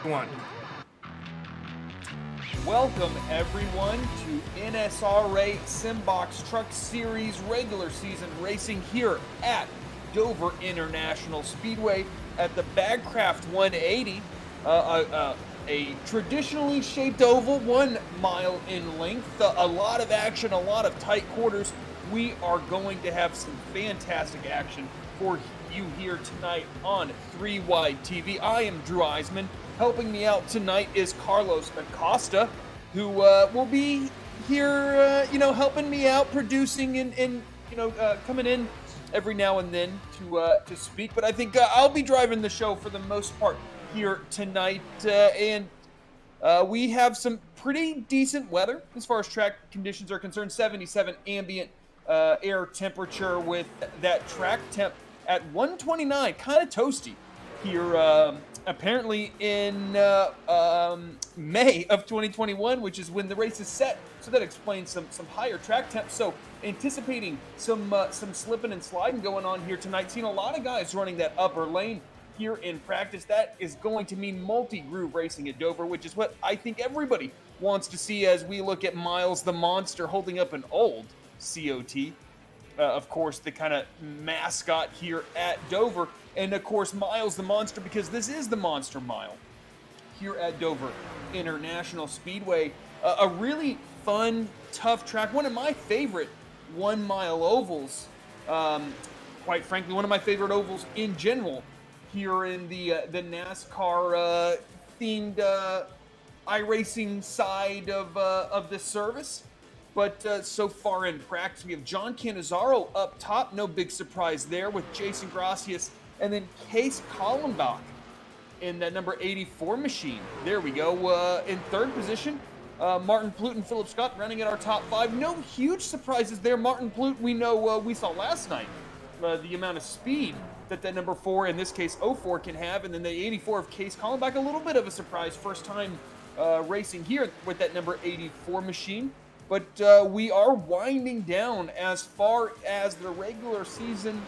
1. Welcome everyone to NSRA Simbox Truck Series regular season racing here at Dover International Speedway at the Bagcraft 180, a traditionally shaped oval, 1 mile in length, a lot of action, a lot of tight quarters. We are going to have some fantastic action for you here tonight on 3 Wide TV. I am Drew Eisman. Helping me out tonight is Carlos Acosta, who will be here, helping me out, producing and coming in every now and then to speak. But I think I'll be driving the show for the most part here tonight, and we have some pretty decent weather as far as track conditions are concerned. 77 ambient air temperature with that track temp at 129, kind of toasty here apparently in May of 2021, which is when the race is set. So that explains some higher track temps. So anticipating some slipping and sliding going on here tonight. Seeing a lot of guys running that upper lane here in practice. That is going to mean multi-groove racing at Dover, which is what I think everybody wants to see as we look at Miles the Monster holding up an old COT. Of course, the kind of mascot here at Dover. And of course, Miles the Monster, because this is the Monster Mile here at Dover International Speedway. A really fun, tough track. One of my favorite 1 mile ovals. Quite frankly, one of my favorite ovals in general here in the NASCAR themed iRacing side of the service. But so far in practice, we have John Cannizzaro up top. No big surprise there with Jason Gracias. And then Case Kallenbach in that number 84 machine. There we go. In third position, Martin Plute and Philip Scott running at our top 5. No huge surprises there. Martin Plute, we know we saw last night the amount of speed that number 4, in this case 04, can have. And then the 84 of Case Kallenbach, a little bit of a surprise. First time racing here with that number 84 machine. But we are winding down as far as the regular season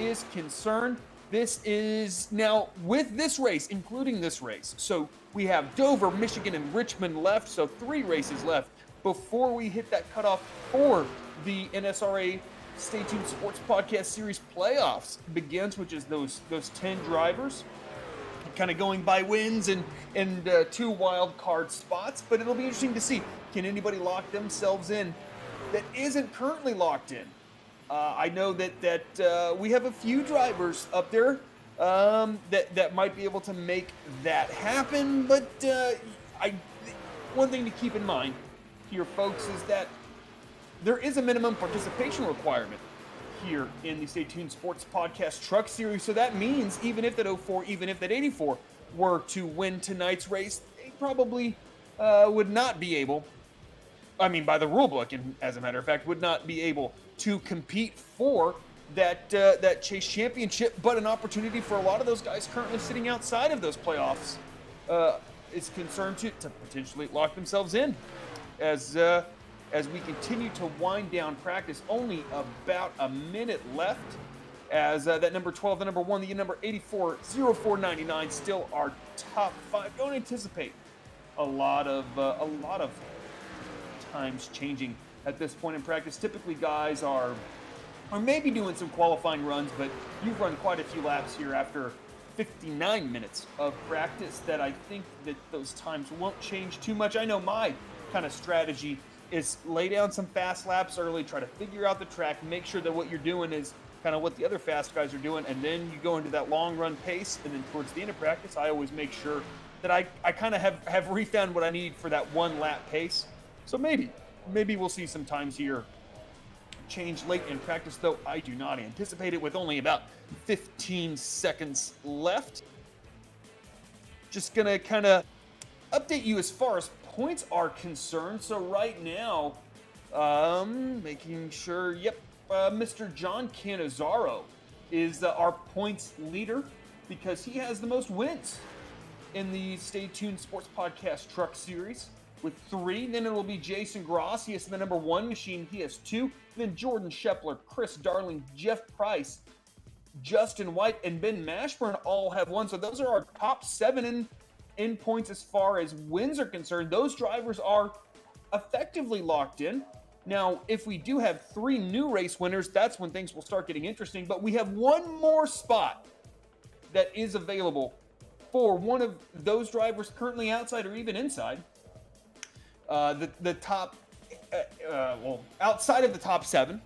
is concerned. This is now with this race, including this race. So we have Dover, Michigan, and Richmond left. So 3 races left before we hit that cutoff for the NSRA Stay Tuned Sports Podcast Series playoffs begins, which is those 10 drivers kind of going by wins and 2 wild card spots. But it'll be interesting to see, can anybody lock themselves in that isn't currently locked in? I know that we have a few drivers up there that might be able to make that happen. But one thing to keep in mind here, folks, is that there is a minimum participation requirement here in the Stay Tuned Sports Podcast Truck Series. So that means even if that 04, even if that 84 were to win tonight's race, they probably would not be able, by the rule book, and as a matter of fact, would not be able to compete for that Chase Championship. But an opportunity for a lot of those guys currently sitting outside of those playoffs is concerned to potentially lock themselves in as we continue to wind down practice. Only about a minute left as that number 12, the number 1, the number 84, 0499 still our top 5. Don't anticipate a lot of times changing at this point in practice. Typically guys are maybe doing some qualifying runs, but you've run quite a few laps here after 59 minutes of practice that I think that those times won't change too much. I know my kind of strategy is lay down some fast laps early, try to figure out the track, make sure that what you're doing is kind of what the other fast guys are doing, and then you go into that long run pace, and then towards the end of practice, I always make sure that I kind of have refound what I need for that 1 lap pace. So maybe we'll see some times here change late in practice, though I do not anticipate it with only about 15 seconds left. Just gonna kind of update you as far as points are concerned. So right now, making sure, Mr. John Cannizzaro is our points leader because he has the most wins in the Stay Tuned Sports Podcast Truck Series with 3. Then it will be Jason Gracias, the number 1 machine. He has 2. Then Jordan Shepler, Chris Darling, Jeff Price, Justin White, and Ben Mashburn all have 1. So those are our top 7. And in points as far as wins are concerned. Those drivers are effectively locked in. Now, if we do have 3 new race winners, that's when things will start getting interesting. But we have one more spot that is available for one of those drivers currently outside or even inside the top, outside of the top 7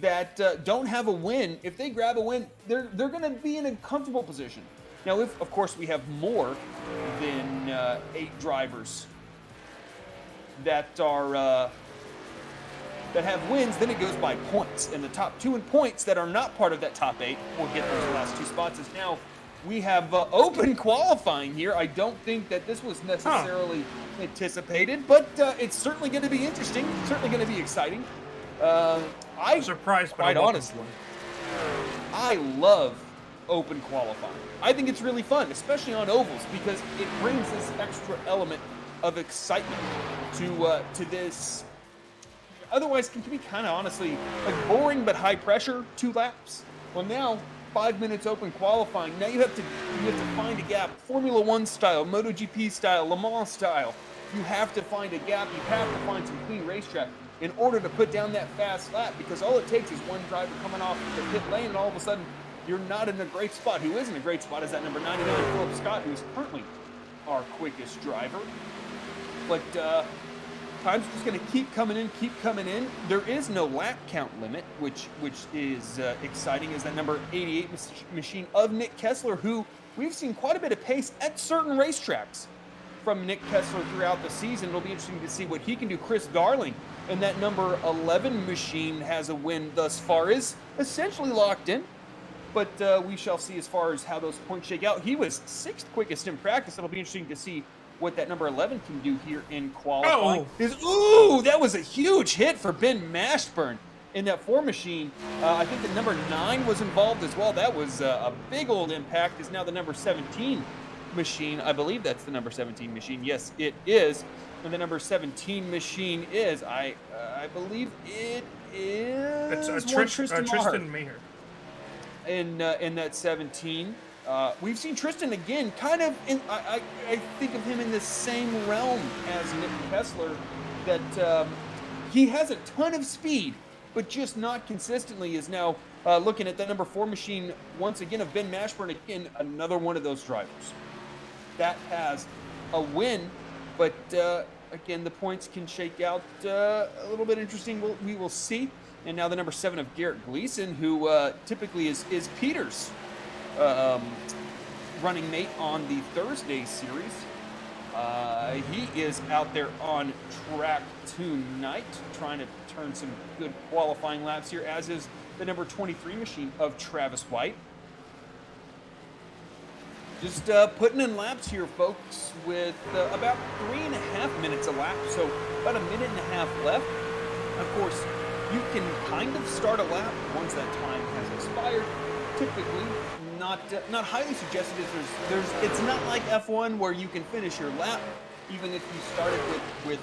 that don't have a win. If they grab a win, they're going to be in a comfortable position. Now, if, of course, we have more than 8 drivers that are that have wins, then it goes by points. And the top 2 in points that are not part of that top 8 will get those last 2 spots. As now we have open qualifying here. I don't think that this was necessarily anticipated, but it's certainly going to be interesting. Certainly going to be exciting. I'm surprised, quite honestly, I love open qualifying. I think it's really fun, especially on ovals, because it brings this extra element of excitement to this. Otherwise, can be kind of honestly like boring but high pressure 2 laps. Well, now 5 minutes open qualifying. Now you have to find a gap, Formula 1 style, MotoGP style, Le Mans style. You have to find a gap. You have to find some clean racetrack in order to put down that fast lap, because all it takes is one driver coming off the pit lane, and all of a sudden you're not in a great spot. Who is in a great spot is that number 99 Philip Scott, who's currently our quickest driver. But time's just going to keep coming in. There is no lap count limit, which is exciting, as that number 88 machine of Nick Kessler, who we've seen quite a bit of pace at certain racetracks from Nick Kessler throughout the season. It'll be interesting to see what he can do. Chris Darling and that number 11 machine has a win thus far, is essentially locked in. But we shall see as far as how those points shake out. He was 6th quickest in practice. It'll be interesting to see what that number 11 can do here in qualifying. That was a huge hit for Ben Mashburn in that 4 machine. I think the number 9 was involved as well. That was a big old impact. Is now the number 17 machine. I believe that's the number 17 machine. Yes, it is. And the number 17 machine is, I believe it is Tristan Maher. In that 17. We've seen Tristan again, kind of, I think of him in the same realm as Nick Kessler, that he has a ton of speed, but just not consistently. Is now looking at that number 4 machine once again of Ben Mashburn, again, another one of those drivers that has a win, but again, the points can shake out a little bit interesting. We will see. And now the number 7 of Garrett Gleason, who typically is Peter's running mate on the Thursday series. He is out there on track tonight, trying to turn some good qualifying laps here, as is the number 23 machine of Travis White. Just putting in laps here, folks, with about 3.5 minutes a lap, so about 1.5 minutes left. Of course, you can kind of start a lap once that time has expired. Typically, not highly suggested. It's not like F1 where you can finish your lap even if you started with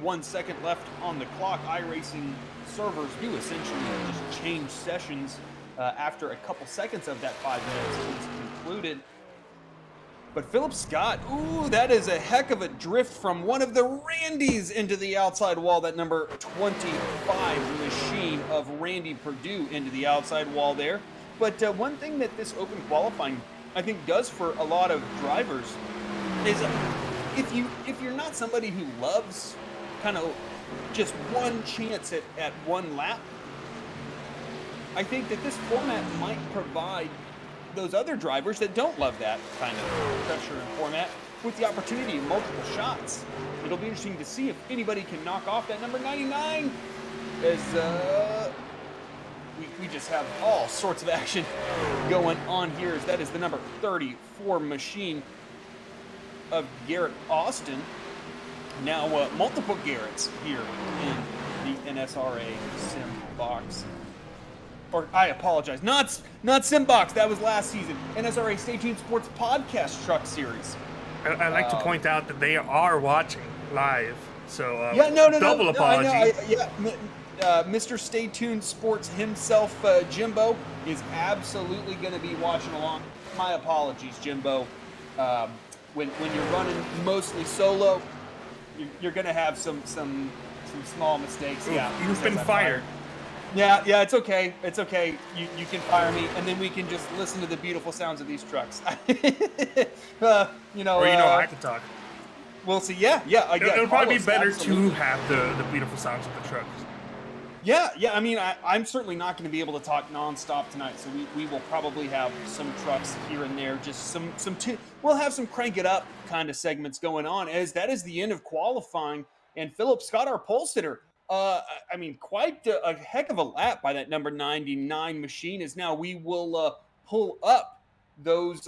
1 second left on the clock. iRacing servers do essentially just change sessions after a couple seconds of that 5 minutes is concluded. But Philip Scott, ooh, that is a heck of a drift from one of the Randys into the outside wall. That number 25 machine of Randy Perdue into the outside wall there. But one thing that this open qualifying, I think, does for a lot of drivers is if you're not somebody who loves kind of just one chance at one lap, I think that this format might provide those other drivers that don't love that kind of pressure and format with the opportunity of multiple shots. It'll be interesting to see if anybody can knock off that number 99, as we just have all sorts of action going on here, as that is the number 34 machine of Garrett Austin. Now multiple Garretts here in the NSRA Sim Box. Or I apologize, not Simbox, that was last season. NSRA Stay Tuned Sports Podcast Truck Series. I'd like to point out that they are watching live, so double apology. Mr. Stay Tuned Sports himself, Jimbo, is absolutely going to be watching along. My apologies, Jimbo. when you're running mostly solo, you're going to have some small mistakes. Ooh, yeah, you've been fired. Yeah, it's okay. It's okay. You can fire me, and then we can just listen to the beautiful sounds of these trucks. Or I can talk. We'll see. Yeah. It'll probably be better absolutely. to have the beautiful sounds of the trucks. Yeah. I mean, I'm certainly not going to be able to talk nonstop tonight, so we will probably have some trucks here and there, just some we'll have some crank it up kind of segments going on, as that is the end of qualifying, and Philip Scott, our pole sitter. I mean, quite a heck of a lap by that number 99 machine. Is now we will pull up those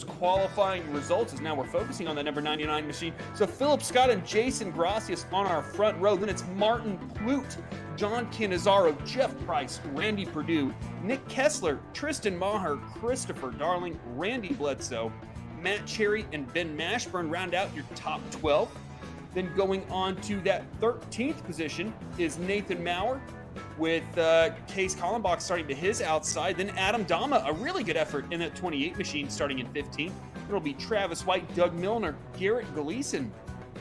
qualifying results. As now we're focusing on that number 99 machine. So Philip Scott and Jason Gracias on our front row. Then it's Martin Plute, John Canizaro, Jeff Price, Randy Perdue, Nick Kessler, Tristan Maher, Christopher Darling, Randy Bledsoe, Matt Cherry, and Ben Mashburn round out your top 12. Then going on to that 13th position is Nathan Maurer, with Case Kallenbach starting to his outside. Then Adam Dama, a really good effort in that 28 machine, starting in 15th. It'll be Travis White, Doug Milner, Garrett Gleason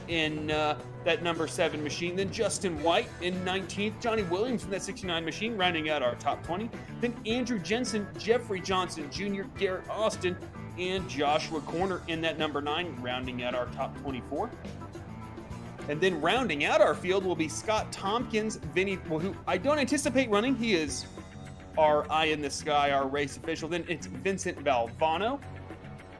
in that number 7 machine. Then Justin White in 19th. Johnny Williams in that 69 machine, rounding out our top 20. Then Andrew Jensen, Jeffrey Johnson Jr., Garrett Austin, and Joshua Corner in that number 9, rounding out our top 24. And then rounding out our field will be Scott Tompkins, who I don't anticipate running. He is our eye in the sky, our race official. Then it's Vincent Valvano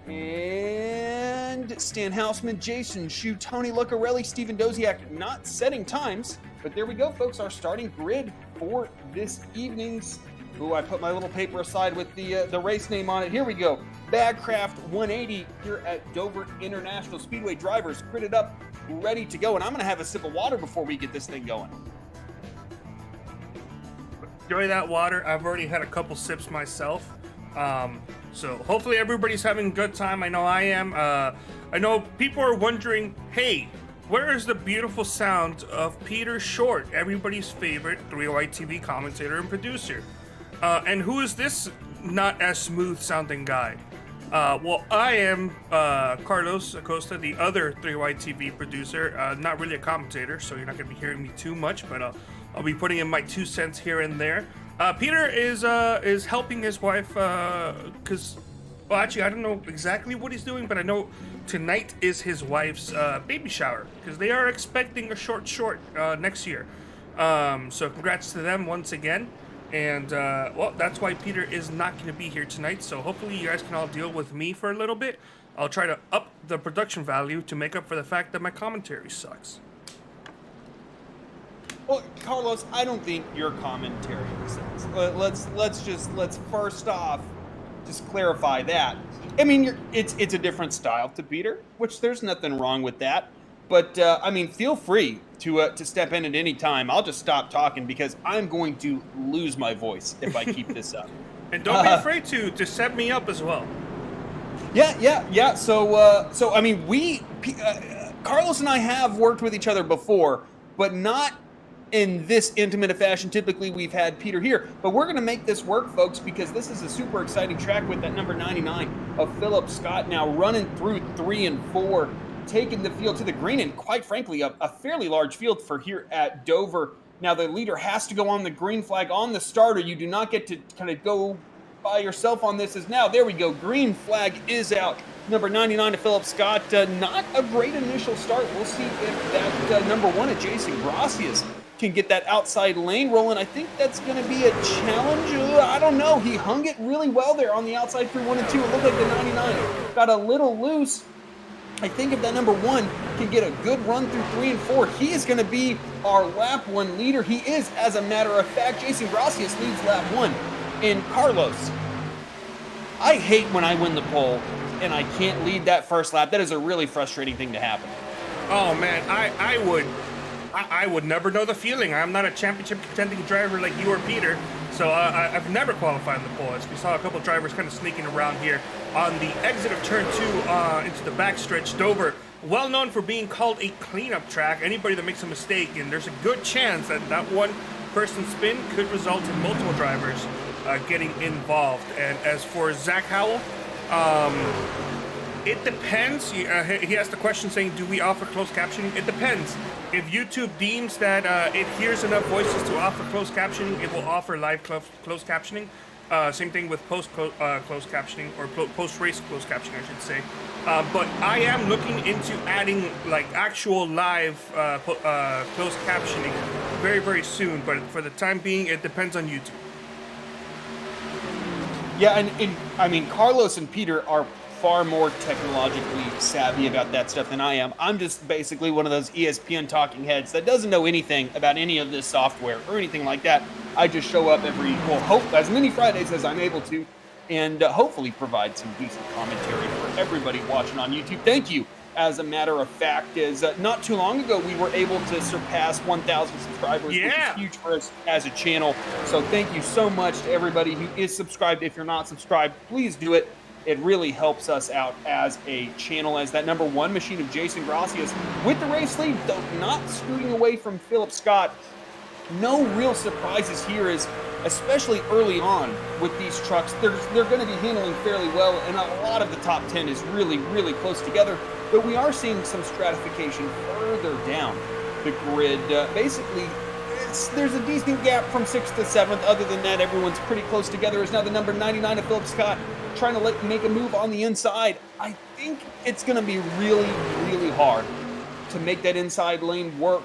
and Stan Hausman, Jason Shue, Tony Lucarelli, Stephen Doziak, not setting times. But there we go, folks, our starting grid for this evening's. Ooh, I put my little paper aside with the race name on it. Here we go. Bagcraft 180 here at Dover International Speedway. Drivers gridded up, ready to go. And I'm going to have a sip of water before we get this thing going. Enjoy that water. I've already had a couple sips myself. So hopefully everybody's having a good time. I know I am. I know people are wondering, hey, where is the beautiful sound of Peter Short, everybody's favorite 308 TV commentator and producer? And who is this not as smooth sounding guy? Well, I am Carlos Acosta, the other 308 TV producer. Not really a commentator, so you're not going to be hearing me too much, but I'll be putting in my 2 cents here and there. Peter is helping his wife because, well, actually, I don't know exactly what he's doing, but I know tonight is his wife's baby shower because they are expecting a short next year. So congrats to them once again. And, well, that's why Peter is not going to be here tonight. So hopefully you guys can all deal with me for a little bit. I'll try to up the production value to make up for the fact that my commentary sucks. Well, Carlos, I don't think your commentary sucks. Let's first off just clarify that. I mean, it's a different style to Peter, which there's nothing wrong with that. But, I mean, feel free to step in at any time. I'll just stop talking because I'm going to lose my voice if I keep this up. And don't be afraid to set me up as well. Yeah. So I mean, Carlos and I have worked with each other before, but not in this intimate a fashion. Typically, we've had Peter here. But we're going to make this work, folks, because this is a super exciting track with that number 99 of Philip Scott now running through 3 and 4. Taking the field to the green, and quite frankly, a fairly large field for here at Dover. Now, the leader has to go on the green flag on the starter. You do not get to kind of go by yourself on this. As now, there we go. Green flag is out. Number 99 to Philip Scott. Not a great initial start. We'll see if that number 1 at Jason Gracias can get that outside lane rolling. I think that's going to be a challenge. I don't know. He hung it really well there on the outside through 1 and 2. It looked like the 99 got a little loose. I think if that number 1 can get a good run through 3 and 4, he is going to be our lap 1 leader. He is, as a matter of fact. Jason Gracias leads lap 1. And Carlos, I hate when I win the pole and I can't lead that first lap. That is a really frustrating thing to happen. Oh man, I would never know the feeling. I'm not a championship contending driver like you or Peter, so I've never qualified in the pole. As we saw a couple of drivers kind of sneaking around here on the exit of turn 2 into the backstretch. Dover, well known for being called a cleanup track. Anybody that makes a mistake, and there's a good chance that that one person spin could result in multiple drivers getting involved. And as for Zach Howell, It depends. He asked the question saying, do we offer closed captioning? It depends. If YouTube deems that it hears enough voices to offer closed captioning, it will offer live closed captioning. Same thing with closed captioning, or post-race closed captioning, I should say. But I am looking into adding like actual live closed captioning very, very soon. But for the time being, it depends on YouTube. Yeah, and I mean, Carlos and Peter are far more technologically savvy about that stuff than I am. I'm just basically one of those ESPN talking heads that doesn't know anything about any of this software or anything like that. I just show up as many Fridays as I'm able to, and hopefully provide some decent commentary for everybody watching on YouTube. Thank you. As a matter of fact, not too long ago, we were able to surpass 1,000 subscribers, which is huge for us as a channel. So thank you so much to everybody who is subscribed. If you're not subscribed, please do it. It really helps us out as a channel, as that number one machine of Jason Gracias with the race lead, though not scooting away from Philip Scott. No real surprises here, is especially early on with these trucks, they're going to be handling fairly well, and a lot of the top 10 is really, really close together. But we are seeing some stratification further down the grid. Basically, there's a decent gap from 6th to 7th. Other than that, everyone's pretty close together. Is now the number 99 of Philip Scott trying to make a move on the inside. I think it's going to be really, really hard to make that inside lane work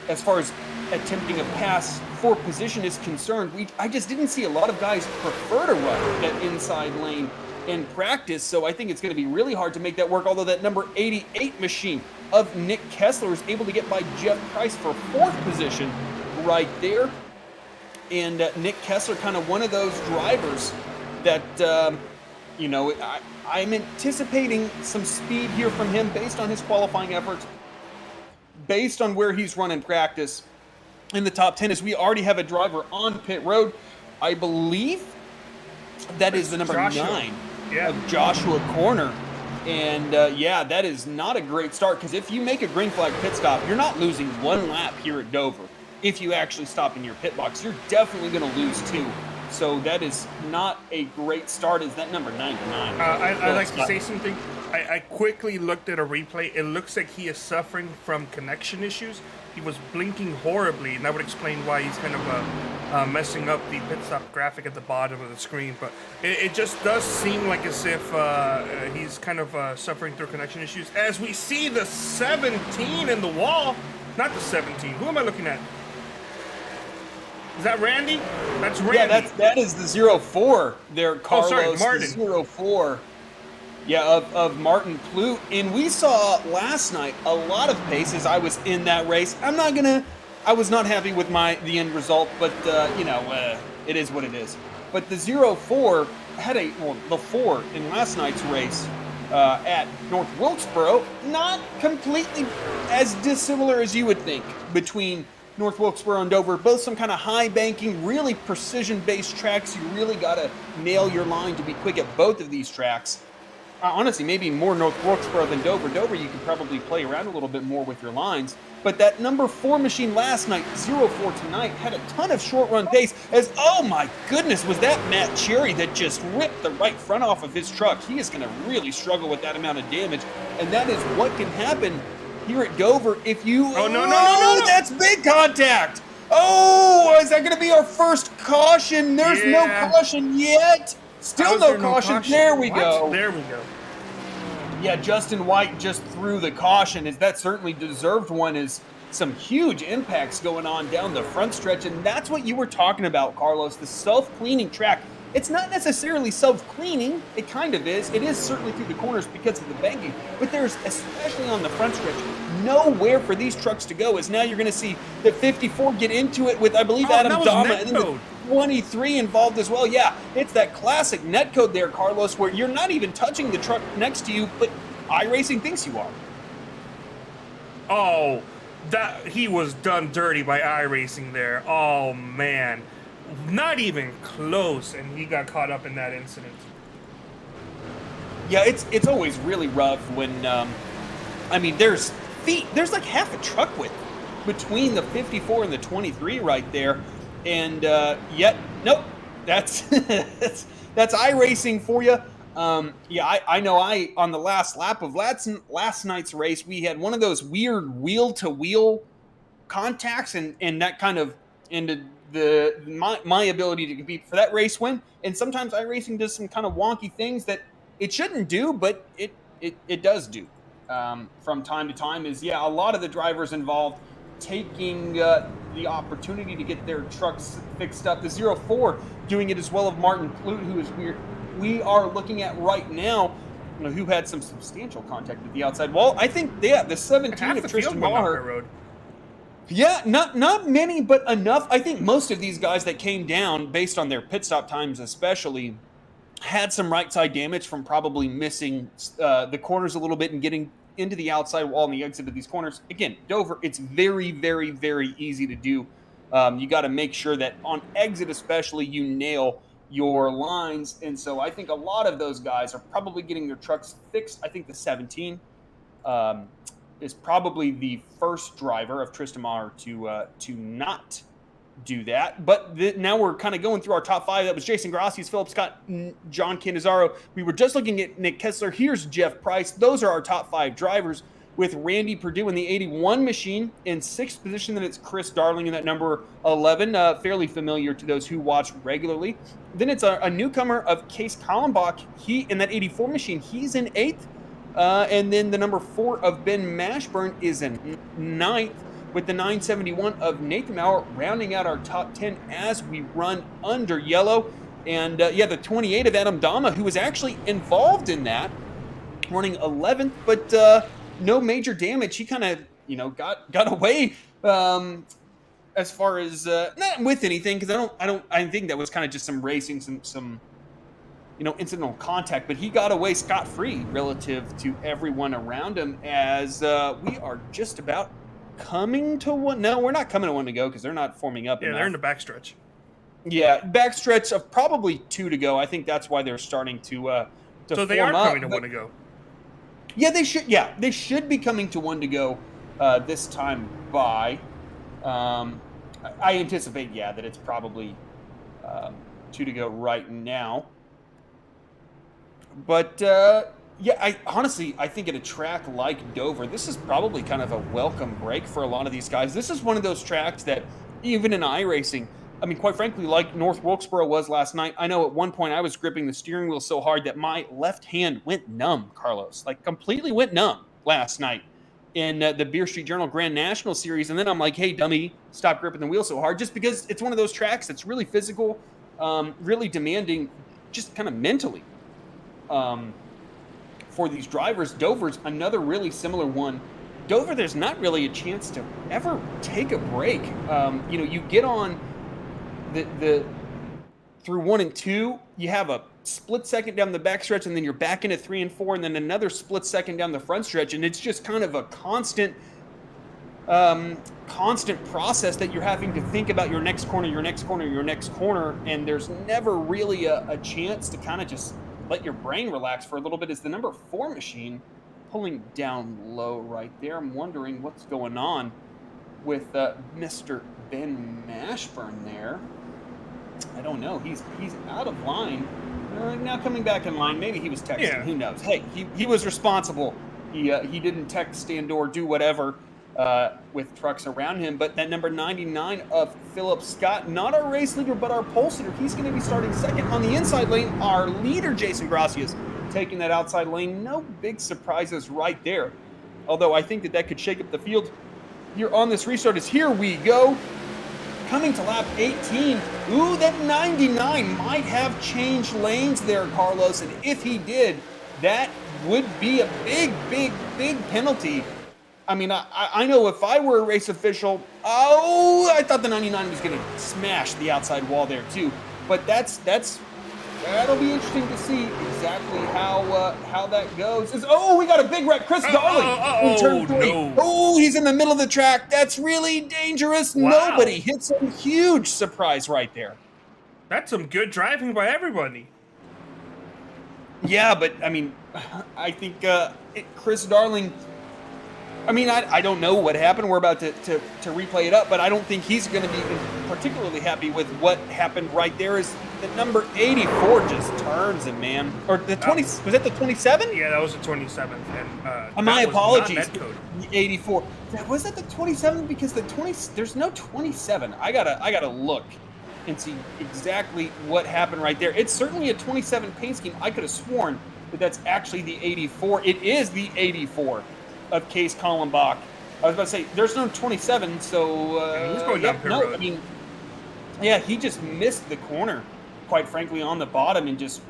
as far as attempting a pass for position is concerned. I just didn't see a lot of guys prefer to run that inside lane in practice, so I think it's going to be really hard to make that work, although that number 88 machine of Nick Kessler is able to get by Jeff Price for 4th position right there. And Nick Kessler, kind of one of those drivers that, I'm anticipating some speed here from him based on his qualifying efforts, based on where he's run in practice in the top 10, as we already have a driver on pit road. I believe that is the number 9 of Joshua Corner. And that is not a great start, because if you make a green flag pit stop, you're not losing one lap here at Dover. If you actually stop in your pit box, you're definitely going to lose 2. So that is not a great start. Is that number 99? I'd like to say something. I quickly looked at a replay. It looks like he is suffering from connection issues. He was blinking horribly, and that would explain why he's kind of messing up the pit stop graphic at the bottom of the screen. But it just does seem like as if he's kind of suffering through connection issues. As we see the 17 in the wall. Not the 17. Who am I looking at? Is that Randy? That's Randy. Yeah, that is the 04 there, Carlos. Oh, sorry, Martin. The 04. Yeah, of Martin Plute. And we saw last night a lot of paces. I was in that race. I was not happy with the end result, but, it is what it is. But the 04 had the 4 in last night's race at North Wilkesboro, not completely as dissimilar as you would think between North Wilkesboro and Dover. Both some kind of high banking, really precision-based tracks. You really got to nail your line to be quick at both of these tracks. Honestly, maybe more North Wilkesboro than Dover. Dover, you can probably play around a little bit more with your lines. But that number 4 machine last night, 04 tonight, had a ton of short run pace. Oh my goodness, was that Matt Cherry that just ripped the right front off of his truck. He is going to really struggle with that amount of damage. And that is what can happen here at Dover if you... Oh, no, that's big contact! Oh, is that going to be our first caution? There's no caution yet. Still no caution. There we go. There we go. Yeah, Justin White just threw the caution. That certainly deserved one, as some huge impacts going on down the front stretch. And that's what you were talking about, Carlos, the self-cleaning track. It's not necessarily self-cleaning. It kind of is. It is certainly through the corners because of the banking. But there's, especially on the front stretch, nowhere for these trucks to go, as now you're going to see the 54 get into it with, I believe, Adam Dama. And then the 23 involved as well. Yeah, it's that classic netcode there, Carlos, where you're not even touching the truck next to you, but iRacing thinks you are. Oh, he was done dirty by iRacing there. Oh, man. Not even close, and he got caught up in that incident. Yeah, it's always really rough when, there's like half a truck width between the 54 and the 23 right there. And nope, that's iRacing for you. Yeah, I know. On the last lap of last night's race, we had one of those weird wheel-to-wheel contacts, and that kind of ended my ability to compete for that race win. And sometimes iRacing does some kind of wonky things that it shouldn't do, but it does do from time to time. Is a lot of the drivers involved taking the opportunity to get their trucks fixed up. The 04 doing it as well of Martin Clute, who is weird. We are looking at right now, who had some substantial contact with the outside wall. I think, the 17 of Tristan Maher. Yeah, not many, but enough. I think most of these guys that came down, based on their pit stop times especially, had some right side damage from probably missing the corners a little bit and getting into the outside wall and the exit of these corners. Again, Dover, it's very, very, very easy to do. You got to make sure that on exit especially, you nail your lines. And so I think a lot of those guys are probably getting their trucks fixed. I think the 17 is probably the first driver of Tristan Maher to not do that. But now we're kind of going through our top 5. That was Jason Gracias, Philip Scott, John Cannizzaro. We were just looking at Nick Kessler. Here's Jeff Price. Those are our top 5 drivers, with Randy Perdue in the 81 machine. In 6th position, then it's Chris Darling in that number 11, fairly familiar to those who watch regularly. Then it's a newcomer of Case Kallenbach. He, in that 84 machine, he's in 8th. And then the number 4 of Ben Mashburn is in 9th, with the 971 of Nathan Maurer rounding out our top 10 as we run under yellow. And the 28 of Adam Dama, who was actually involved in that, running 11th, but no major damage. He kind of, got away as far as not with anything, because I think that was kind of just some racing, some incidental contact, but he got away scot-free relative to everyone around him. As we are just about coming to one. No, we're not coming to one to go, because they're not forming up. Yeah, they're in the backstretch. Yeah, backstretch of probably 2 to go. I think that's why they're starting to so they are coming to 1 to go. Yeah, they should. Yeah, they should be coming to 1 to go this time by. I anticipate, that it's probably 2 to go right now. But I honestly think at a track like Dover, this is probably kind of a welcome break for a lot of these guys. This is one of those tracks that, even in iRacing, I mean, quite frankly, like North Wilkesboro was last night, I know at one point I was gripping the steering wheel so hard that my left hand went numb, Carlos. Like, completely went numb last night in the Beer Street Journal Grand National Series. And then I'm like, hey, dummy, stop gripping the wheel so hard, just because it's one of those tracks that's really physical, really demanding, just kind of mentally. For these drivers. Dover's another really similar one. Dover, there's not really a chance to ever take a break. You get on the through 1 and 2, you have a split second down the back stretch, and then you're back into 3 and 4, and then another split second down the front stretch, and it's just kind of a constant process that you're having to think about your next corner, and there's never really a chance to kind of just let your brain relax for a little bit. Is the number 4 machine pulling down low right there? I'm wondering what's going on with Mr. Ben Mashburn there. I don't know. He's out of line. Now coming back in line. Maybe he was texting. Yeah. Who knows? Hey, he was responsible. He didn't text, stand, or do whatever with trucks around him. But that number 99 of Philip Scott, not our race leader, but our pole sitter. He's going to be starting second on the inside lane. Our leader, Jason Gracias, taking that outside lane. No big surprises right there. Although I think that could shake up the field here on this restart. As here we go. Coming to lap 18. Ooh, that 99 might have changed lanes there, Carlos. And if he did, that would be a big, big, big penalty. I mean, I know if I were a race official, I thought the 99 was going to smash the outside wall there too. But that'll be interesting to see exactly how that goes. We got a big wreck. Chris Darling in turn 3. No. Oh, he's in the middle of the track. That's really dangerous. Wow. Nobody hits a huge surprise right there. That's some good driving by everybody. Yeah, but I mean, I think Chris Darling. I mean, I don't know what happened. We're about to replay it up, but I don't think he's going to be particularly happy with what happened right there. As the number 84 just turns him, man. Or the 20, was that the 27? Yeah, that was the 27th. And my that was apologies. not netcode. The 84. Was that the 27? Because the 20, there's no 27. I gotta look and see exactly what happened right there. It's certainly a 27 paint scheme. I could have sworn that that's actually the 84. It is the 84 of Case Kallenbach. I was about to say, there's no 27, so... he's going down pit road. I mean, yeah, he just missed the corner, quite frankly, on the bottom and just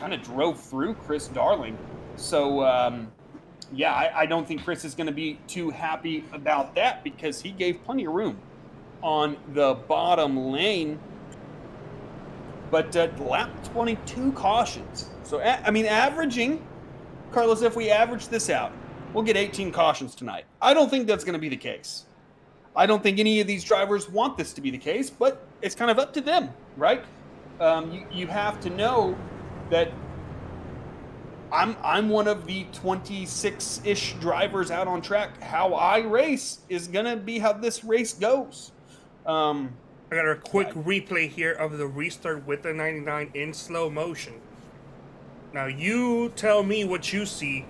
kind of drove through Chris Darling. So, yeah, I don't think Chris is going to be too happy about that because he gave plenty of room on the bottom lane. But lap 22 cautions. So, I mean, averaging, Carlos, if we average this out, we'll get 18 cautions tonight. I don't think that's going to be the case. I don't think any of these drivers want this to be the case, but it's kind of up to them, right? You have to know that I'm one of the 26-ish drivers out on track. How I race is going to be how this race goes. I got a quick replay here of the restart with the 99 in slow motion. Now, you tell me what you see.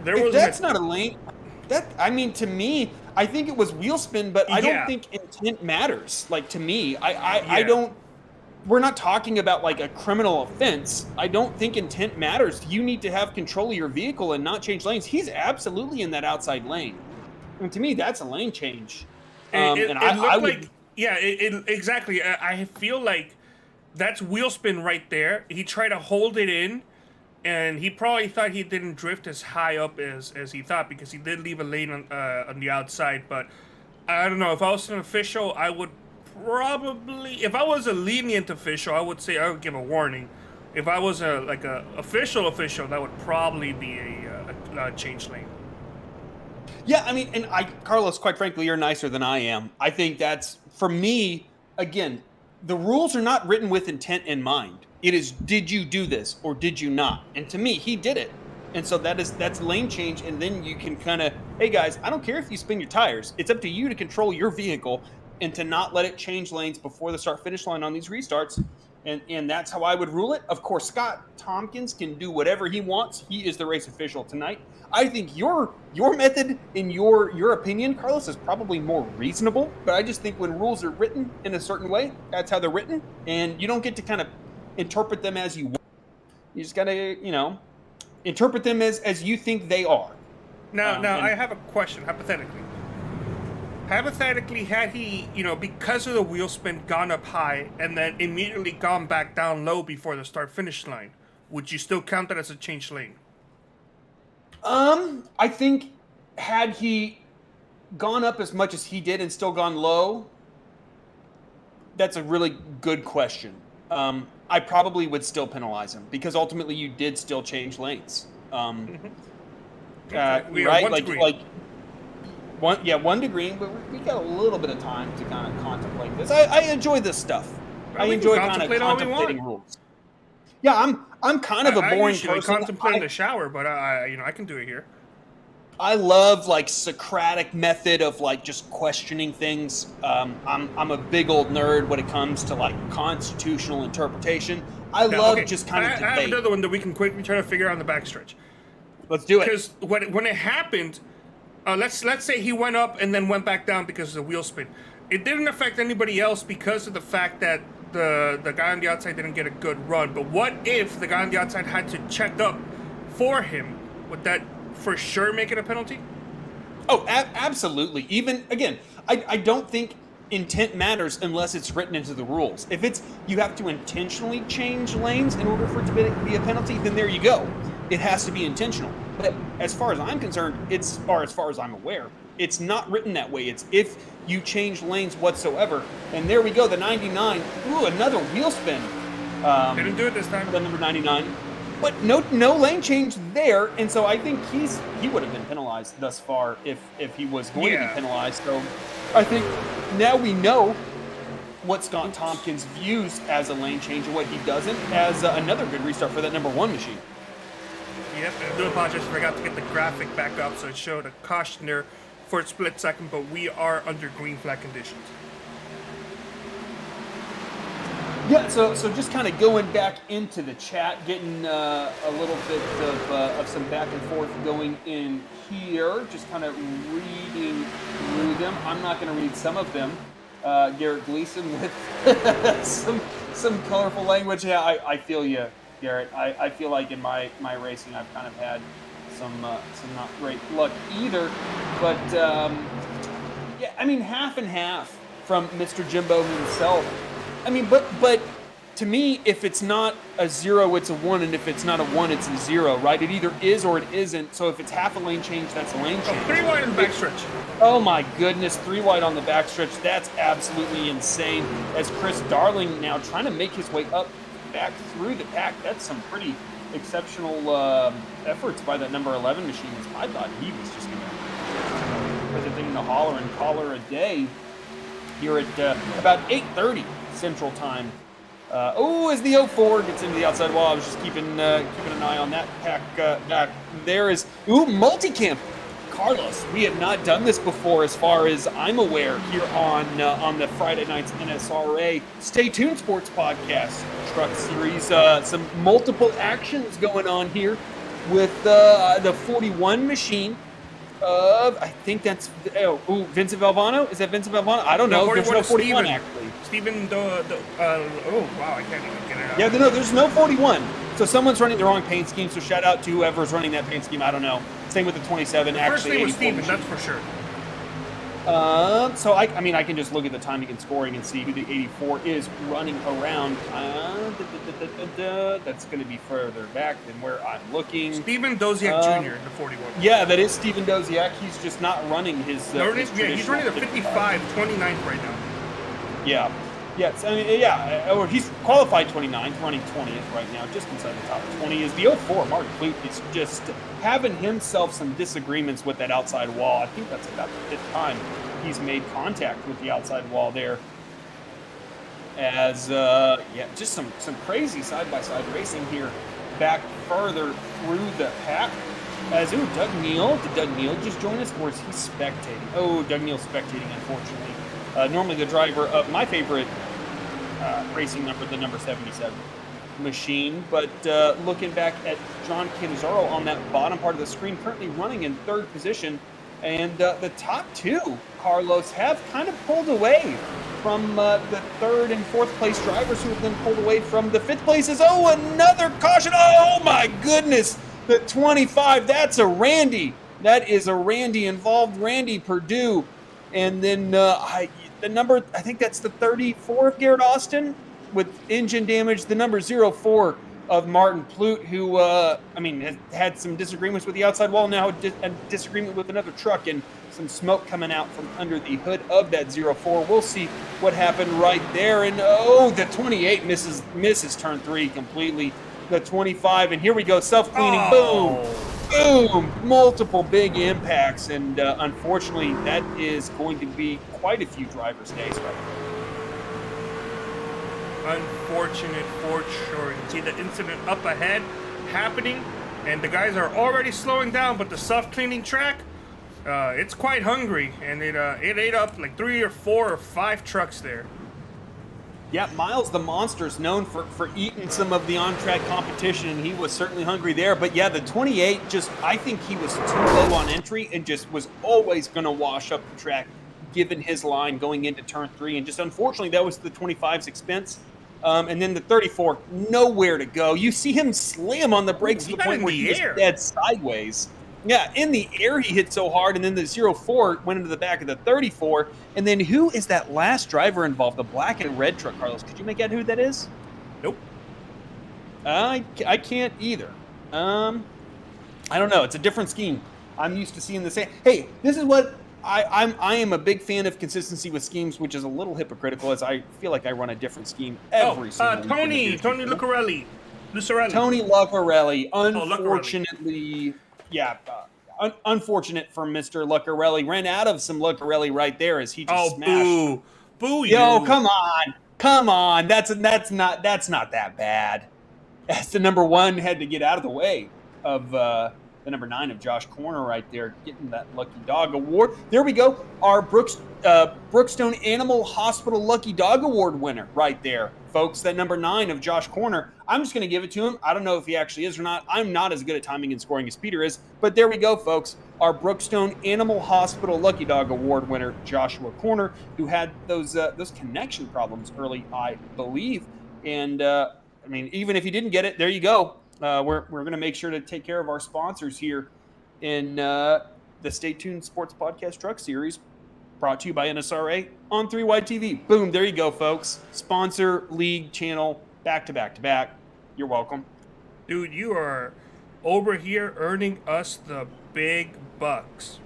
If that's not a lane, I mean, to me, I think it was wheel spin, but I don't think intent matters. Like, to me, I don't, we're not talking about like a criminal offense. I don't think intent matters. You need to have control of your vehicle and not change lanes. He's absolutely in that outside lane. And to me, that's a lane change. Exactly. I feel like that's wheel spin right there. He tried to hold it in, and he probably thought he didn't drift as high up as he thought because he did leave a lane on the outside. But I don't know. If I was an official, I would probably, if I was a lenient official, I would say I would give a warning. If I was a official, that would probably be a change lane. Yeah, I mean, and Carlos, quite frankly, you're nicer than I am. I think that's, for me, again, the rules are not written with intent in mind. It is, did you do this or did you not? And to me, he did it. And so that's lane change. And then you can kind of, hey guys, I don't care if you spin your tires. It's up to you to control your vehicle and to not let it change lanes before the start-finish line on these restarts. And that's how I would rule it. Of course, Scott Tompkins can do whatever he wants. He is the race official tonight. I think your method, in your opinion, Carlos, is probably more reasonable. But I just think when rules are written in a certain way, that's how they're written. And you don't get to kind of interpret them as you want. You just got to, interpret them as you think they are. Now, I have a question, hypothetically. Hypothetically, had he, because of the wheel spin, gone up high and then immediately gone back down low before the start-finish line, would you still count that as a change lane? I think had he gone up as much as he did and still gone low, that's a really good question. I probably would still penalize him because ultimately you did still change lanes. Right? One degree, but we got a little bit of time to kind of contemplate this. I enjoy this stuff. I enjoy kind of contemplating rules. Yeah, I'm kind of a boring person. I contemplate in the shower, but I can do it here. I love Socratic method of just questioning things. I'm a big old nerd when it comes to constitutional interpretation. I love just kind of debate. I have another one that we can quickly try to figure out on the backstretch. Let's do it. Because when it happened, let's say he went up and then went back down because of the wheel spin. It didn't affect anybody else because of the fact that the guy on the outside didn't get a good run. But what if the guy on the outside had to check up for him? Would that for sure make it a penalty? Oh, absolutely. Even, again, I don't think intent matters unless it's written into the rules. If it's, you have to intentionally change lanes in order for it to be a penalty, then there you go. It has to be intentional. But as far as I'm concerned, as far as I'm aware, it's not written that way. It's if you change lanes whatsoever. And there we go, the 99. Ooh, another wheel spin. Didn't do it this time. The number 99. But no lane change there, and so I think he would have been penalized thus far if he was going to be penalized. So I think now we know what Scott Tompkins views as a lane change and what he doesn't as another good restart for that number 1 machine. Yep, I do apologize. I forgot to get the graphic back up, so it showed a caution there for a split second, but we are under green flag conditions. Yeah, so just kind of going back into the chat, getting a little bit of some back and forth going in here, just kind of reading through them. I'm not going to read some of them. Garrett Gleason with some colorful language. Yeah, I feel you, Garrett. I feel like in my racing, I've kind of had some not great luck either. But yeah, I mean, half and half from Mr. Jimbo himself. I mean, but to me, if it's not a 0, it's a 1, and if it's not a 1, it's a 0, right? It either is or it isn't. So if it's half a lane change, that's a lane change. 3 wide on the backstretch. Oh my goodness, 3 wide on the backstretch. That's absolutely insane. As Chris Darling now trying to make his way up back through the pack. That's some pretty exceptional efforts by that number 11 machine. I thought he was just going to put the thing in the holler and collar a day here at about 8:30 Central Time. As the 04 gets into the outside wall, I was just keeping an eye on that pack. Back there is multicamp. Carlos, we have not done this before, as far as I'm aware, here on the Friday night's NSRA Stay Tuned Sports Podcast Truck Series. Some multiple actions going on here with the 41 machine. I think that's Vincent Valvano. Is that Vincent Valvano? I don't know. There's no 41 actually. Stephen, oh wow, I can't even get it out. Yeah, no, there's no 41. So someone's running the wrong paint scheme. So shout out to whoever's running that paint scheme. I don't know. Same with the 27. First name was Stephen, that's for sure. So I mean, I can just look at the timing and scoring and see who the 84 is running around. That's going to be further back than where I'm looking. Stephen Doziak Jr. in the 41. Yeah, that is Stephen Doziak. He's just not running his. He's running the 55, 29th right now. Yeah. Yes, I mean, yeah, or he's qualified 29th, running 20th right now, just inside the top 20. Is the 04, Martin Clute, is just having himself some disagreements with that outside wall. I think that's about the 5th time he's made contact with the outside wall there. As, just some crazy side-by-side racing here, back further through the pack. As, Doug Neal, did Doug Neal just join us, or is he spectating? Oh, Doug Neal's spectating, unfortunately. Normally the driver of my favorite racing number, the number 77 machine. But looking back at John Canizaro on that bottom part of the screen, currently running in 3rd position. And the top 2, Carlos, have kind of pulled away from the 3rd and 4th place drivers who have been pulled away from the 5th places. Oh, another caution. Oh, my goodness. The 25, that's a Randy. That is a Randy involved, Randy Perdue. And then the number, I think that's the 34 of Garrett Austin with engine damage. The number 04 of Martin Clute, who, has had some disagreements with the outside wall, now a disagreement with another truck, and some smoke coming out from under the hood of that 04. We'll see what happened right there. And, the 28 misses turn 3 completely. The 25, and here we go, self-cleaning, boom! Boom! Multiple big impacts, and unfortunately, that is going to be quite a few drivers' days right now. Unfortunate for sure. You can see the incident up ahead happening, and the guys are already slowing down, but the self-cleaning track, it's quite hungry, and it ate up like 3 or 4 or 5 trucks there. Yeah, Miles the Monster's known for eating some of the on-track competition, and he was certainly hungry there. But yeah, the 28, I think he was too low on entry and just was always going to wash up the track, given his line going into turn 3. And just unfortunately, that was the 25's expense. And then the 34, nowhere to go. You see him slam on the brakes to the point where he was dead sideways. Yeah, in the air he hit so hard, and then the 04 went into the back of the 34. And then who is that last driver involved? The black and red truck, Carlos. Could you make out who that is? Nope. I can't either. I don't know. It's a different scheme. I'm used to seeing the same. Hey, this is what I am a big fan of consistency with schemes, which is a little hypocritical, as I feel like I run a different scheme every single week. Tony Lucarelli. Tony Lucarelli. Unfortunately, unfortunate for Mr. Lucarelli. Ran out of some Lucarelli right there as he just smashed. Boo! Yo, come on! That's not that bad. As the number 1 had to get out of the way of the number 9 of Josh Corner right there, getting that Lucky Dog Award. There we go. Our Brookstone Animal Hospital Lucky Dog Award winner right there, folks. That number 9 of Josh Corner. I'm just going to give it to him. I don't know if he actually is or not. I'm not as good at timing and scoring as Peter is. But there we go, folks. Our Brookstone Animal Hospital Lucky Dog Award winner, Joshua Corner, who had those connection problems early, I believe. And, I mean, even if he didn't get it, there you go. We're going to make sure to take care of our sponsors here in the Stay Tuned Sports Podcast Truck Series, brought to you by NSRA on 3YTV. Boom, there you go, folks. Sponsor, league, channel, back to back to back. You're welcome. Dude, you are over here earning us the big bucks.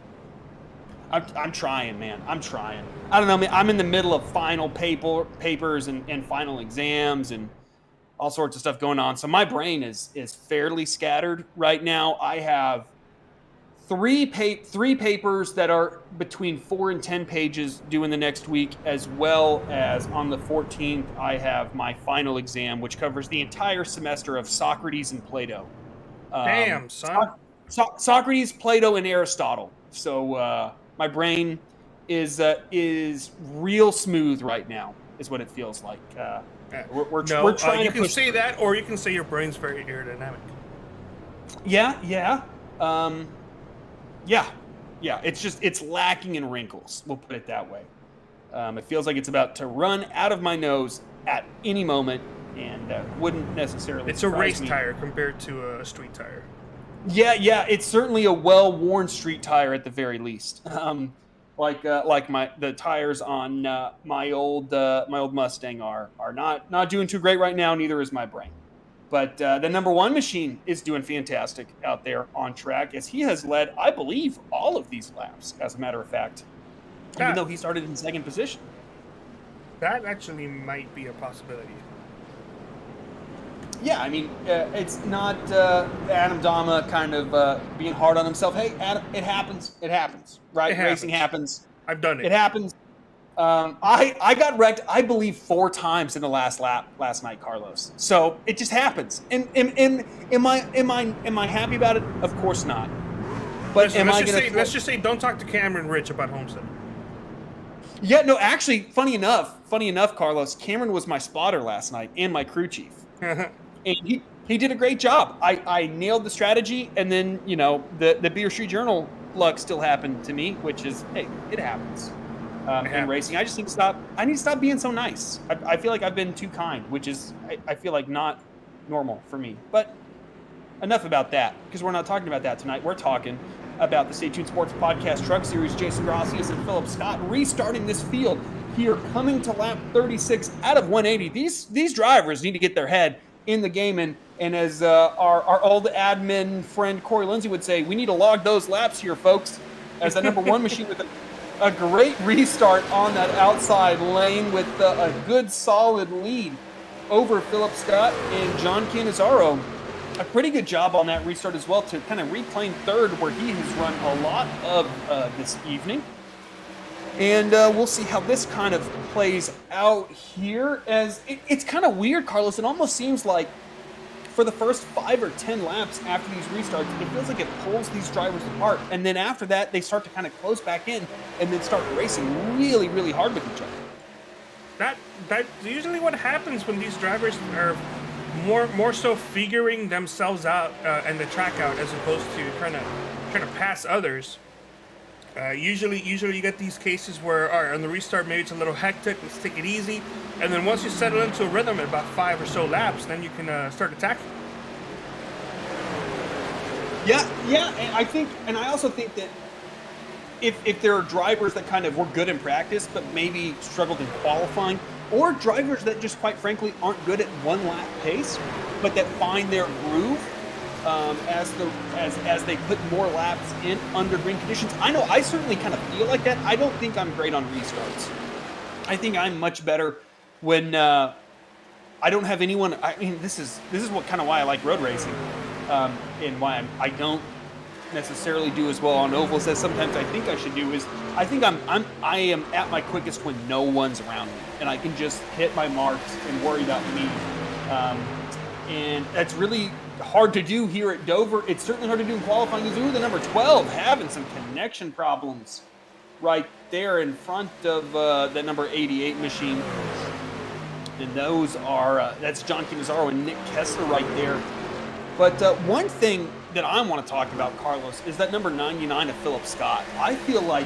I'm trying, man. I'm trying. I don't know, man. I'm in the middle of final papers and final exams and all sorts of stuff going on. So my brain is fairly scattered right now. I have three papers that are between 4 and 10 pages due in the next week, as well as on the 14th, I have my final exam, which covers the entire semester of Socrates and Plato. Damn, son. Socrates, Plato, and Aristotle. So my brain is real smooth right now, is what it feels like. We're trying you to can say that, or you can say your brain's very aerodynamic. Yeah. It's lacking in wrinkles. We'll put it that way. It feels like it's about to run out of my nose at any moment, and wouldn't necessarily. It's a race tire compared to a street tire. Yeah. It's certainly a well-worn street tire at the very least. Like the tires on my old Mustang are not doing too great right now. Neither is my brain. But the number 1 machine is doing fantastic out there on track, as he has led, I believe, all of these laps, as a matter of fact, even though he started in second position. That actually might be a possibility. Yeah, I mean, it's not Adam Dama kind of being hard on himself. Hey, Adam, it happens, right? Racing happens. I've done it. It happens. I got wrecked, I believe, 4 times in the last lap last night, Carlos. So it just happens. And am I happy about it? Of course not. But let's just say don't talk to Cameron Rich about Homestead. Yeah, no, actually, funny enough, Carlos, Cameron was my spotter last night and my crew chief. And he did a great job. I nailed the strategy, and then, the Beer Street Journal luck still happened to me, which is, hey, it happens. In racing, I just need to stop being so nice. I feel like I've been too kind, which is, I feel like, not normal for me. But enough about that, because we're not talking about that tonight. We're talking about the Stay Tuned Sports Podcast Truck Series. Jason Gracias and Philip Scott restarting this field here, coming to lap 36 out of 180. These drivers need to get their head in the game, and as our old admin friend Corey Lindsay would say, we need to log those laps here, folks, as the number 1 machine with a great restart on that outside lane with a good solid lead over Philip Scott and John Cannizzaro. A pretty good job on that restart as well to kind of reclaim third, where he has run a lot of this evening. And we'll see how this kind of plays out here, as it's kind of weird, Carlos. It almost seems like for the first 5 or 10 laps after these restarts, it feels like it pulls these drivers apart. And then after that, they start to kind of close back in and then start racing really, really hard with each other. That's usually what happens when these drivers are more so figuring themselves out and the track out, as opposed to trying to pass others. Usually you get these cases where, all right, on the restart, maybe it's a little hectic, let's take it easy. And then once you settle into a rhythm at about 5 or so laps, then you can start attacking. Yeah, and I also think that if there are drivers that kind of were good in practice, but maybe struggled in qualifying, or drivers that just, quite frankly, aren't good at 1 lap pace, but that find their groove, as they put more laps in under green conditions. I know I certainly kind of feel like that. I don't think I'm great on restarts. I think I'm much better when I don't have anyone. I mean, this is what kind of why I like road racing, and why I don't necessarily do as well on ovals as sometimes I think I should do. Is I think I am at my quickest when no one's around me, and I can just hit my marks and worry about me. And that's really hard to do here at Dover. It's certainly hard to do in qualifying. Ooh, the number 12 having some connection problems right there in front of the number 88 machine. And those are, that's John Canizaro and Nick Kessler right there. But one thing that I want to talk about, Carlos, is that number 99 of Philip Scott. I feel like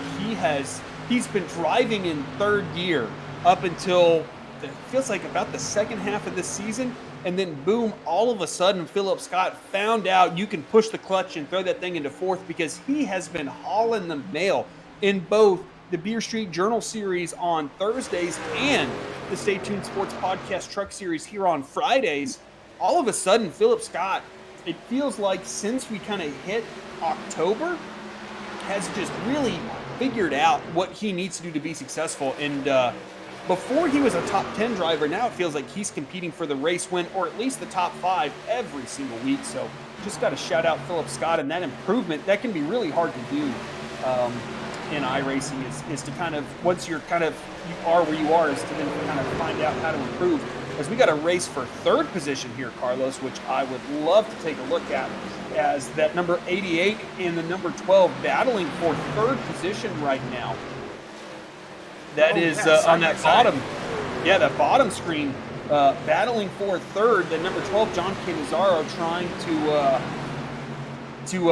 he's been driving in third gear up until it feels like about the second half of this season. And then boom, all of a sudden, Philip Scott found out you can push the clutch and throw that thing into fourth, because he has been hauling the mail in both the Beer Street Journal series on Thursdays and the Stay Tuned Sports Podcast Truck series here on Fridays. All of a sudden, Philip Scott, it feels like since we kind of hit October, has just really figured out what he needs to do to be successful. And before he was a top 10 driver, now it feels like he's competing for the race win, or at least the top 5 every single week. So just got to shout out Philip Scott, and that improvement, that can be really hard to do in iRacing, is to kind of, once you're kind of, you are where you are, is to then kind of find out how to improve. As we got a race for third position here, Carlos, which I would love to take a look at, as that number 88 and the number 12 battling for third position right now. That is on that bottom, that bottom screen, battling for third. The number 12, John Canizaro, trying to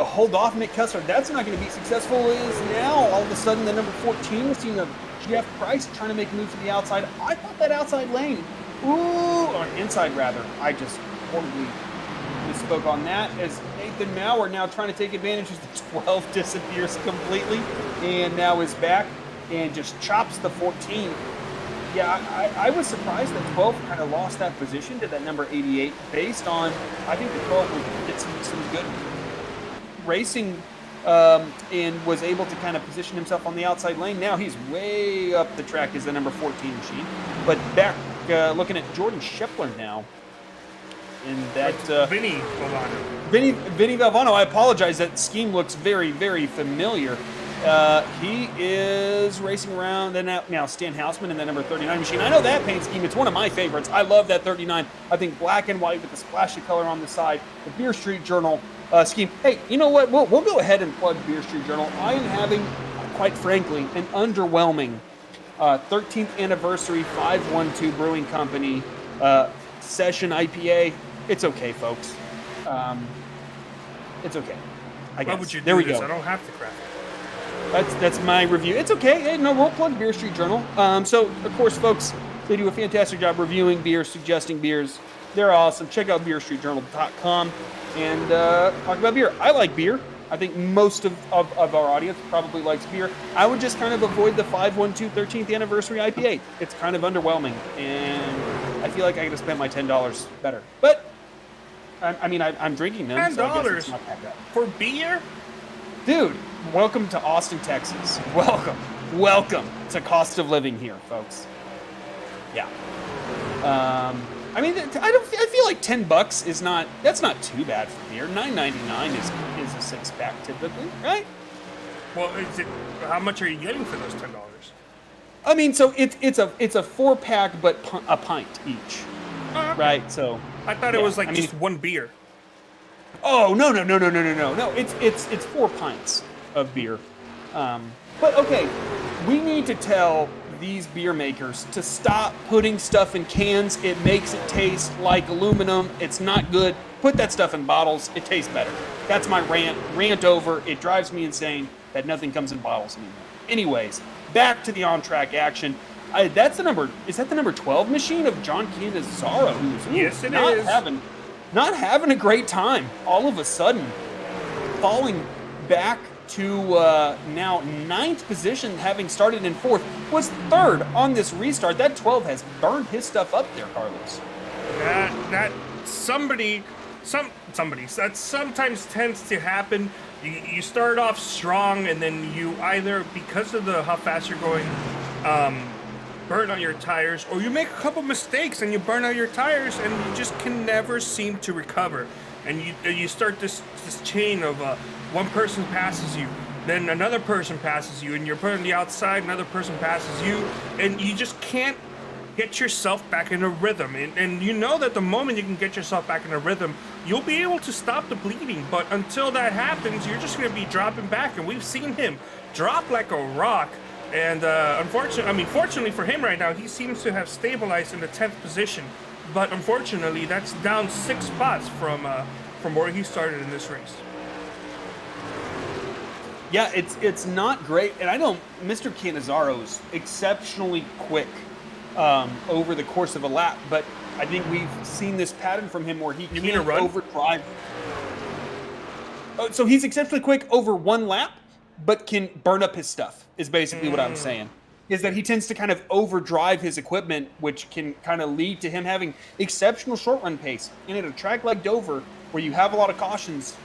hold off Nick Kessler. That's not going to be successful. Is now all of a sudden the number 14 machine of Jeff Price trying to make a move to the outside. I thought that outside lane, or inside rather. I just horribly misspoke on that, as Nathan Maurer now trying to take advantage as the 12 disappears completely and now is back and just chops the 14. Yeah, I was surprised that 12 kind of lost that position to that number 88 based on, I think the 12 did some good racing and was able to kind of position himself on the outside lane. Now he's way up the track as the number 14 machine. But back looking at Jordan Scheffler now. And that Vinny Valvano. Vinny Valvano, I apologize. That scheme looks very, very familiar. He is racing around now Stan Hausman in the number 39 machine. I know that paint scheme. It's one of my favorites. I love that 39. I think black and white with the splash of color on the side. The Beer Street Journal scheme. Hey, you know what? We'll go ahead and plug Beer Street Journal. I am having, quite frankly, an underwhelming 13th anniversary 512 Brewing Company session IPA. It's okay, folks. It's okay. I guess. Why would you do there we this? go. I don't have to craft it. That's my review. It's okay. Hey, no, we'll plug Beer Street Journal. So, of course, folks, they do a fantastic job reviewing beer, suggesting beers. They're awesome. Check out beerstreetjournal.com and talk about beer. I like beer. I think most of our audience probably likes beer. I would just kind of avoid the 512 13th anniversary IPA. It's kind of underwhelming, and I feel like I could have spent my $10 better. But, I'm drinking them. $10 so I guess it's not that bad. for beer? Dude, welcome to Austin, Texas. Welcome to cost of living here, folks. Yeah. I feel like $10 is not too bad for beer. $9.99 is a six pack typically, right? Well, how much are you getting for those $10? I mean, so it's a 4-pack, but a pint each, Okay. right? So I thought it was just one beer. Oh no! It's 4 pints of beer. But okay, we need to tell these beer makers to stop putting stuff in cans. It makes it taste like aluminum. It's not good. Put that stuff in bottles. It tastes better. That's my rant. Rant over. It drives me insane that nothing comes in bottles anymore. Anyways, back to the on-track action. That's the number. Is that the number 12 machine of John Canizaro? Who's Yes, it not is. Not having a great time. All of a sudden, falling back to now 9th position, having started in 4th, was 3rd on this restart. That 12 has burned his stuff up there, Carlos. That sometimes tends to happen. You start off strong, and then you either, because of how fast you're going, burn out your tires, or you make a couple mistakes and you burn out your tires, and you just can never seem to recover. And you start this chain of one person passes you, then another person passes you, and you're put on the outside, another person passes you, and you just can't get yourself back in a rhythm. And you know that the moment you can get yourself back in a rhythm, you'll be able to stop the bleeding. But until that happens, you're just going to be dropping back. And we've seen him drop like a rock. And fortunately for him right now, he seems to have stabilized in the 10th position. But unfortunately, that's down 6 spots from where he started in this race. Yeah, it's not great, and I know Mr. Canizaro's exceptionally quick over the course of a lap, but I think we've seen this pattern from him where he can't overdrive. Oh, so he's exceptionally quick over 1 lap, but can burn up his stuff, is basically what I'm saying. Is that he tends to kind of overdrive his equipment, which can kind of lead to him having exceptional short run pace. And at a track like Dover, where you have a lot of cautions,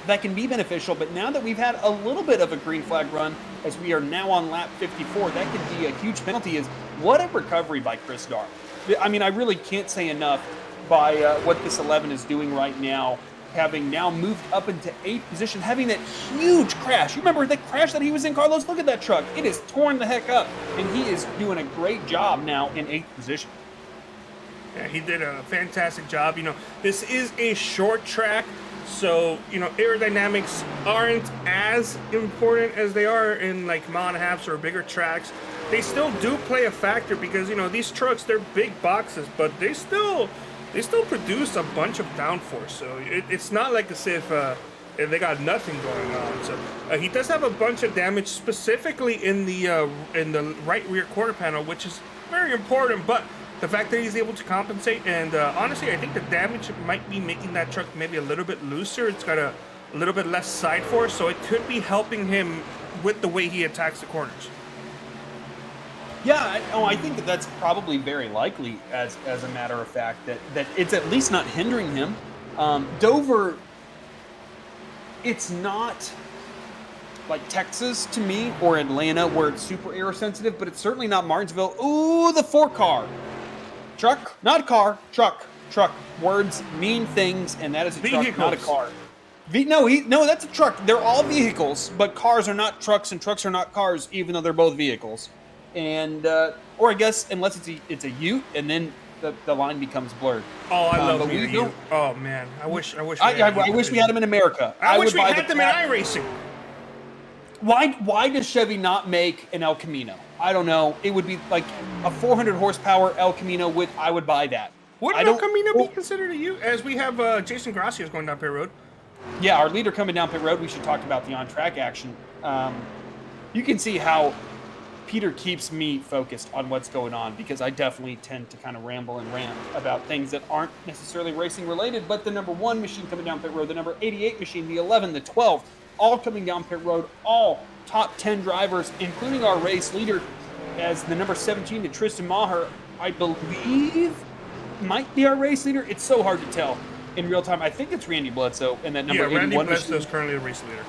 that can be beneficial. But now that we've had a little bit of a green flag run, as we are now on lap 54, that could be a huge penalty. Is what a recovery by Chris Darr. I mean, I really can't say enough by what this 11 is doing right now, having now moved up into 8th position, having that huge crash. You remember that crash that he was in, Carlos? Look at that truck. It is torn the heck up, and he is doing a great job now in 8th position. Yeah, he did a fantastic job. You know, this is a short track, so, you know, aerodynamics aren't as important as they are in, like, mile-and-a-halves or bigger tracks. They still do play a factor because, you know, these trucks, they're big boxes, but they still produce a bunch of downforce. So it's not like as if they got nothing going on. So he does have a bunch of damage, specifically in the right rear quarter panel, which is very important. But the fact that he's able to compensate, and honestly, I think the damage might be making that truck maybe a little bit looser. It's got a little bit less side force, so it could be helping him with the way he attacks the corners. Yeah, I think that's probably very likely, as a matter of fact, that it's at least not hindering him. Dover, it's not like Texas to me, or Atlanta, where it's super aero sensitive, but it's certainly not Martinsville. Ooh, the 4-car. Truck, not a car, truck. Words mean things, and that is a truck, not a car. No, that's a truck. They're all vehicles, but cars are not trucks, and trucks are not cars, even though they're both vehicles. And or I guess unless it's a Ute, and then the line becomes blurred. Oh, I love Ute. Oh man, I wish we had them in America. I wish we had them in iRacing. Why does Chevy not make an El Camino? I don't know. It would be like a 400 horsepower El Camino. I would buy that. Would El Camino be considered a Ute? As we have Jason Gracias going down pit road. Yeah, our leader coming down pit road. We should talk about the on-track action. You can see how Peter keeps me focused on what's going on, because I definitely tend to kind of ramble and rant about things that aren't necessarily racing related. But the number 1 machine coming down pit road, the number 88 machine, the 11, the 12, all coming down pit road, all top 10 drivers, including our race leader, as the number 17, the Tristan Maher, I believe might be our race leader. It's so hard to tell in real time. I think it's Randy Bledsoe, and that number 81 Randy Bledsoe machine is currently the race leader.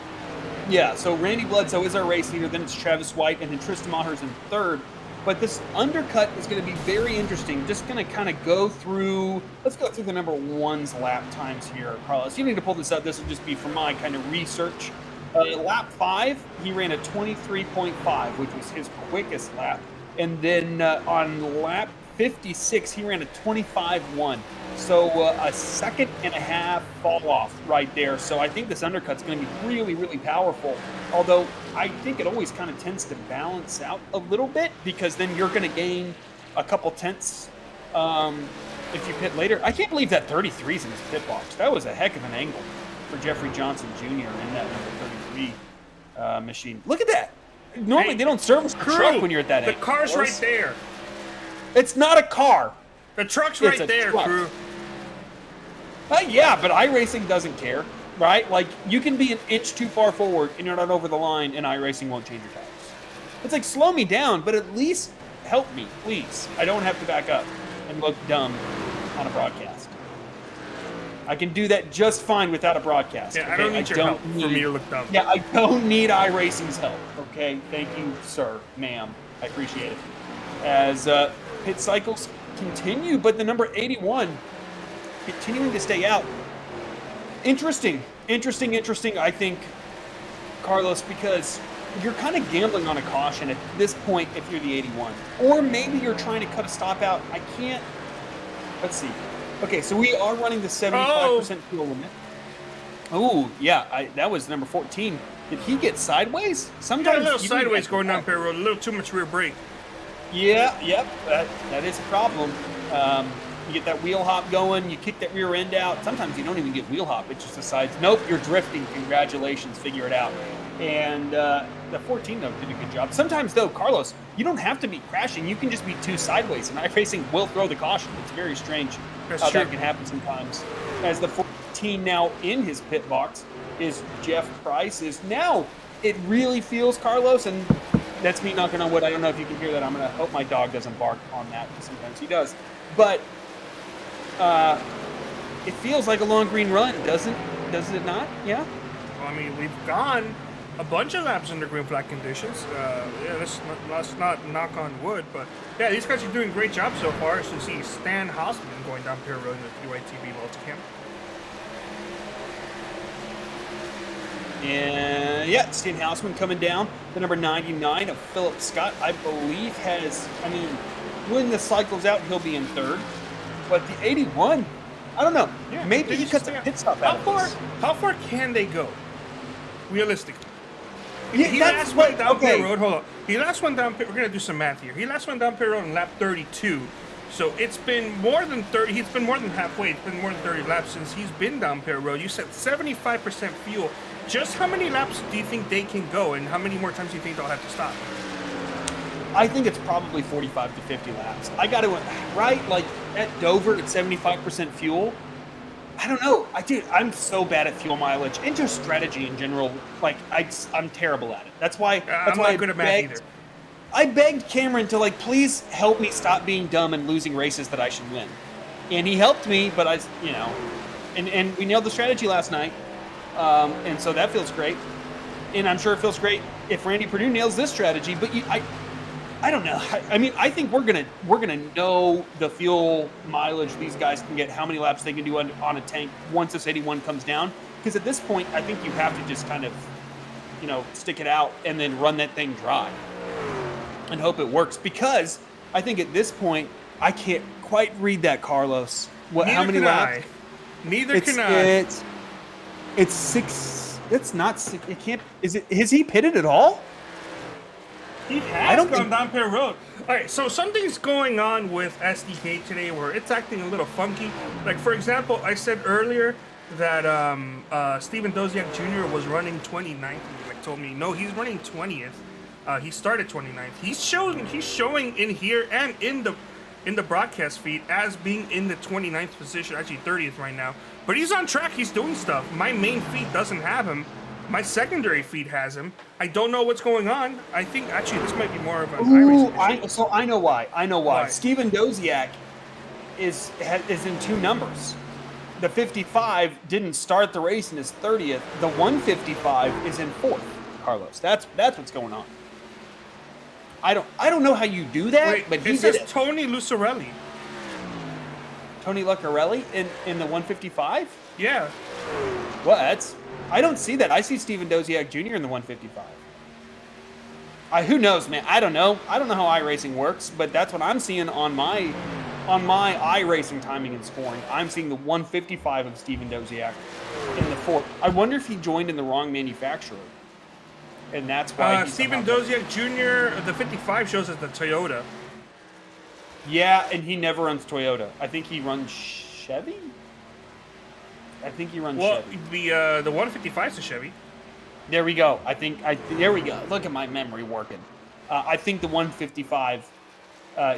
Yeah, so Randy Bledsoe is our race leader, then it's Travis White, and then Tristan Maher's in 3rd. But this undercut is going to be very interesting. Just going to kind of go through, let's go through the number 1's lap times here, Carlos. You need to pull this up. This will just be for my kind of research. Lap 5, he ran a 23.5, which was his quickest lap. And then on lap 56, he ran a 25.1. So a second and a half fall off right there. So I think this undercut's going to be really, really powerful. Although I think it always kind of tends to balance out a little bit, because then you're going to gain a couple tenths if you pit later. I can't believe that 33's in his pit box. That was a heck of an angle for Jeffrey Johnson Jr. in that number 33 machine. Look at that. Normally they don't service the truck when you're at that angle. The car's right there. It's not a car. The truck's right there, crew. Yeah, but iRacing doesn't care, right? Like, you can be an inch too far forward and you're not over the line, and iRacing won't change your tires. It's like, slow me down, but at least help me, please. I don't have to back up and look dumb on a broadcast. I can do that just fine without a broadcast. Yeah, okay? I don't need your help for me to look dumb. Yeah, I don't need iRacing's help, okay? Thank you, sir, ma'am. I appreciate it. As pit cycles continue, but the number 81 continuing to stay out. Interesting, I think, Carlos, because you're kind of gambling on a caution at this point if you're the 81. Or maybe you're trying to cut a stop out. I can't. Let's see. Okay, so we are running the 75% fuel limit. Oh, yeah, that was number 14. Did he get sideways? Sometimes a little sideways going down pit road, a little too much rear brake. Yeah, yep, that is a problem. You get that wheel hop going, you kick that rear end out. Sometimes you don't even get wheel hop. It just decides, nope, you're drifting. Congratulations, figure it out. And the 14, though, did a good job. Sometimes, though, Carlos, you don't have to be crashing. You can just be too sideways, and iRacing will throw the caution. It's very strange how that can happen sometimes. As the 14 now in his pit box is Jeff Price. Now, it really feels, Carlos, and that's me knocking on wood. I don't know if you can hear that. I'm going to hope my dog doesn't bark on that, because sometimes he does. But it feels like a long green run, does it not? Yeah? Well, I mean, we've gone a bunch of laps under green flag conditions. Yeah, let's not knock on wood, but yeah, these guys are doing a great job so far. As you see Stan Hausman going down Pier Road in the PYTB multicam. And yeah, Stan Hausman coming down. The number 99 of Philip Scott, I believe when the cycle's out, he'll be in third. But the 81, I don't know. Yeah, maybe he cuts a pit stop out. How far can they go? Realistically. Yeah, he last went down pit road. Hold on. He last went down pit. We're gonna do some math here. He last went down pit road in lap 32. So it's been more than 30. He's been more than halfway. It's been more than 30 laps since he's been down pit road. You said 75% fuel. Just how many laps do you think they can go, and how many more times do you think they'll have to stop? I think it's probably 45 to 50 laps. I got to, right? Like at Dover at 75% fuel. I don't know. I'm so bad at fuel mileage and just strategy in general. Like I'm terrible at it. That's why I'm not good at math either. I begged Cameron to please help me stop being dumb and losing races that I should win. And he helped me, but and we nailed the strategy last night. And so that feels great. And I'm sure it feels great if Randy Perdue nails this strategy, but I don't know. I mean, I think we're gonna know the fuel mileage these guys can get, how many laps they can do on a tank once this 81 comes down. Because at this point, I think you have to just kind of, stick it out and then run that thing dry and hope it works. Because I think at this point, I can't quite read that, Carlos. How many laps? Neither can I. It's 6. It's not 6. It can't. Is he pitted at all? He has gone down Pier Road. All right, so something's going on with SDK today where it's acting a little funky. Like, for example, I said earlier that Steven Doziak Jr. was running 29th. He told me, no, he's running 20th. He started 29th. He's showing in here and in the broadcast feed as being in the 29th position, actually 30th right now. But he's on track. He's doing stuff. My main feed doesn't have him. My secondary feed has him. I don't know what's going on. I think actually this might be more of an iRacing issue. I know why. Steven Doziak is in two numbers. The 55 didn't start the race in his 30th. The 155 is in 4th, Carlos. That's what's going on. I don't know how you do that, but he did it. Tony Lucarelli. Tony Lucarelli in the 155? Yeah. Well, I don't see that. I see Steven Doziak Jr. in the 155. Who knows, man? I don't know. I don't know how iRacing works, but that's what I'm seeing on my iRacing timing and scoring. I'm seeing the 155 of Steven Doziak in the 4th. I wonder if he joined in the wrong manufacturer, and that's why. Steven Doziak Jr. The 55 shows as the Toyota. Yeah, and he never runs Toyota. I think he runs Chevy. Chevy. The 155 is a Chevy. There we go. There we go. Look at my memory working. I think the 155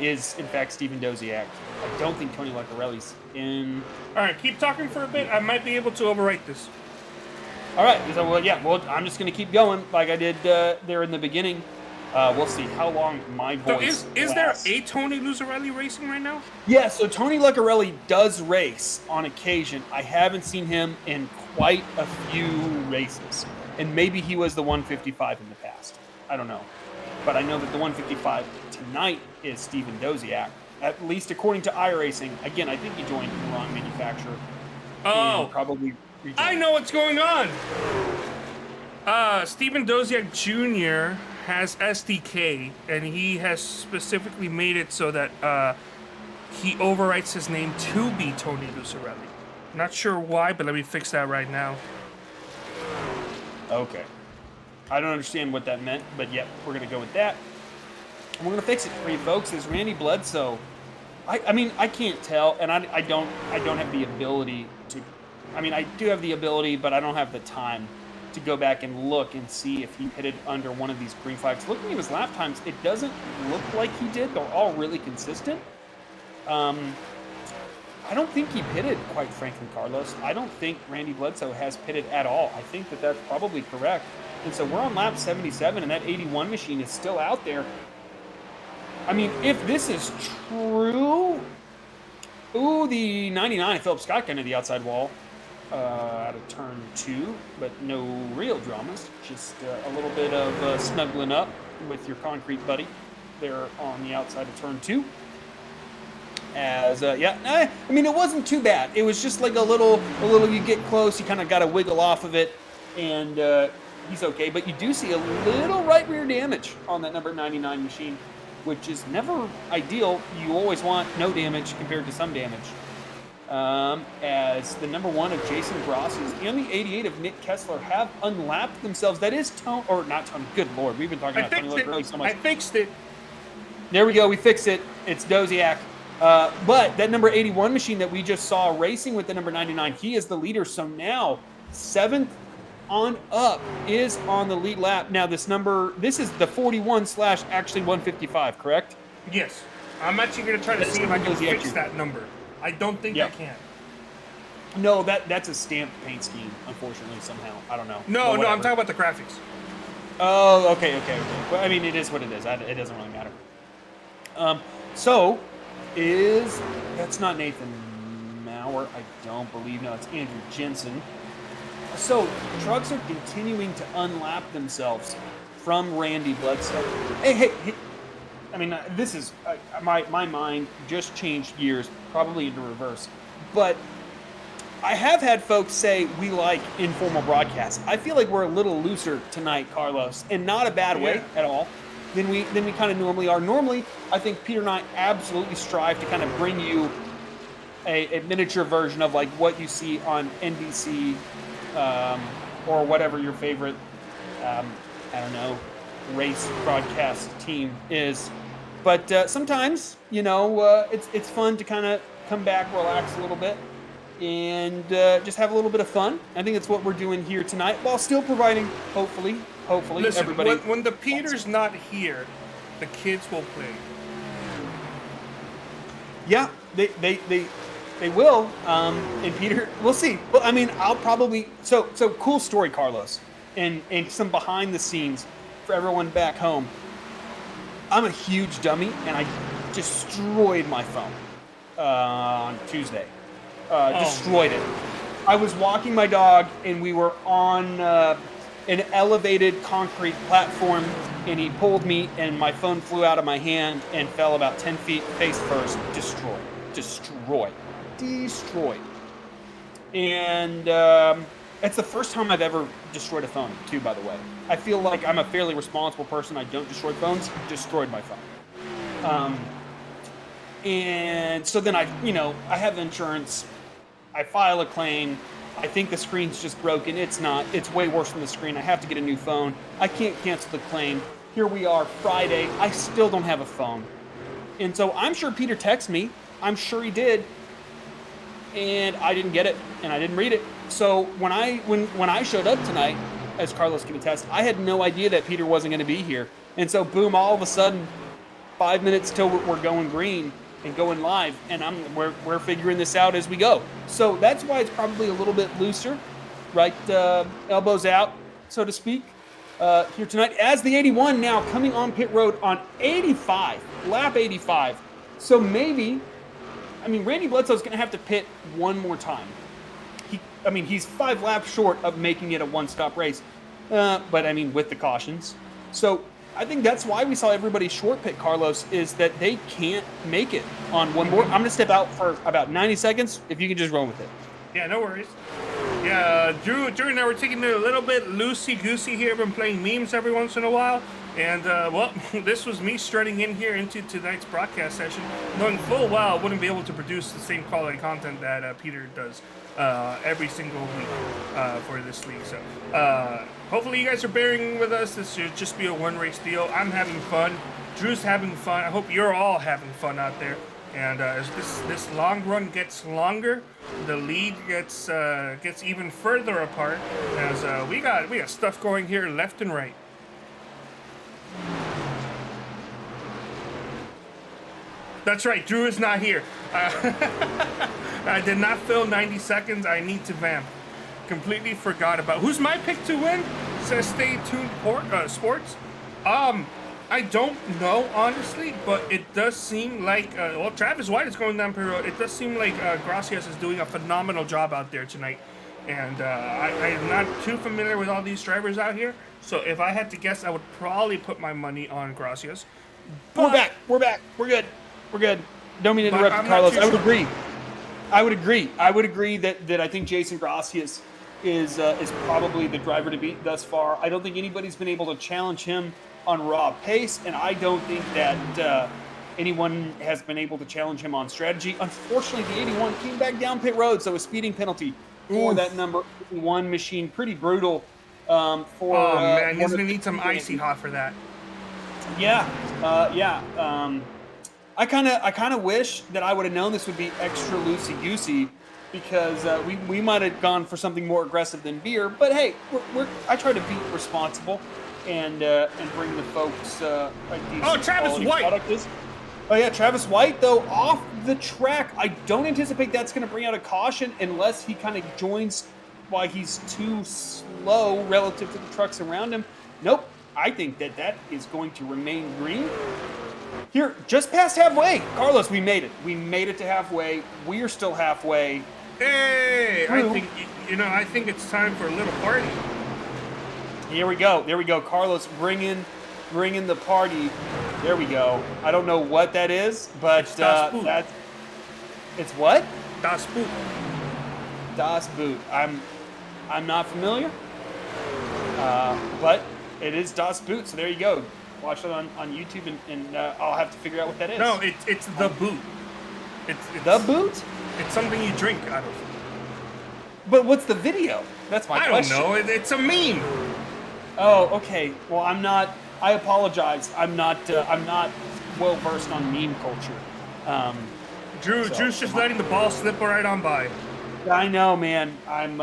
is, in fact, Steven Doziak. I don't think Tony Lucarelli's in. All right, keep talking for a bit. I might be able to overwrite this. All right. So, I'm just going to keep going like I did there in the beginning. We'll see how long my voice So is there a Tony Lucarelli racing right now? Yeah, so Tony Lucarelli does race on occasion. I haven't seen him in quite a few races. And maybe he was the 155 in the past. I don't know. But I know that the 155 tonight is Steven Doziak, at least according to iRacing. Again, I think he joined the wrong manufacturer. Oh. Probably rejoined. I know what's going on. Stephen Doziak Jr. has SDK, and he has specifically made it so that he overwrites his name to be Tony Lucarelli. Not sure why, but let me fix that right now. Okay. I don't understand what that meant, but yep, we're going to go with that. And we're going to fix it for you folks. Is Randy Bledsoe. I mean, I can't tell, and I don't have the ability to. I mean, I do have the ability, but I don't have the time to go back and look and see if he pitted under one of these green flags. Looking at his lap times, it doesn't look like he did. They're all really consistent. I don't think he pitted, quite frankly, Carlos. I don't think Randy Bledsoe has pitted at all. I think that that's probably correct. And so we're on lap 77, and that 81 machine is still out there. I mean, if this is true... Ooh, the 99 Phillips Scott gun to the outside wall out of turn 2, but no real dramas. Just a little bit of snuggling up with your concrete buddy there on the outside of turn 2. I mean, it wasn't too bad. It was just like a little you get close, you kind of got to wiggle off of it, and he's okay. But you do see a little right rear damage on that number 99 machine, which is never ideal. You always want no damage compared to some damage. As the number 1 of Jason Grosses and the 88 of Nick Kessler have unlapped themselves. That is Tony, or not Tony, good Lord, we've been talking about Tony Lucarelli so much. I fixed it. There we go, we fixed it. It's Doziak. But that number 81 machine that we just saw racing with the number 99, he is the leader. So now 7th on up is on the lead lap. Now this is the 41 / actually 155, correct? Yes. I'm actually going to try to see if I can fix that number. I don't think I can. No, that's a stamped paint scheme, unfortunately, somehow. I don't know. No, I'm talking about the graphics. Oh, okay. Well, I mean, it is what it is. It doesn't really matter. That's not Nathan Maurer, I don't believe. No, it's Andrew Jensen. So trucks are continuing to unlap themselves from Randy Bledsoe. Hey. I mean, this is my mind just changed gears, probably into reverse. But I have had folks say we like informal broadcasts. I feel like we're a little looser tonight, Carlos, in not a bad way at all. Than we kind of normally are. Normally, I think Peter and I absolutely strive to kind of bring you a miniature version of like what you see on NBC or whatever your favorite, race broadcast team is. But sometimes, it's fun to kind of come back, relax a little bit, and just have a little bit of fun. I think that's what we're doing here tonight, while still providing, hopefully, listen, everybody. When the Peter's not here, the kids will play. Yeah, they will. And Peter, we'll see. Well, I mean, I'll probably so cool story, Carlos, and some behind the scenes for everyone back home. I'm a huge dummy, and I destroyed my phone on Tuesday. Destroyed it. I was walking my dog, and we were on an elevated concrete platform, and he pulled me, and my phone flew out of my hand and fell about 10 feet face first. Destroyed. And it's the first time I've ever destroyed a phone, too, by the way. I feel like I'm a fairly responsible person. I don't destroy phones. Destroyed my phone. And so then I have insurance. I file a claim. I think the screen's just broken. It's not. It's way worse than the screen. I have to get a new phone. I can't cancel the claim. Here we are, Friday. I still don't have a phone. And so I'm sure Peter texted me. I'm sure he did. And I didn't get it, and I didn't read it. So when I showed up tonight, as Carlos can attest, I had no idea that Peter wasn't going to be here. And so boom, all of a sudden, 5 minutes till we're going green and going live, and we're figuring this out as we go. So that's why it's probably a little bit looser, right? Elbows out, so to speak, here tonight. As the 81 now coming on pit road on 85, lap 85. So maybe, Randy Bledsoe's going to have to pit one more time. He's 5 laps short of making it a one-stop race, but with the cautions. So I think that's why we saw everybody short pit, Carlos, is that they can't make it on one more. I'm going to step out for about 90 seconds, if you can just roll with it. Yeah, no worries. Yeah, Drew and I were taking it a little bit loosey-goosey here. Been playing memes every once in a while. And, well, this was me strutting in here into tonight's broadcast session, knowing full well I wouldn't be able to produce the same quality content that Peter does every single week for this league. So, hopefully you guys are bearing with us. This should just be a one-race deal. I'm having fun. Drew's having fun. I hope you're all having fun out there. And as this long run gets longer, the lead gets even further apart. As we got stuff going here left and right. That's right, Drew is not here. I did not fill 90 seconds. I need to vamp. Completely forgot about. Who's my pick to win? Says Stay Tuned Sports. I don't know, honestly, but it does seem like, well, Travis White is going down per road. It does seem like Gracias is doing a phenomenal job out there tonight. And I'm not too familiar with all these drivers out here. So if I had to guess, I would probably put my money on Gracias. We're back. We're good. Don't mean to interrupt you, Carlos. I would agree. I would agree that I think Jason Gracias is probably the driver to beat thus far. I don't think anybody's been able to challenge him on raw pace, and I don't think that anyone has been able to challenge him on strategy. Unfortunately, the 81 came back down pit road, so a speeding penalty for that number 1 machine. Pretty brutal. Oh man, he's gonna need some icy hot for that. Yeah. I kind of wish that I would have known this would be extra loosey-goosey, because we might have gone for something more aggressive than beer. But hey, I try to be responsible and bring the folks a decent Travis White. Product. Oh yeah, Travis White though off the track. I don't anticipate that's going to bring out a caution unless he kind of joins while he's too slow relative to the trucks around him. Nope, I think that is going to remain green. Here, just past halfway. Carlos, we made it. We made it to halfway. We are still halfway. Hey, I think it's time for a little party. Here we go. There we go. Carlos, bring in the party. There we go. I don't know what that is, but that's it's what? Das Boot. Das Boot. I'm not familiar, but it is Das Boot. So there you go. Watch it on YouTube, and I'll have to figure out what that is. No, it's the boot. It's the boot. It's something you drink out of. But what's the video? That's my question. I don't know. It's a meme. Oh, okay. Well, I'm not. I apologize. I'm not well versed on meme culture. Drew's just letting the ball slip right on by. I know, man. I'm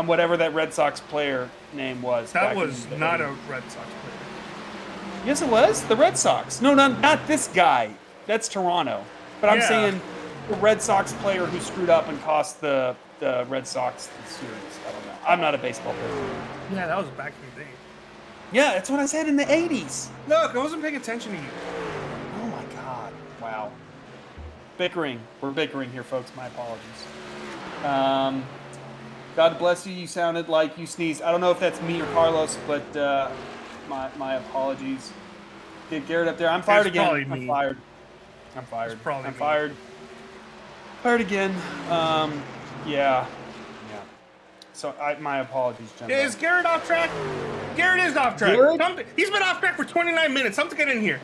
whatever that Red Sox player name was. That was not a Red Sox player. Yes, it was the Red Sox. No, not this guy. That's Toronto. But I'm saying the Red Sox player who screwed up and cost the Red Sox the series. I don't know. I'm not a baseball player. Yeah, that was back in the day. Yeah, that's what I said in the 80s. Look, I wasn't paying attention to you. Oh my God. Wow. Bickering. We're bickering here, folks. My apologies. God bless you. You sounded like you sneezed. I don't know if that's me or Carlos, but my apologies. Get Garrett up there. I'm fired again. I'm fired. I'm fired. Fired again. Yeah. So my apologies, Jim. Is Garrett off track? Garrett is off track. He's been off track for 29 minutes. Something get in here.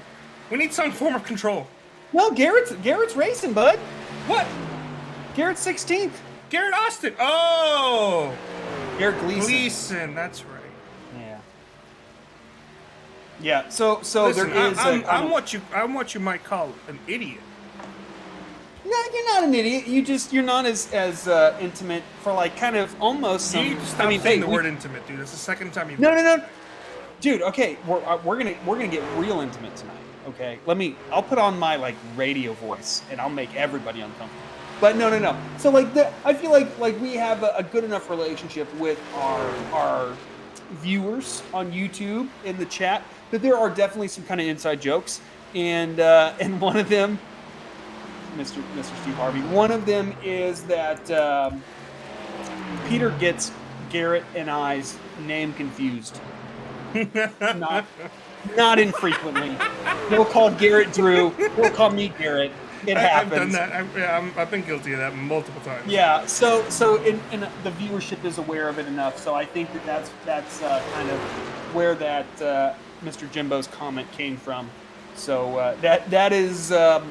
We need some form of control. No, Garrett's racing, bud. What? Garrett's 16th. Garrett Austin. Oh. Garrett Gleason. That's right. Yeah. Yeah. So listen, there is. I'm what you might call an idiot. No, you're not an idiot. You're not as intimate for like kind of almost. You need to stop saying the word intimate, dude. That's the second time you've. No. Dude, okay, we're gonna get real intimate tonight. Okay, I'll put on my like radio voice and I'll make everybody uncomfortable. But no. So like I feel like we have a good enough relationship with our viewers on YouTube in the chat that there are definitely some kind of inside jokes, and one of them, Mr. Steve Harvey, one of them is that Peter gets Garrett and I's name confused. Not infrequently. He'll call Garrett Drew. He'll call me Garrett. I've done that. I've been guilty of that multiple times. Yeah, so and the viewership is aware of it enough, so I think that's kind of where that Mr. Jimbo's comment came from. So that is, I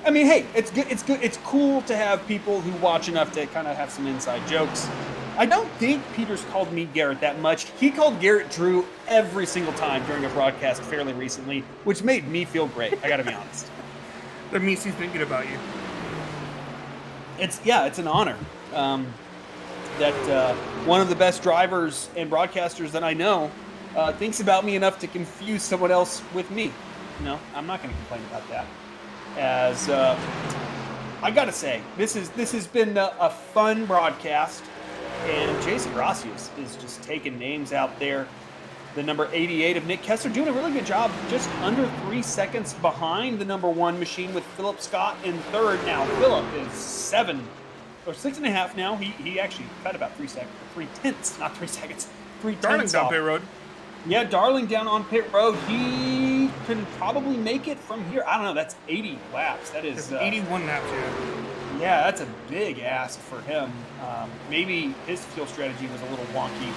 mean, hey, it's good. It's cool to have people who watch enough to kind of have some inside jokes. I don't think Peters called me Garrett that much. He called Garrett Drew every single time during a broadcast fairly recently, which made me feel great. I got to be honest. That means he's thinking about you. It's an honor that one of the best drivers and broadcasters that I know thinks about me enough to confuse someone else with me. No, I'm not going to complain about that. As I got to say, this has been a fun broadcast, and Jason Gracias is just taking names out there. The number 88 of Nick Kessler doing a really good job, just under 3 seconds behind the number 1 machine with Philip Scott in third. Now Philip is 6.5 now. He actually cut about 3 seconds, 3/10, not 3 seconds, 3/10. Darling down pit road. Yeah, Darling down on pit road. He can probably make it from here. I don't know. That's 80 laps. That is 81 laps. Yeah, that's a big ask for him. Maybe his fuel strategy was a little wonky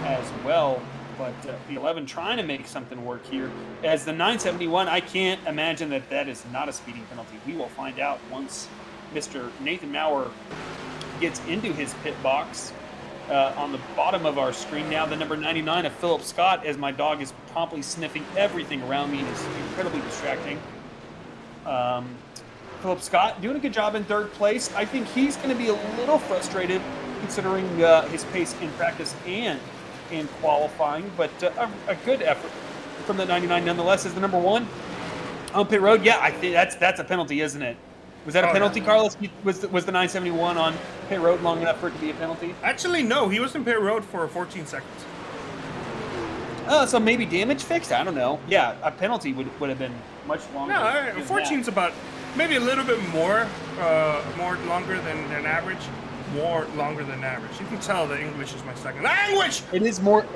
as well. But the 11 trying to make something work here. As the 971, I can't imagine that is not a speeding penalty. We will find out once Mr. Nathan Maurer gets into his pit box. On the bottom of our screen now, the number 99 of Philip Scott, as my dog is promptly sniffing everything around me. It is incredibly distracting. Philip Scott doing a good job in third place. I think he's going to be a little frustrated considering his pace in practice and in qualifying, but a good effort from the 99 nonetheless. Is the number 1 on pit road. Yeah, I think that's a penalty, isn't it? Was that a penalty, yeah. Carlos? Was the 971 on pit road long enough for it to be a penalty? Actually, no. He was in pit road for 14 seconds. So maybe damage fixed? I don't know. Yeah, a penalty would have been much longer. No, 14's about maybe a little bit more longer than average. More longer than average. You can tell that English is my second language. It is more.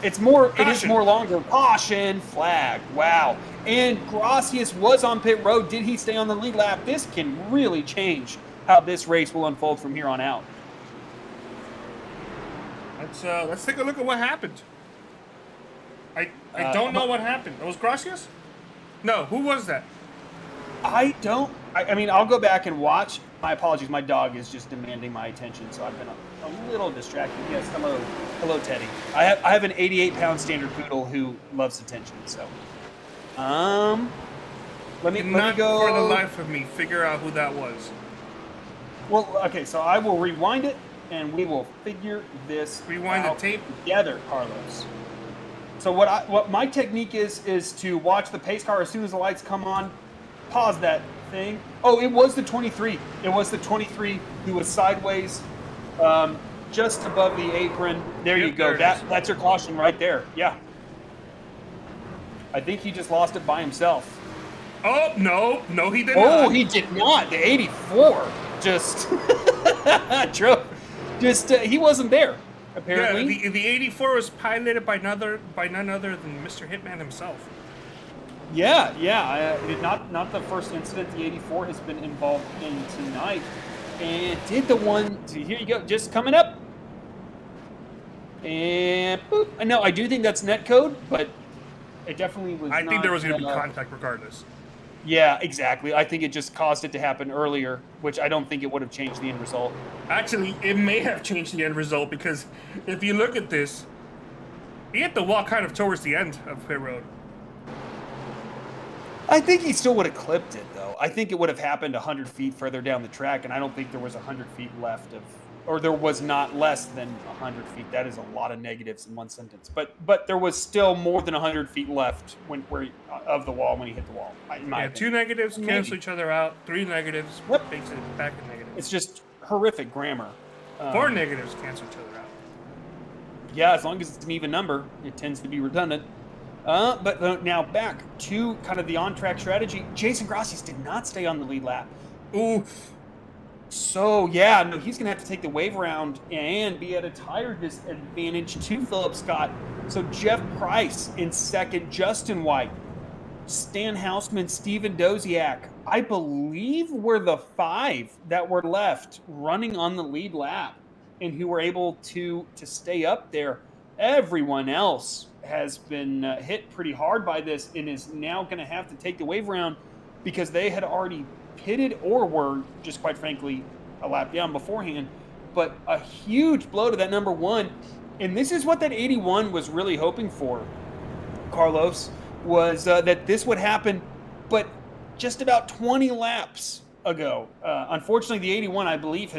It's more. Caution. It is more longer. Caution flag. Wow. And Gracias was on pit road. Did he stay on the lead lap? This can really change how this race will unfold from here on out. Let's take a look at what happened. I don't know what happened. It was Gracias? No, who was that? I mean, I'll go back and watch. My apologies. My dog is just demanding my attention, so I've been a little distracted. Yes, hello, Teddy. I have an 88-pound standard poodle who loves attention. So, let me go. For the life of me, figure out who that was. Well, okay. So I will rewind it, and we will figure this Rewind out the tape together, Carlos. So what my technique is to watch the pace car as soon as the lights come on. Pause that thing. Oh, it was the 23. It was the 23 who was sideways, just above the apron. There you go. That's your caution right there. Yeah. I think he just lost it by himself. Oh, no, he did not. Oh, he did not. The 84 just drove. He wasn't there, apparently. Yeah, the 84 was piloted by none other than Mr. Hitman himself. Yeah. Not the first incident the 84 has been involved in tonight. And did the one, see, here you go, just coming up. And boop. No, I do think that's netcode, but it definitely was I think there was going to be contact regardless. Yeah, exactly. I think it just caused it to happen earlier, which I don't think it would have changed the end result. Actually, it may have changed the end result because if you look at this, he hit the wall kind of towards the end of pit road. I think he still would have clipped it, though. I think it would have happened 100 feet further down the track, and I don't think there was 100 feet left or there was not less than 100 feet. That is a lot of negatives in one sentence. But there was still more than 100 feet left of the wall when he hit the wall. Yeah, 2 negatives cancel each other out. 3 negatives makes it back in negatives. It's just horrific grammar. 4 negatives cancel each other out. Yeah, as long as it's an even number, it tends to be redundant. But now back to kind of the on-track strategy. Jason Gracias did not stay on the lead lap. Oof. So, yeah, no, he's going to have to take the wave around and be at a tire disadvantage to Philip Scott. So Jeff Price in second, Justin White, Stan Hausman, Steven Doziak. I believe, were the 5 that were left running on the lead lap and who were able to stay up there. Everyone else has been hit pretty hard by this and is now going to have to take the wave around because they had already pitted or were just, quite frankly, a lap down beforehand. But a huge blow to that number 1. And this is what that 81 was really hoping for, Carlos, was that this would happen, but just about 20 laps ago. Unfortunately, the 81, I believe,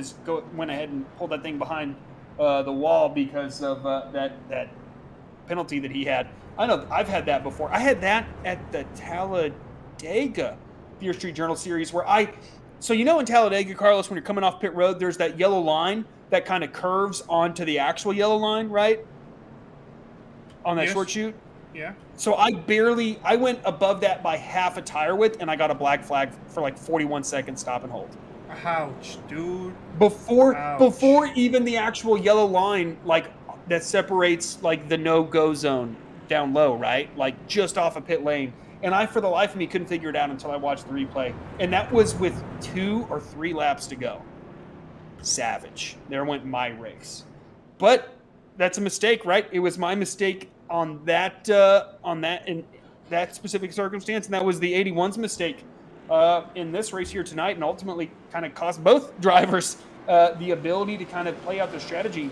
went ahead and pulled that thing behind the wall because of that penalty that he had. I know I've had that before. I had that at the Talladega Beer Street Journal Series so you know in Talladega, Carlos, when you're coming off pit road, there's that yellow line that kind of curves onto the actual yellow line, right? On that short chute? Yeah. So I went above that by half a tire width, and I got a black flag for like 41 seconds stop and hold. Ouch, dude. Before even the actual yellow line, like that separates like the no-go zone down low, right? Like just off a pit lane. And I, for the life of me, couldn't figure it out until I watched the replay. And that was with 2 or 3 laps to go. Savage. There went my race. But that's a mistake, right? It was my mistake on that in that specific circumstance, and that was the 81's mistake in this race here tonight, and ultimately kind of cost both drivers the ability to kind of play out their strategy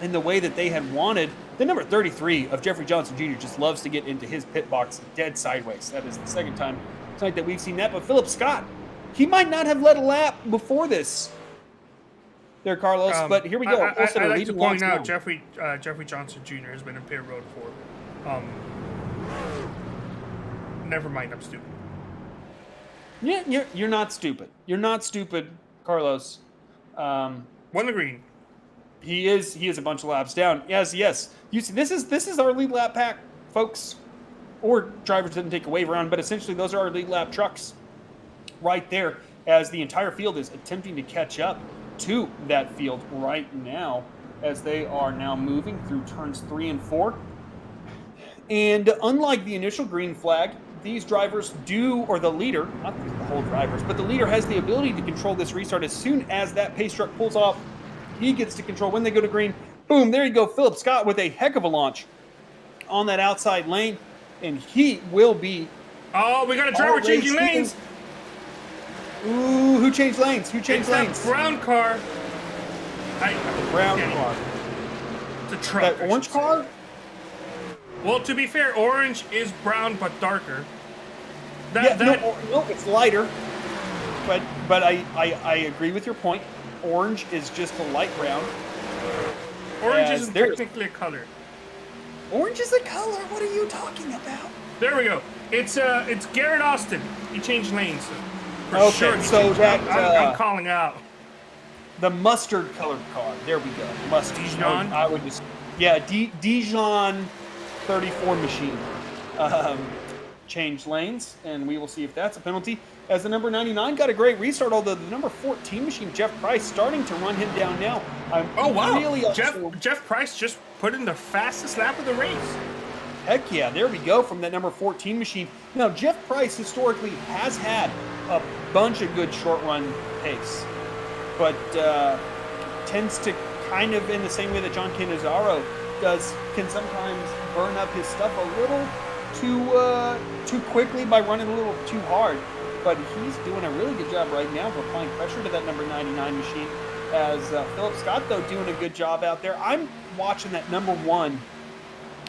in the way that they had wanted. The number 33 of Jeffrey Johnson Jr. just loves to get into his pit box dead sideways. That is the second time tonight that we've seen that. But Philip Scott, he might not have led a lap before this there, Carlos, but here we go. I'd like to point out Jeffrey Johnson Jr. has been in pit road for. Never mind, I'm stupid. Yeah, you're not stupid. You're not stupid, Carlos. Won the green. He is a bunch of laps down. Yes. You see, this is our lead lap pack, folks. Or drivers didn't take a wave around, but essentially those are our lead lap trucks right there, as the entire field is attempting to catch up to that field right now, as they are now moving through turns 3 and 4. And unlike the initial green flag, these drivers or the leader, not the whole drivers, but the leader has the ability to control this restart as soon as that pace truck pulls off. He gets to control when they go to green. Boom, there you go. Philip Scott with a heck of a launch on that outside lane, and he will be... Oh, we got a driver changing lanes. Ooh, who changed lanes? It's that brown car. The brown car. The truck. That orange car? Well, to be fair, orange is brown but darker. No, it's lighter. But I agree with your point. Orange is just a light brown. Orange isn't technically a color. Orange is a color? What are you talking about? There we go. It's Garrett Austin. He changed lanes. Okay, so I'm calling out. The mustard colored car. There we go. Mustard. Dijon? I would just... Yeah, Dijon 34 machine. Change lanes, and we will see if that's a penalty. As the number 99 got a great restart, although the number 14 machine, Jeff Price, starting to run him down now. Really Jeff Price just put in the fastest lap of the race. Heck yeah, there we go from that number 14 machine. Now, Jeff Price historically has had a bunch of good short run pace, but tends to kind of, in the same way that John Cannizzaro does, can sometimes burn up his stuff a little too quickly by running a little too hard. But he's doing a really good job right now of applying pressure to that number 99 machine. As Philip Scott, though, doing a good job out there. I'm watching that number 1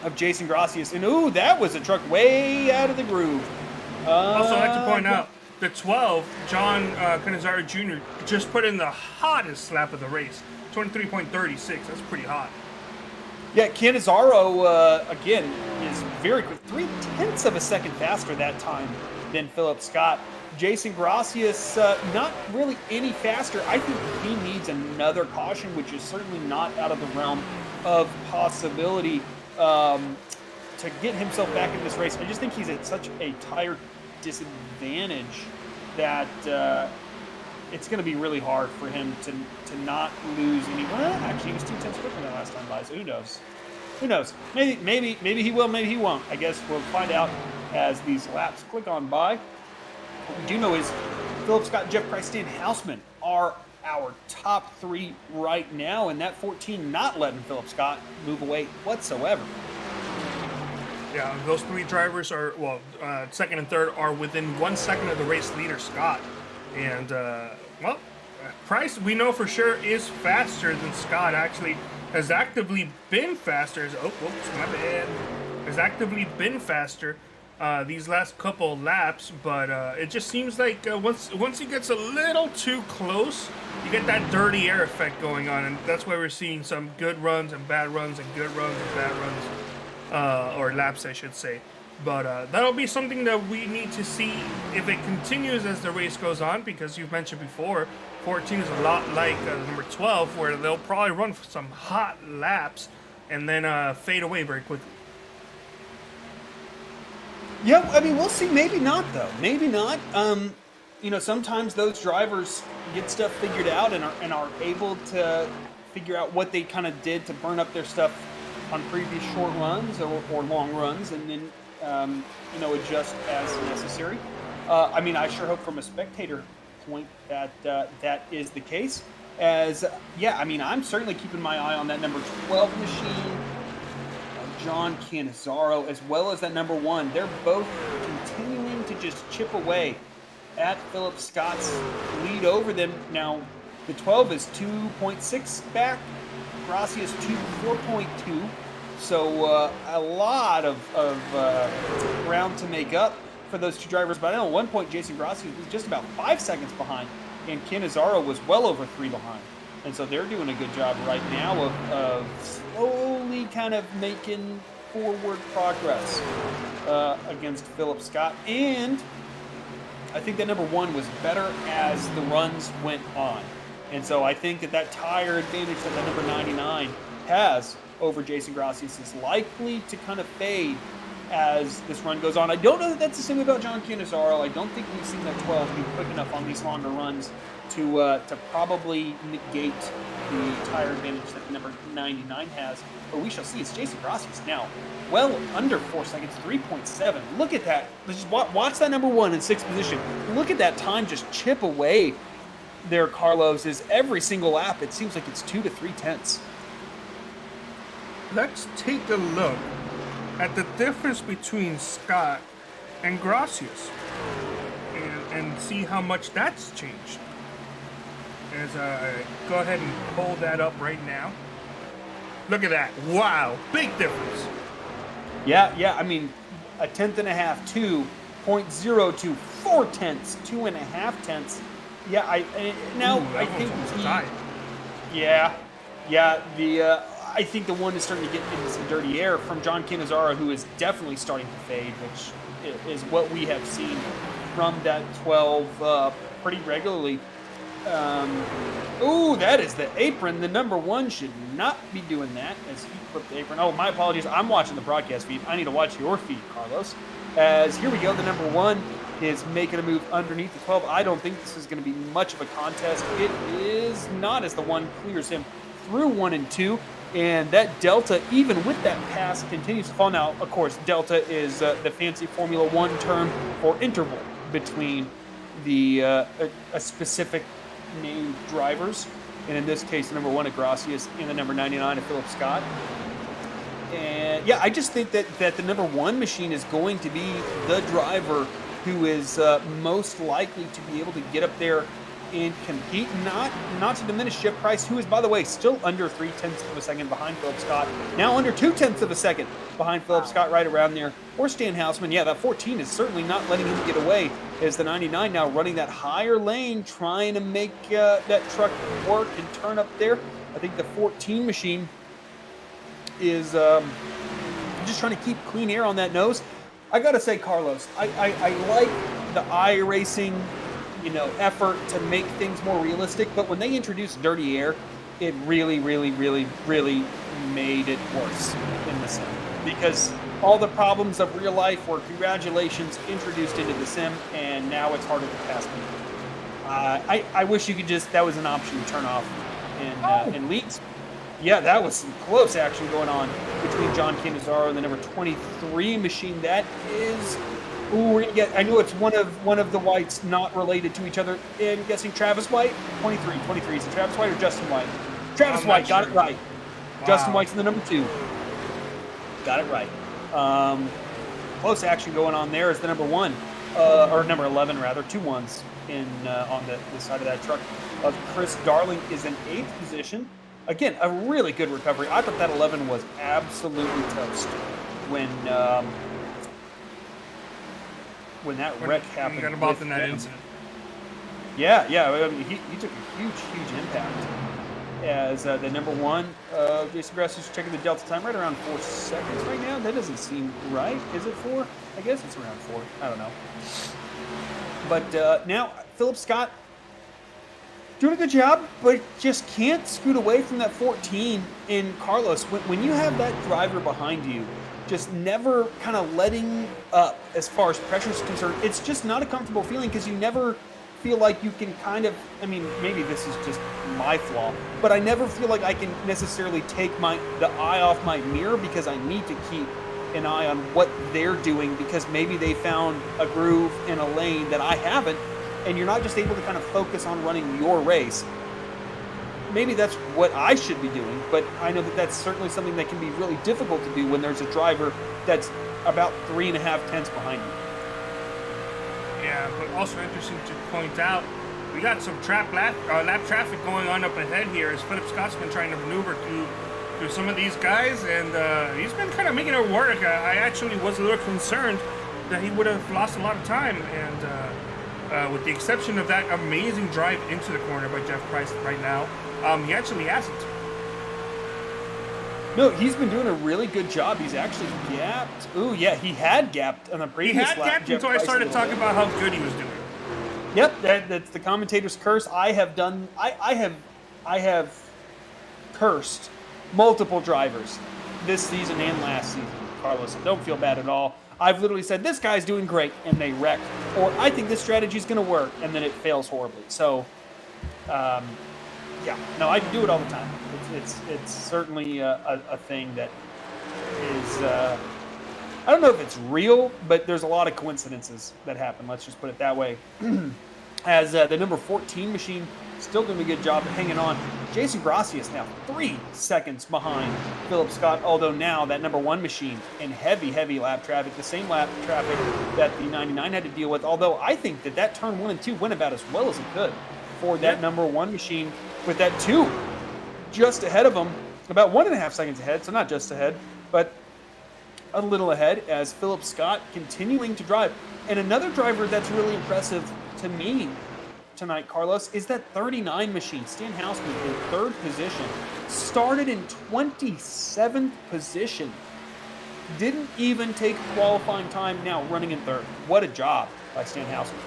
of Jason Gracias, and ooh, that was a truck way out of the groove. Also, I'd like to point out, the 12, John Cannizzaro Jr., just put in the hottest lap of the race, 23.36. That's pretty hot. Yeah, Cannizzaro, again, is very quick. 0.3 of a second faster that time than Philip Scott. Jason Gracias, not really any faster. I think he needs another caution, which is certainly not out of the realm of possibility to get himself back in this race. I just think he's at such a tire disadvantage that it's going to be really hard for him to not lose any. Well, actually, he was 2 tenths quicker than last time by, so who knows? Who knows? Maybe he will, maybe he won't. I guess we'll find out as these laps click on by. What we do know is Philip Scott, Jeff Price, Stan Houseman are our top 3 right now, and that 14 not letting Philip Scott move away whatsoever. Yeah, those 3 drivers are, well, second and third are within 1 second of the race leader, Scott. And, well, Price, we know for sure, is faster than Scott. Actually, has actively been faster. Oh, whoops, my bad. Has actively been faster these last couple laps, but it just seems like once he gets a little too close, you get that dirty air effect going on, and that's why we're seeing some good runs and bad runs and good runs and bad runs, or laps, I should say. But that'll be something that we need to see if it continues as the race goes on, because you've mentioned before, 14 is a lot like number 12, where they'll probably run for some hot laps and then fade away very quickly. Yeah, I mean, we'll see. Maybe not, though. Maybe not. You know, sometimes those drivers get stuff figured out and are able to figure out what they kind of did to burn up their stuff on previous short runs or long runs, and then, you know, adjust as necessary. I mean, I sure hope from a spectator point that that is the case. As, yeah, I mean, I'm certainly keeping my eye on that number 12 machine, John Cannizzaro, as well as that number 1. They're both continuing to just chip away at Philip Scott's lead over them. Now, the 12 is 2.6 back. Grassi is 4.2. So a lot of ground to make up for those 2 drivers. But I know at one point, Jason Grassi was just about 5 seconds behind, and Cannizzaro was well over 3 behind. And so they're doing a good job right now of slowly kind of making forward progress against Philip Scott. And I think that number 1 was better as the runs went on. And so I think that tire advantage that the number 99 has over Jason Grassi is likely to kind of fade as this run goes on. I don't know that that's the same about John Cannizzaro. I don't think we've seen that 12 be quick enough on these longer runs to probably negate the tire advantage that the number 99 has. But we shall see. It's Jason Grassi's now well under 4 seconds, 3.7. Look at that. Let's just watch that number 1 in 6th position. Look at that time just chip away there, Carlos. Is every single lap, it seems like it's 2 to 3 tenths. Let's take a look at the difference between Scott and Gracias and see how much that's changed. As I go ahead and pull that up right now. Look at that. Wow. Big difference. Yeah. I mean, a tenth and a half, 2.02, 4 tenths, 2.5 tenths. Yeah, I think I think the one is starting to get into some dirty air from John Cannizzaro, who is definitely starting to fade, which is what we have seen from that 12 pretty regularly. Ooh, that is the apron. The number 1 should not be doing that as he flipped the apron. Oh, my apologies. I'm watching the broadcast feed. I need to watch your feed, Carlos. As here we go, the number 1 is making a move underneath the 12. I don't think this is going to be much of a contest. It is not, as the 1 clears him through 1 and 2. And that delta, even with that pass, continues to fall. Now, of course, delta is the fancy Formula 1 term for interval between the a specific named drivers. And in this case, the number 1 at Gracias and the number 99 at Philip Scott. And yeah, I just think that the number 1 machine is going to be the driver who is most likely to be able to get up there and compete, not to diminish Jeff Price, who is, by the way, still under 0.3 of a second behind Philip Scott, now under 0.2 of a second behind Philip Scott, right around there, or Stan Houseman. Yeah, that 14 is certainly not letting him get away, as the 99 now running that higher lane, trying to make that truck work and turn up there. I think the 14 machine is just trying to keep clean air on that nose. I gotta say, Carlos, I like the iRacing effort to make things more realistic, but when they introduced dirty air, it really, really, really, really made it worse in the sim. Because all the problems of real life were, congratulations, introduced into the sim, and now it's harder to pass people. I wish you could that was an option to turn off in leagues. Yeah, that was some close action going on between John Cannizzaro and the number 23 machine. That is, ooh, we're gonna get. I know it's one of the Whites not related to each other. I'm guessing Travis White, 23. Is it Travis White or Justin White? Travis White, got it right. Wow. Justin White's in the number 2. Got it right. Close action going on there is the number 1, or number 11 rather, 2 ones in on the side of that truck. Of Chris Darling is in 8th position. Again, a really good recovery. I thought that 11 was absolutely toast when that wreck happened. He got involved in that incident. Yeah. I mean, he took a huge impact. As the number 1, Jason Grass is checking the delta time right around 4 seconds right now. That doesn't seem right. Is it 4? I guess it's around 4. I don't know. But now Philip Scott doing a good job, but just can't scoot away from that 14 in Carlos. When you have that driver behind you, just never kind of letting up as far as pressure is concerned, it's just not a comfortable feeling because you never feel like you can kind of, I mean, maybe this is just my flaw, but I never feel like I can necessarily take the eye off my mirror because I need to keep an eye on what they're doing because maybe they found a groove in a lane that I haven't, and you're not just able to kind of focus on running your race. Maybe that's what I should be doing, but I know that that's certainly something that can be really difficult to do when there's a driver that's about 3.5 tenths behind you. Yeah, but also interesting to point out, we got some lap traffic going on up ahead here as Philip Scott's been trying to maneuver through some of these guys, and he's been kind of making it work. I actually was a little concerned that he would have lost a lot of time, and with the exception of that amazing drive into the corner by Jeff Price right now, he actually hasn't. No, he's been doing a really good job. He's actually gapped. Ooh, yeah, he had gapped on the previous lap. He had gapped until I started talking about how good he was doing. Yep, that's the commentator's curse. I have cursed multiple drivers this season and last season, Carlos. Don't feel bad at all. I've literally said, this guy's doing great, and they wreck. Or, I think this strategy's going to work, and then it fails horribly. So, yeah, no, I do it all the time. It's certainly a thing that is, I don't know if it's real, but there's a lot of coincidences that happen. Let's just put it that way. As the number 14 machine still doing a good job of hanging on. Jason Grassi is now 3 seconds behind Philip Scott, although now that number 1 machine in heavy lap traffic, the same lap traffic that the 99 had to deal with, although I think that turn 1 and 2 went about as well as it could for that number 1 machine with that 2 just ahead of him, about 1.5 seconds ahead, so not just ahead, but a little ahead as Philip Scott continuing to drive. And another driver that's really impressive to me tonight, Carlos, is that 39 machine, Stan Houseman, in 3rd position, started in 27th position, didn't even take qualifying time, now running in 3rd. What a job by Stan Houseman.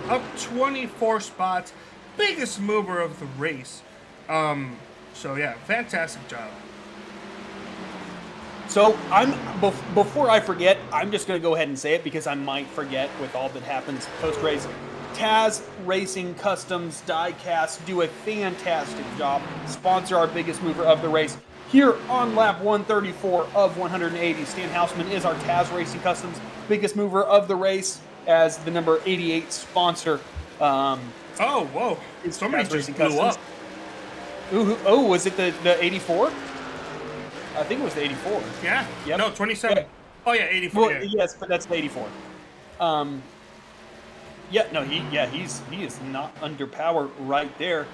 Up 24 spots, biggest mover of the race. So yeah, fantastic job. So before I forget, I'm just going to go ahead and say it because I might forget with all that happens post-race. Taz Racing Customs diecast do a fantastic job. Sponsor our biggest mover of the race. Here on lap 134 of 180, Stan Houseman is our Taz Racing Customs biggest mover of the race as the number 88 sponsor. Oh, whoa. Somebody just blew up. Ooh, oh, was it the 84? I think it was the 84. Yeah. Yep. No, 27. Yeah. Oh, yeah, 84. Well, yeah. Yes, but that's the 84. Yeah, no, he is not under power right there.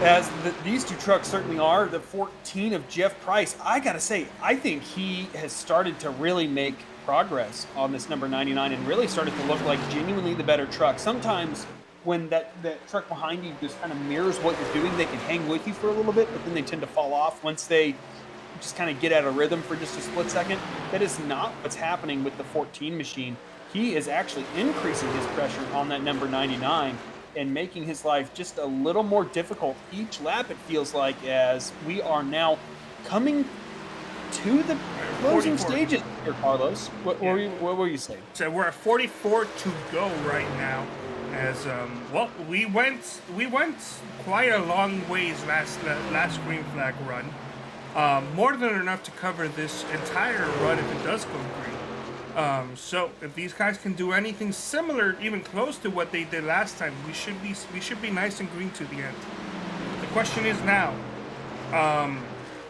As these two trucks certainly are. The 14 of Jeff Price, I gotta say, I think he has started to really make progress on this number 99 and really started to look like genuinely the better truck. Sometimes when that truck behind you just kind of mirrors what you're doing, they can hang with you for a little bit, but then they tend to fall off once they just kind of get out of rhythm for just a split second. That is not what's happening with the 14 machine. He is actually increasing his pressure on that number 99 and making his life just a little more difficult each lap, it feels like, as we are now coming to the closing stages here, Carlos. What were you saying? So we're at 44 to go right now. As well, we went quite a long ways last green flag run. More than enough to cover this entire run if it does go green. So if these guys can do anything similar, even close to what they did last time, we should be nice and green to the end. The question is now,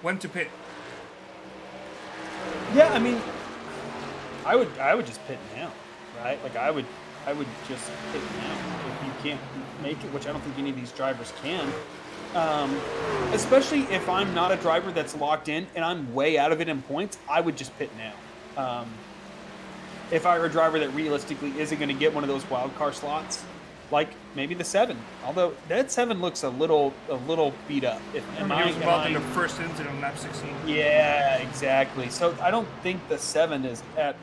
when to pit. Yeah, I mean, I would just pit now, right? Like I would just pit now if you can't make it, which I don't think any of these drivers can. Especially if I'm not a driver that's locked in and I'm way out of it in points, I would just pit now. If I were a driver that realistically isn't going to get one of those wild card slots, like maybe the 7. Although that 7 looks a little beat up. He was involved in the first incident on lap 16. Yeah, exactly. So I don't think the 7 is at.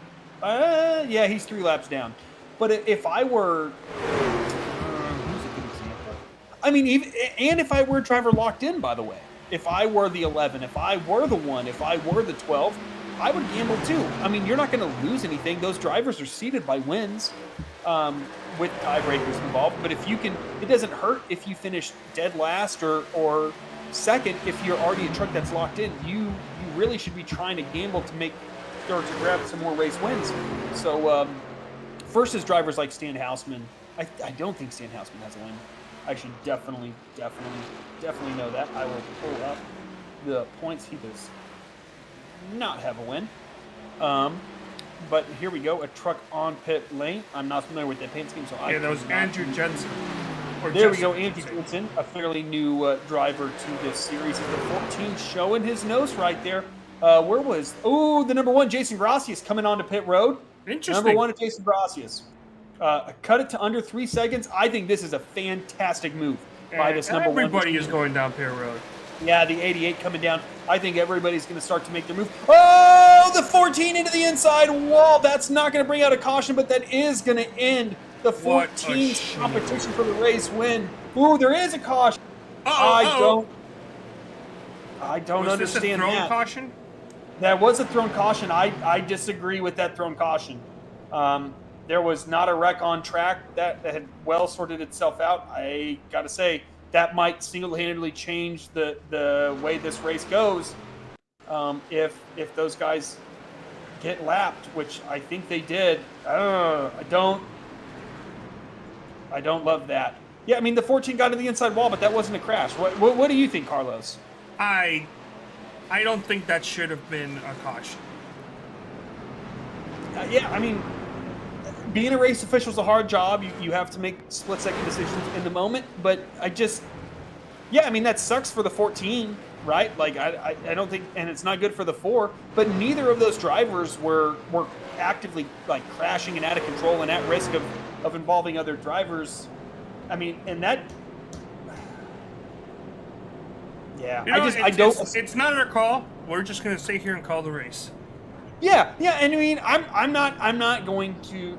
Yeah, he's 3 laps down. But if I were, who's a good example? I mean, and if I were a driver locked in, by the way, if I were the 11, if I were the 1, if I were the 12, I would gamble too. I mean, you're not going to lose anything. Those drivers are seeded by wins. With tiebreakers involved, but if you can, it doesn't hurt if you finish dead last or second. If you're already a truck that's locked in, you really should be trying to gamble to make or to grab some more race wins. So first is drivers like Stan Houseman. I don't think Stan Houseman has a win. I should definitely know that. I will pull up the points. He does not have a win. But here we go, a truck on pit lane. I'm not familiar with that paint scheme, so that was Andrew Jensen. There we go, Andrew Jensen, a fairly new driver to this series. The 14 showing his nose right there. Where was, the number 1, Jason Gracias, coming onto pit road. Interesting. Number 1 is Jason Gracias. Cut it to under 3 seconds. I think this is a fantastic move by this number 1. Everybody is going down pit road. Yeah, the 88 coming down. I think everybody's going to start to make their move. Oh, the 14 into the inside wall. That's not going to bring out a caution, but that is going to end the 14's competition for the race win. Ooh, there is a caution. I don't understand was this a thrown that. Caution? That was a thrown caution. I disagree with that thrown caution. There was not a wreck on track. That had well sorted itself out. I got to say, that might single-handedly change the way this race goes if those guys get lapped, which I think they did. I don't love that. Yeah, I mean, the 14 got to the inside wall, but that wasn't a crash. What do you think, Carlos? I don't think that should have been a caution. Yeah, I mean, being a race official is a hard job. You have to make split-second decisions in the moment. But I mean, that sucks for the 14, right? Like, I don't think, and it's not good for the 4. But neither of those drivers were actively, like, crashing and out of control and at risk of involving other drivers. I mean, and that... Yeah, It's not our call. We're just going to stay here and call the race. Yeah, and I mean, I'm not going to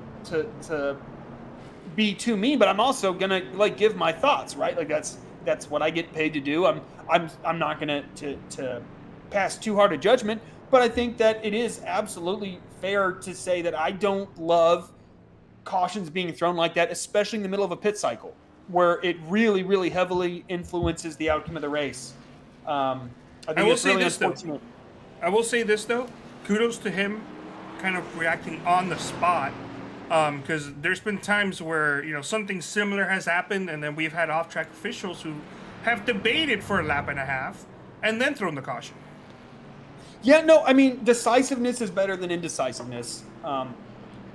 be too mean, but I'm also gonna like give my thoughts, right? Like that's what I get paid to do. I'm not gonna to pass too hard a judgment, but I think that it is absolutely fair to say that I don't love cautions being thrown like that, especially in the middle of a pit cycle where it really, really heavily influences the outcome of the race. I will say this though. Kudos to him kind of reacting on the spot, because there's been times where, something similar has happened, and then we've had off-track officials who have debated for a lap and a half and then thrown the caution. Yeah, no, I mean, decisiveness is better than indecisiveness.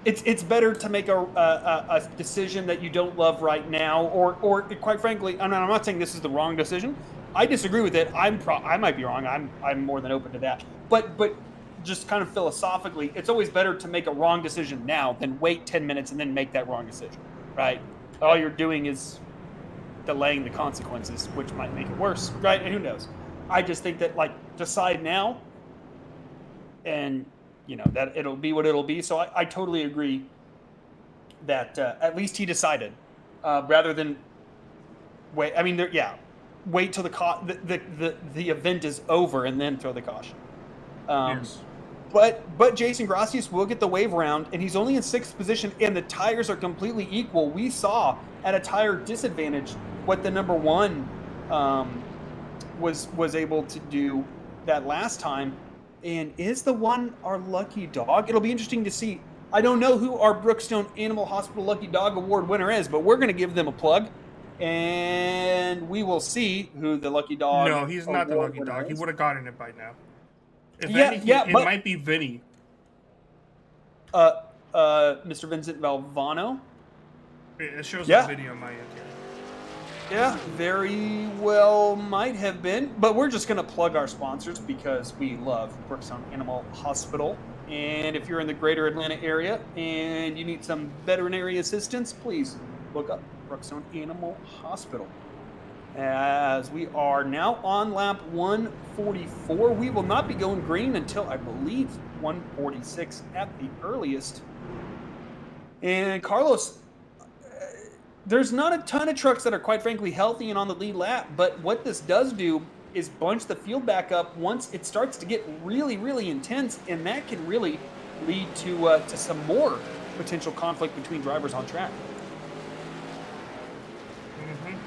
It's better to make a decision that you don't love right now, or quite frankly, I'm not saying this is the wrong decision. I disagree with it. I might be wrong. I'm more than open to that. But just kind of philosophically, it's always better to make a wrong decision now than wait 10 minutes and then make that wrong decision, right? All you're doing is delaying the consequences, which might make it worse, right? And who knows? I just think that, like, decide now and, that it'll be what it'll be. So I totally agree that at least he decided rather than wait. I mean, wait till the event is over and then throw the caution. Yes. But Jason Gracias will get the wave round, and he's only in 6th position, and the tires are completely equal. We saw at a tire disadvantage what the number 1 was able to do that last time. And is the one our lucky dog? It'll be interesting to see. I don't know who our Brookstone Animal Hospital Lucky Dog Award winner is, but we're going to give them a plug, and we will see who the lucky dog. No, he's not the award lucky winner dog. He is. would have gotten it by now. If Yeah, anything, yeah, it but- might be Vinny. Mr. Vincent Valvano. It shows Yeah. the video on my end here. Yeah, very well might have been, but we're just going to plug our sponsors because we love Brookstone Animal Hospital. And if you're in the greater Atlanta area and you need some veterinary assistance, please look up Brookstone Animal Hospital. As we are now on lap 144, we will not be going green until, I believe, 146 at the earliest. And Carlos, there's not a ton of trucks that are quite frankly healthy and on the lead lap, but what this does do is bunch the field back up once it starts to get really, really intense, and that can really lead to some more potential conflict between drivers on track.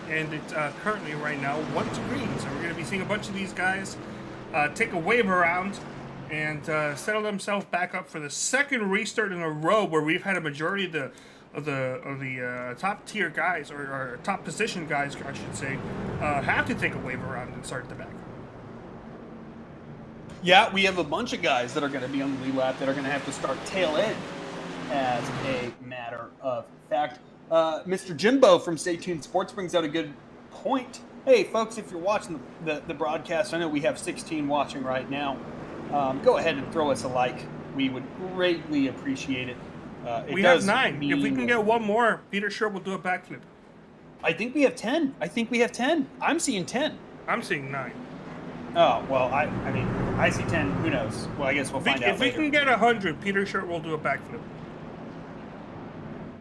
And it's currently right now 1-2 green, so we're going to be seeing a bunch of these guys take a wave around and settle themselves back up for the second restart in a row where we've had a majority of the top tier guys or top position guys, I should say, have to take a wave around and start at the back. Yeah, we have a bunch of guys that are going to be on the lead lap that are going to have to start tail end, as a matter of fact. Mr. Jimbo from Stay Tuned Sports brings out a good point. Hey, folks, if you're watching the broadcast, I know we have 16 watching right now. Go ahead and throw us a like. We would greatly appreciate it. We have 9. If we can get one more, Peter Sure will do a backflip. I think we have 10. I'm seeing 10. I'm seeing 9. Oh, well, I mean, I see 10. Who knows? Well, I guess we'll find out If we later. can get 100, Peter Sure will do a backflip.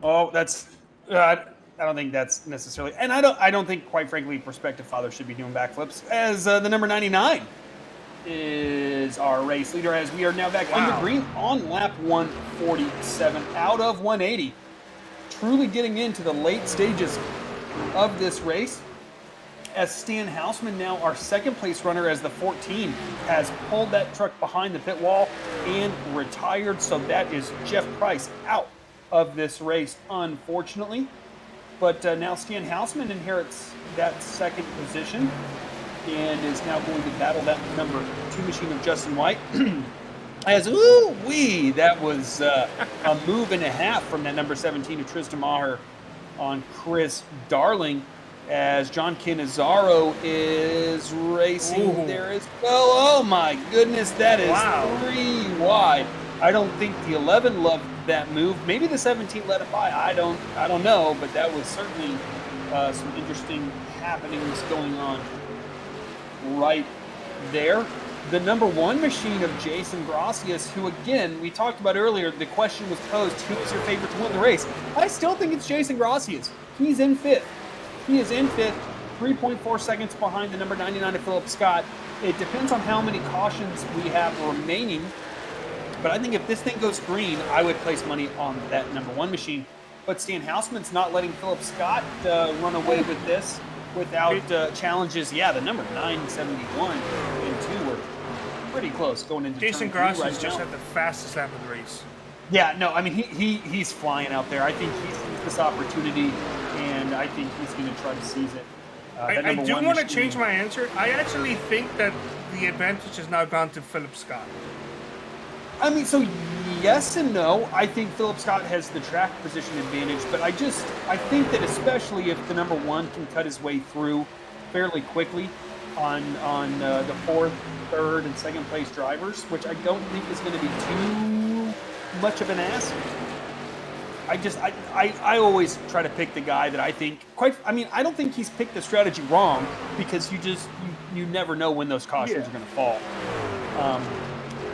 Oh, that's... I don't think that's necessarily... And I don't think, quite frankly, prospective fathers should be doing backflips, as the number 99 is our race leader, as we are now back under green on lap 147 out of 180. Truly getting into the late stages of this race, as Stan Houseman, now our second place runner as the 14, has pulled that truck behind the pit wall and retired. So that is Jeff Price out of this race, unfortunately. But now Stan Houseman inherits that second position and is now going to battle that number 2 machine of Justin White. As, ooh-wee, that was a move and a half from that number 17 of Tristan Maher on Chris Darling, as John Cannizzaro is racing there as well. Oh my goodness, that is 3 wide. I don't think the 11 loved that move. Maybe the 17 let it by. I don't know, but that was certainly some interesting happenings going on right there. The number 1 machine of Jason Gracias, who, again, we talked about earlier, the question was posed, who is your favorite to win the race? I still think it's Jason Gracias. He's in 5th. He is in 5th, 3.4 seconds behind the number 99 of Philip Scott. It depends on how many cautions we have remaining, but I think if this thing goes green, I would place money on that number 1 machine. But Stan Houseman's not letting Philip Scott run away with this without challenges. Yeah, the number 971 and 2 were pretty close going into Jason turn 3 Gracias right just now. had the fastest lap of the race. Yeah, no, I mean, he's flying out there. I think he's seized this opportunity, and I think he's going to try to seize it. I do want to change my answer. I actually think that the advantage has now gone to Philip Scott. I mean, so yes and no. I think Philip Scott has the track position advantage, but I think that especially if the number 1 can cut his way through fairly quickly on the 4th, 3rd, and 2nd place drivers, which I don't think is going to be too much of an ask. I always try to pick the guy that I think I don't think he's picked the strategy wrong, because you never know when those cautions are going to fall.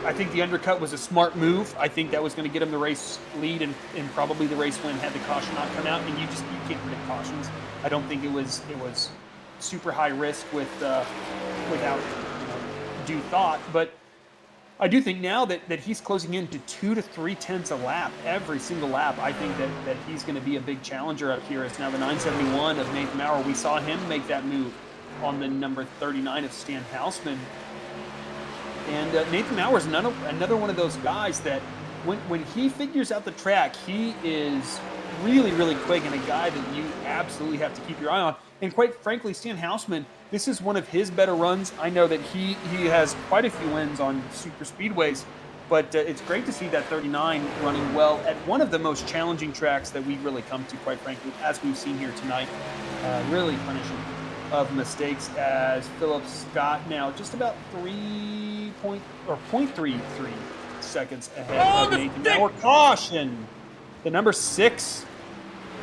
I think the undercut was a smart move. I think that was going to get him the race lead and probably the race win had the caution not come out. And you can't predict cautions. I don't think it was super high risk without due thought. But I do think now that he's closing in to 2 to 3 tenths a lap every single lap. I think that he's going to be a big challenger up here. It's now the 971 of Nathan Maurer. We saw him make that move on the number 39 of Stan Hausman. And Nathan Maurer is another one of those guys that when he figures out the track, he is really, really quick and a guy that you absolutely have to keep your eye on. And quite frankly, Stan Hausman, this is one of his better runs. I know that he has quite a few wins on super speedways, but it's great to see that 39 running well at one of the most challenging tracks that we really come to, quite frankly, as we've seen here tonight. Really punishing of mistakes as Philip Scott now just about 0.33 seconds ahead of Nathan Maurer. Caution! The number 6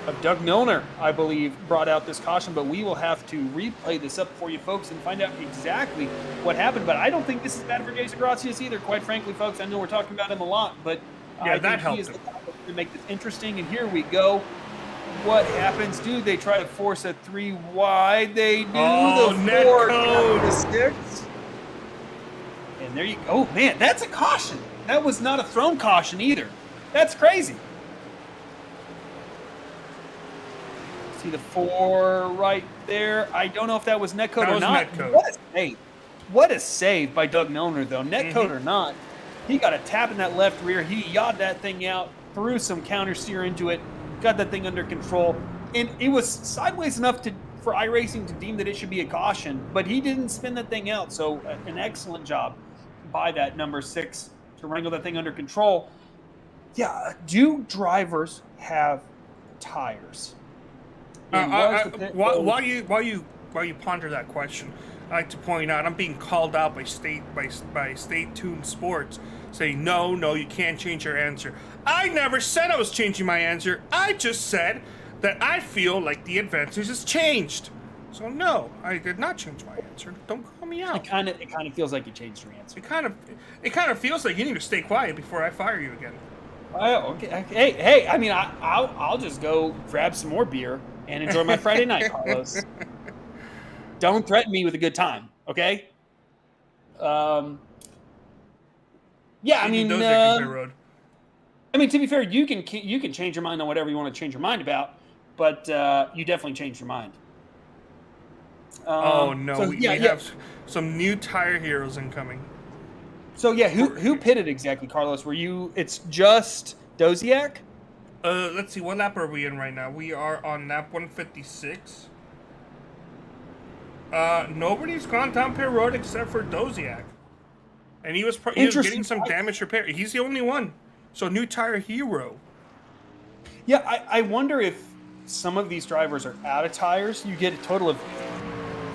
of Doug Milner, I believe, brought out this caution, but we will have to replay this up for you folks and find out exactly what happened. But I don't think this is bad for Jason Gracias either, quite frankly, folks. I know we're talking about him a lot, but I think he is the guy to make this interesting. And here we go. What happens? Do they try to force a 3 wide? They do. Oh, the net 4 code. the 6. And there you go. Oh, man, that's a caution. That was not a thrown caution either. That's crazy. See the 4 right there. I don't know if that was netcode or not. Netcode. What a save. What a save by Doug Milner, though. Netcode or not, he got a tap in that left rear. He yawed that thing out, threw some counter steer into it, got that thing under control. And it was sideways enough for iRacing to deem that it should be a caution, but he didn't spin that thing out. So an excellent job by that number 6 to wrangle that thing under control. Yeah, do drivers have tires? While you ponder that question, I like to point out I'm being called out by State Tuned Sports, saying no, you can't change your answer. I never said I was changing my answer. I just said that I feel like the advantage has changed. So no, I did not change my answer. Don't call me out. It kind of feels like you changed your answer. It kind of feels like you need to stay quiet before I fire you again. Oh, okay. Hey, I mean, I'll just go grab some more beer and enjoy my Friday night, Carlos. Don't threaten me with a good time, okay? Yeah, I mean, to be fair, you can change your mind on whatever you want to change your mind about, but you definitely changed your mind. Oh no, we have some new tire heroes incoming. So yeah, who pitted exactly, Carlos? It's just Doziak? Let's see, what lap are we in right now? We are on lap 156. Nobody's gone down pit road except for Doziak. And he was getting some damage repair. He's the only one. So new tire hero. Yeah, I wonder if some of these drivers are out of tires. You get a total of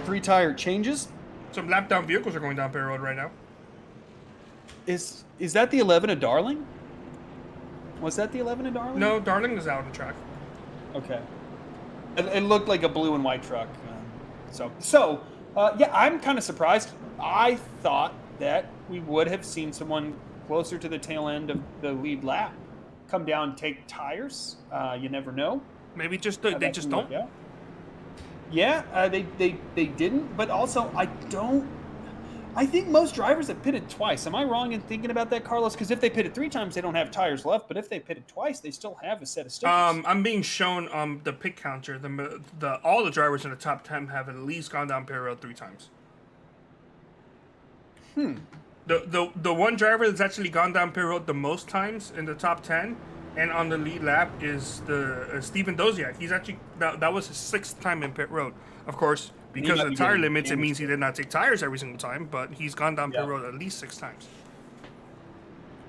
3 tire changes. Some lap down vehicles are going down pit road right now. Is that the 11 of Darling? Was that the 11 of Darling? No, Darling is out of the track. Okay. It looked like a blue and white truck. Yeah, I'm kind of surprised. I thought that we would have seen someone closer to the tail end of the lead lap come down and take tires. You never know. Maybe they just don't. Yeah, they didn't. But also, I think most drivers have pitted twice. Am I wrong in thinking about that, Carlos? Because if they pitted 3 times, they don't have tires left. But if they pitted twice, they still have a set of stickers. I'm being shown the pit counter. All the drivers in the top 10 have at least gone down pit road 3 times. The one driver that's actually gone down pit road the most times in the top 10 and on the lead lap is the Steven Doziak. He's actually that was his 6th time in pit road. Of course, because of the tire limits, it means he did not take tires every single time, but he's gone down pit road at least 6 times.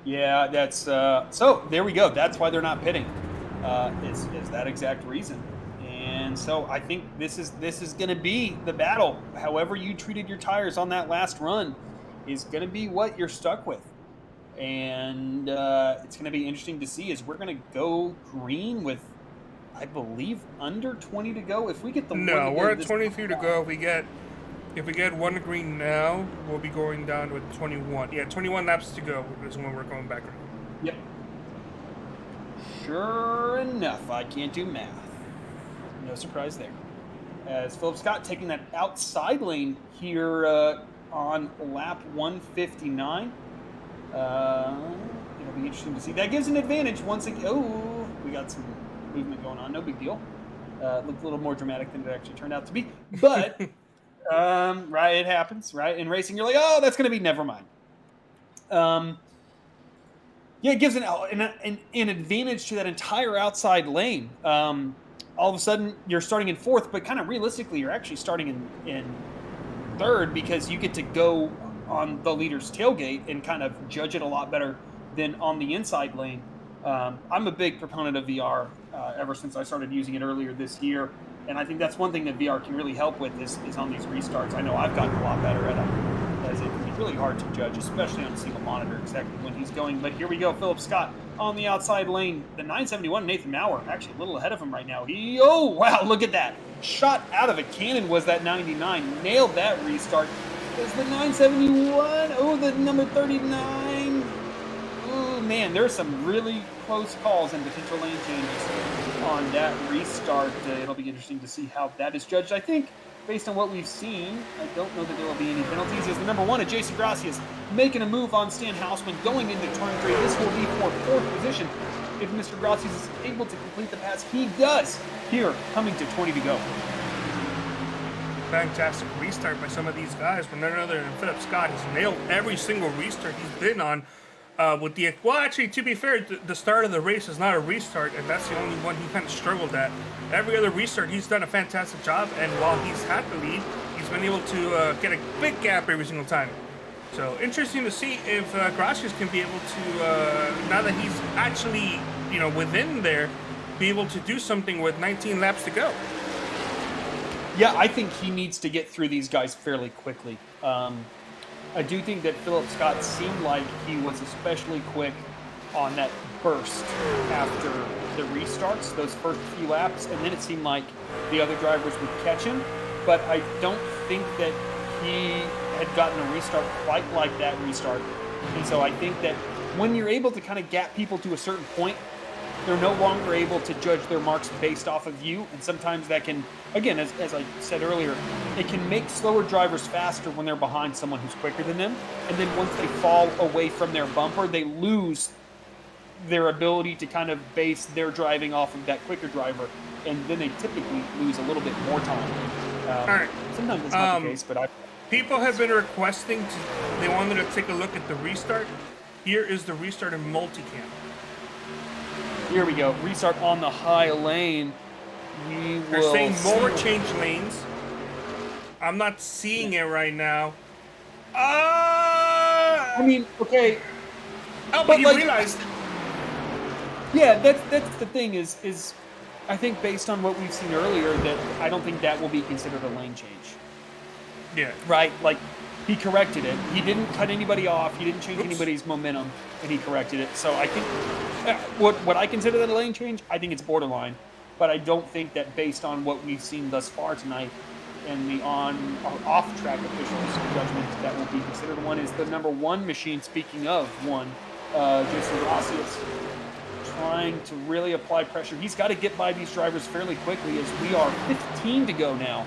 Yeah, that's so there we go. That's why they're not pitting. Is that exact reason? And so I think this is going to be the battle. However you treated your tires on that last run is going to be what you're stuck with. And it's going to be interesting to see as we're going to go green with, I believe, under 20 to go. If we get the we're at 23 to go. If we get 1 green now, we'll be going down with 21. Yeah, 21 laps to go is when we're going back. Yep. Sure enough, I can't do math. No surprise there. As Philip Scott taking that outside lane here on lap 159. It'll be interesting to see. That gives an advantage once again. Oh, we got some movement going on. No big deal. Looked a little more dramatic than it actually turned out to be. But Right, it happens, right? In racing, you're like, oh, that's going to be never mind. Yeah, it gives an advantage to that entire outside lane. All of a sudden, you're starting in fourth, but kind of realistically, you're actually starting in third because you get to go on the leader's tailgate and kind of judge it a lot better than on the inside lane. I'm a big proponent of VR ever since I started using it earlier this year, and I think that's one thing that VR can really help with is on these restarts. I know I've gotten a lot better at it, as it can be really hard to judge, especially on a single monitor, exactly when he's going. But here we go, Philip Scott on the outside lane. The 971, Nathan Maurer, actually a little ahead of him right now. Oh, wow, look at that. Shot out of a cannon was that 99. Nailed that restart. Is the 971, oh, the number 39. Oh, man, there's some really close calls and potential lane changes on that restart. It'll be interesting to see how that is judged. I think, based on what we've seen, I don't know that there will be any penalties. As the number one, Jason Gracias, making a move on Stan Hausman going into turn 3. This will be for fourth position. If Mr. Gracias is able to complete the pass, he does. Here, coming to 20 to go. Fantastic restart by some of these guys, but none other than Philip Scott. He's nailed every single restart he's been on. Well, actually, to be fair, the start of the race is not a restart, and that's the only one he kind of struggled at. Every other restart, he's done a fantastic job, and while he's had the lead, he's been able to get a big gap every single time. So, interesting to see if Gracias can be able to, now that he's actually, within there, be able to do something with 19 laps to go. Yeah, I think he needs to get through these guys fairly quickly. I do think that Philip Scott seemed like he was especially quick on that burst after the restarts, those first few laps, and then it seemed like the other drivers would catch him. But I don't think that he had gotten a restart quite like that restart. And so I think that when you're able to kind of gap people to a certain point, they're no longer able to judge their marks based off of you, and sometimes that can, again, as I said earlier, it can make slower drivers faster when they're behind someone who's quicker than them, and then once they fall away from their bumper, they lose their ability to kind of base their driving off of that quicker driver, and then they typically lose a little bit more time. All right. Sometimes it's not the case, but people have been requesting, they wanted to take a look at the restart. Here is the restart in multicam. Here we go. Restart on the high lane. They're saying more change lanes. I'm not seeing it right now. I mean, okay. Oh, but you realized. Yeah, that's the thing is I think based on what we've seen earlier that I don't think that will be considered a lane change. Yeah. Right? Like, he corrected it. He didn't cut anybody off. He didn't change anybody's momentum, and he corrected it. So I think what I consider that a lane change, I think it's borderline. But I don't think that based on what we've seen thus far tonight and the on or off-track officials' judgments, that will be considered one. Is the number one machine, speaking of one, Jason Gracias, trying to really apply pressure. He's got to get by these drivers fairly quickly as we are 15 to go now.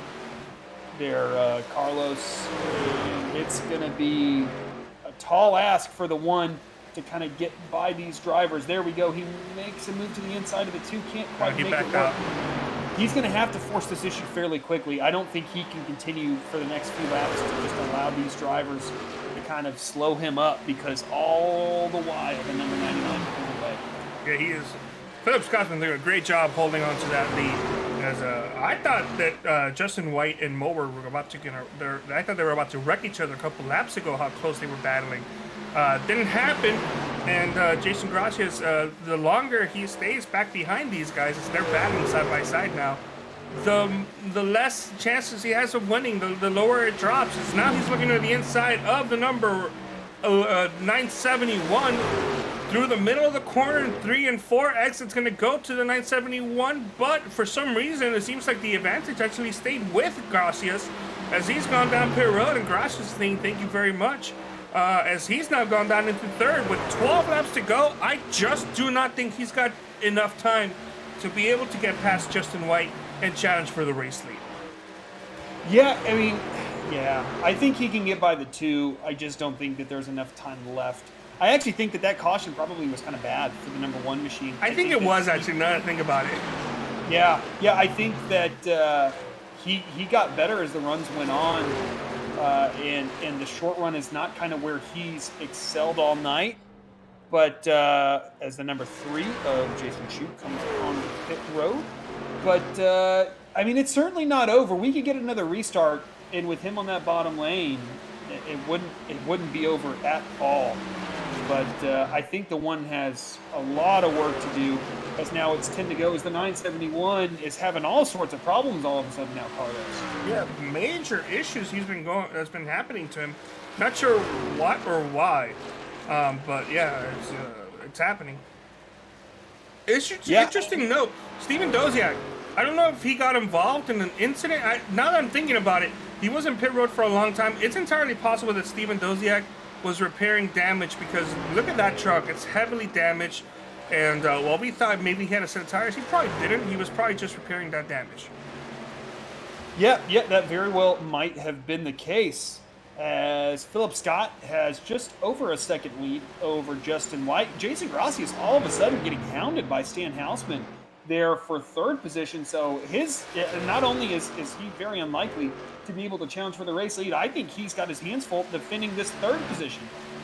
There, Carlos, it's going to be a tall ask for the one to kind of get by these drivers. There we go. He makes a move to the inside of the two. Can't quite make it work. He's going to have to force this issue fairly quickly. I don't think he can continue for the next few laps to just allow these drivers to kind of slow him up because all the while the number 99 is pulling away. Yeah, he is. Philip Scott's been doing a great job holding on to that lead. As I thought that Justin White and Mower were about to I thought they were about to wreck each other a couple laps ago. How close they were battling. Didn't happen. And Jason Gracias, the longer he stays back behind these guys, as they're battling side by side now, the less chances he has of winning. The lower it drops. As now he's looking to the inside of the number 971. Through the middle of the corner in 3 and 4, exit's going to go to the 971, but for some reason it seems like the advantage actually stayed with Gracias as he's gone down pit road, and Gracias saying thank you very much as he's now gone down into third with 12 laps to go. I just do not think he's got enough time to be able to get past Justin White and challenge for the race lead. Yeah, I mean, yeah, I think he can get by the two. I just don't think that there's enough time left. I actually think that caution probably was kind of bad for the number one machine. I think it was actually, now that I think about it. Yeah, I think that he got better as the runs went on, and the short run is not kind of where he's excelled all night. But as the number 3 of Jason Shute comes on the pit road, but I mean, it's certainly not over. We could get another restart, and with him on that bottom lane, it wouldn't be over at all. But I think the one has a lot of work to do, as now it's 10 to go, as the 971 is having all sorts of problems all of a sudden now, Carlos. Yeah, major issues that's been happening to him. Not sure what or why, but yeah, it's happening. Interesting note, Steven Doziak. I don't know if he got involved in an incident. Now that I'm thinking about it, he was in pit road for a long time. It's entirely possible that Steven Doziak was repairing damage, because look at that truck. It's heavily damaged. And while we thought maybe he had a set of tires, he probably didn't. He was probably just repairing that damage. Yeah, that very well might have been the case, as Philip Scott has just over a second lead over Justin White. Jason Grossi is all of a sudden getting hounded by Stan Hausman there for 3rd position. So not only is he very unlikely to be able to challenge for the race lead, I think he's got his hands full defending this 3rd position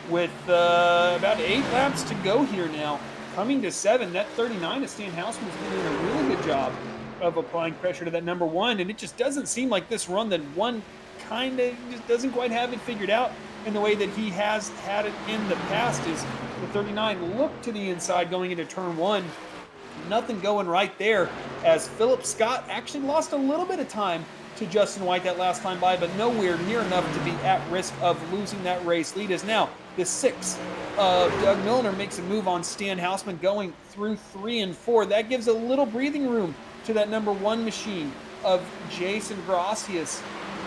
with about 8 laps to go here now. Coming to 7, that 39 of Stan Hausman is doing a really good job of applying pressure to that number 1, and it just doesn't seem like this run that one kind of just doesn't quite have it figured out in the way that he has had it in the past. Is the 39 look to the inside going into turn 1. Nothing going right there, as Philip Scott actually lost a little bit of time to Justin White that last time by, but nowhere near enough to be at risk of losing that race lead. As now the 6 of Doug Milner makes a move on Stan Hausman going through 3 and 4. That gives a little breathing room to that number 1 machine of Jason Grossius.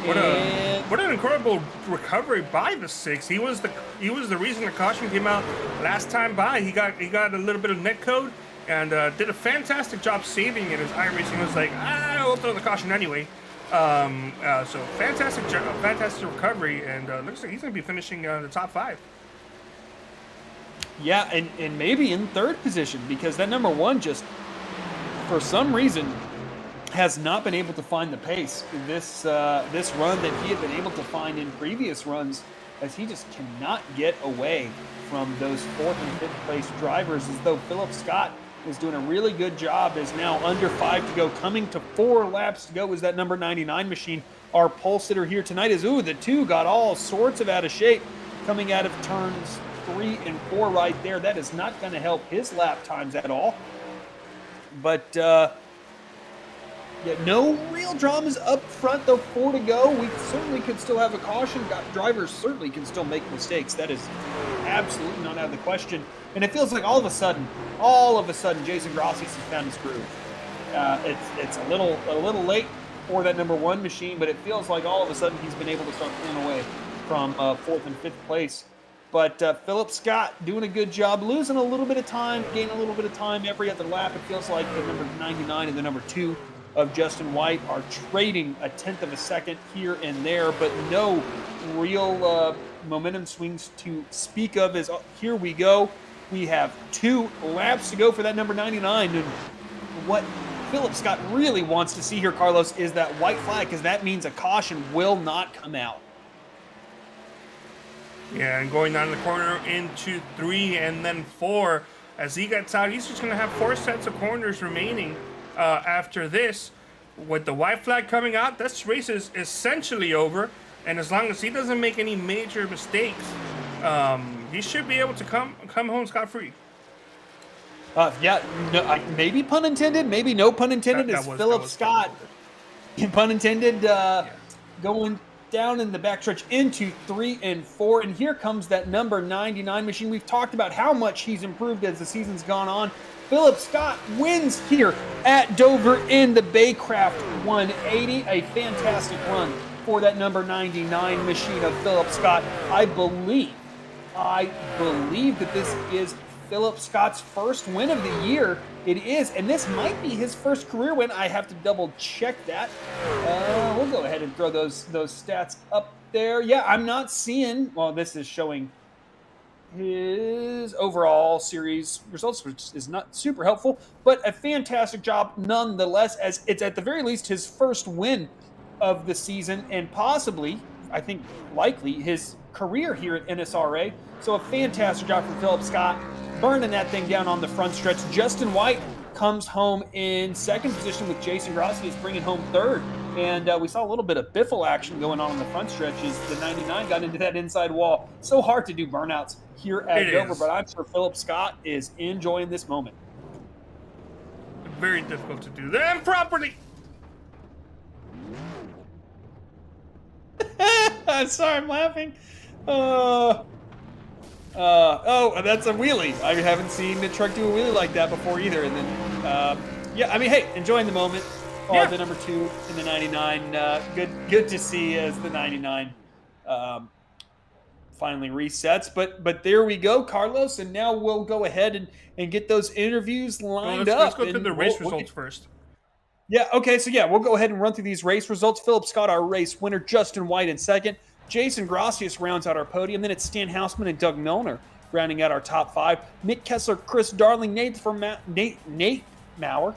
What an incredible recovery by the 6. He was the reason the caution came out last time by. He got a little bit of net code and did a fantastic job saving it, as iRacing was like, we'll throw the caution anyway. So fantastic job, fantastic recovery, and looks like he's going to be finishing the top 5. Yeah, and maybe in 3rd position, because that number 1 just, for some reason, has not been able to find the pace this run that he had been able to find in previous runs, as he just cannot get away from those 4th and 5th place drivers, as though Philip Scott is doing a really good job. Is now under 5 to go, coming to 4 laps to go, is that number 99 machine. Our pole sitter here tonight is, the 2 got all sorts of out of shape coming out of turns 3 and 4 right there. That is not going to help his lap times at all. But no real dramas up front, though. 4 to go. We certainly could still have a caution. Drivers certainly can still make mistakes. That is absolutely not out of the question. And it feels like all of a sudden, Jason Grossi has found his groove. It's a little late for that number 1 machine, but it feels like all of a sudden he's been able to start pulling away from 4th and 5th place. But Philip Scott doing a good job, losing a little bit of time, gaining a little bit of time every other lap. It feels like the number 99 and the number 2 of Justin White are trading a 1/10 of a second here and there, but no real momentum swings to speak of. As here we go. We have 2 laps to go for that number 99. And what Philip Scott really wants to see here, Carlos, is that white flag, because that means a caution will not come out. Yeah, and going down the corner into 3 and then 4. As he gets out, he's just going to have 4 sets of corners remaining after this. With the white flag coming out, this race is essentially over. And as long as he doesn't make any major mistakes, he should be able to come home scot-free. Maybe pun intended, maybe no pun intended. Is Philip Scott, pun intended, going down in the backstretch into 3 and 4. And here comes that number 99 machine. We've talked about how much he's improved as the season's gone on. Philip Scott wins here at Dover in the Baycraft 180. A fantastic run for that number 99 machine of Philip Scott. I believe that this is Philip Scott's first win of the year. It is, and this might be his first career win. I have to double check that. We'll go ahead and throw those stats up there. Yeah, I'm not seeing, well, this is showing his overall series results, which is not super helpful, but a fantastic job nonetheless, as it's at the very least his first win of the season and possibly, I think likely, his career here at NSRA. So a fantastic job from Philip Scott, burning that thing down on the front stretch. Justin White comes home in second position with Jason Gracias bringing home third. And we saw a little bit of biffle action going on the front stretch as the 99 got into that inside wall. So hard to do burnouts here at Dover, but I'm sure Philip Scott is enjoying this moment. Very difficult to do them properly. I'm sorry, I'm laughing. That's a wheelie. I haven't seen the truck do a wheelie like that before either. And then, yeah, I mean, hey, enjoying the moment. Yeah. The number 2 in the 99. Good to see as the 99 finally resets. But there we go, Carlos. And now we'll go ahead and get those interviews lined up. Let's go through the race results first. Yeah, okay, so yeah, we'll go ahead and run through these race results. Philip Scott, our race winner. Justin White in second. Jason Gracias rounds out our podium. Then it's Stan Hausman and Doug Milner rounding out our top 5. Nick Kessler, Chris Darling, Nathan Maurer,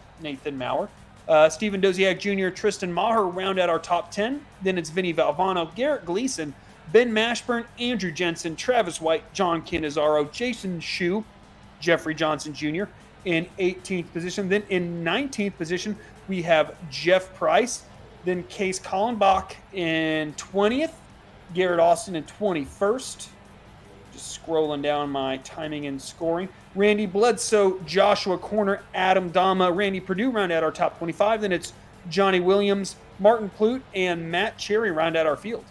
Stephen Doziak Jr., Tristan Maher round out our top 10. Then it's Vinny Valvano, Garrett Gleason, Ben Mashburn, Andrew Jensen, Travis White, John Canizaro, Jason Shue, Jeffrey Johnson Jr. in 18th position. Then in 19th position, we have Jeff Price. Then Case Collenbach in 20th. Garrett Austin in 21st. Just scrolling down my timing and scoring. Randy Bledsoe, Joshua Corner, Adam Dama, Randy Purdue round out our top 25. Then it's Johnny Williams, Martin Plute, and Matt Cherry round out our field.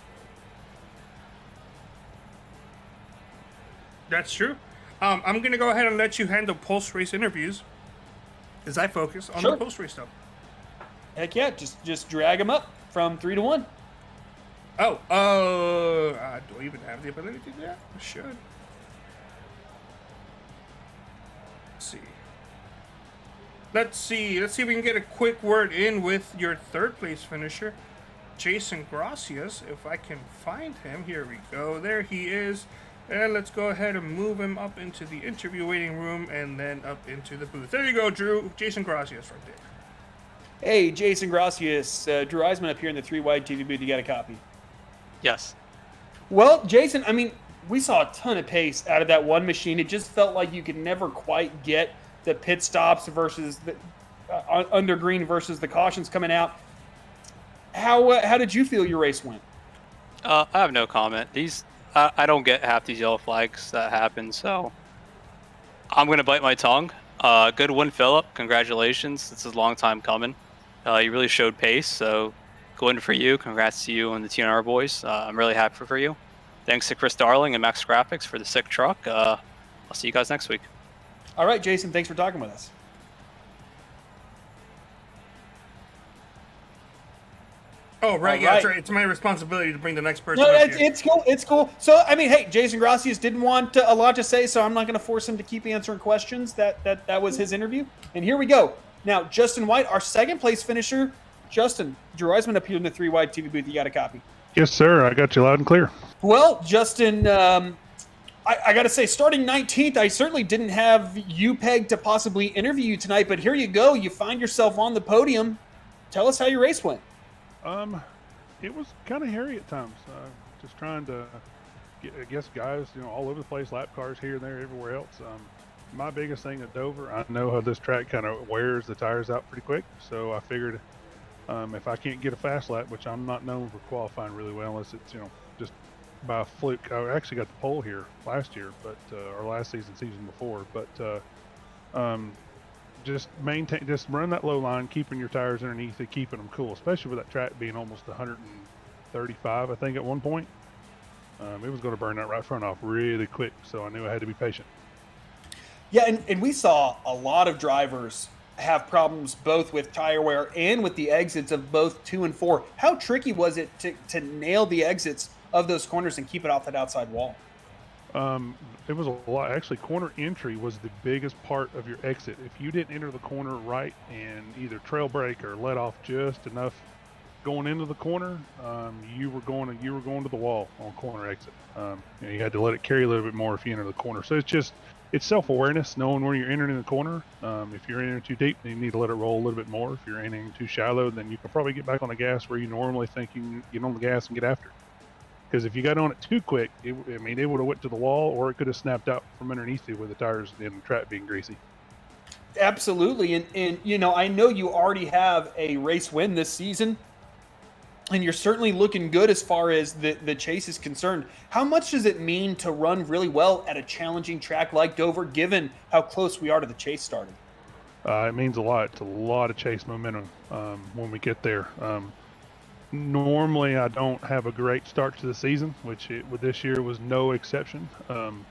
That's true. I'm going to go ahead and let you handle post-race interviews as I focus on the post-race stuff. Heck yeah, just drag them up from 3 to 1. Do I even have the ability to do that? I should. Let's see if we can get a quick word in with your third place finisher, Jason Gracias. If I can find him, here we go. There he is. And let's go ahead and move him up into the interview waiting room and then up into the booth. There you go, Drew. Jason Gracias right there. Hey, Jason Gracias. Drew Eisman up here in the 3-wide TV booth. You got a copy? Yes. Well, Jason, I mean, we saw a ton of pace out of that one machine. It just felt like you could never quite get the pit stops versus the under green versus the cautions coming out. How did you feel your race went? I have no comment. I don't get half these yellow flags that happen, so I'm going to bite my tongue. Good win, Philip. Congratulations. This is a long time coming. You really showed pace, so good win for you. Congrats to you and the TNR boys. I'm really happy for you. Thanks to Chris Darling and MaxGrafix for the sick truck. I'll see you guys next week. All right, Jason, thanks for talking with us. Oh, right, yeah, that's right. It's my responsibility to bring the next person No, up here. it's cool. So, I mean, hey, Jason Gracias didn't want a lot to say, so I'm not going to force him to keep answering questions. That was his interview. And here we go. Now, Justin White, our second place finisher. Justin, Drew Eisman up here in the 3-wide TV booth. You got a copy? Yes, sir. I got you loud and clear. Well, Justin, I got to say, starting 19th, I certainly didn't have you pegged to possibly interview you tonight, but here you go. You find yourself on the podium. Tell us how your race went. It was kind of hairy at times. Just trying to get, I guess, guys, all over the place, lap cars here and there, everywhere else. My biggest thing at Dover, I know how this track kind of wears the tires out pretty quick, so I figured if I can't get a fast lap, which I'm not known for qualifying really well unless it's, just by a fluke. I actually got the pole here last year, but or last season before, but just run that low line, keeping your tires underneath it, keeping them cool, especially with that track being almost 135, I think, at one point. It was going to burn that right front off really quick, so I knew I had to be patient. Yeah, and we saw a lot of drivers have problems both with tire wear and with the exits of both 2 and 4. How tricky was it to nail the exits of those corners and keep it off that outside wall? It was a lot. Actually, corner entry was the biggest part of your exit. If you didn't enter the corner right and either trail brake or let off just enough going into the corner, you were going to the wall on corner exit. You had to let it carry a little bit more if you enter the corner. So it's just it's self-awareness, knowing where you're entering the corner. If you're entering too deep, then you need to let it roll a little bit more. If you're entering too shallow, then you can probably get back on the gas where you normally think you can get on the gas and get after it. Because if you got on it too quick, it would have went to the wall, or it could have snapped out from underneath you with the tires and the track being greasy. Absolutely. And you know, I know you already have a race win this season, and you're certainly looking good as far as the chase is concerned. How much does it mean to run really well at a challenging track like Dover, given how close we are to the chase starting? It means a lot. It's a lot of chase momentum when we get there. Normally, I don't have a great start to the season, which with this year was no exception. I'm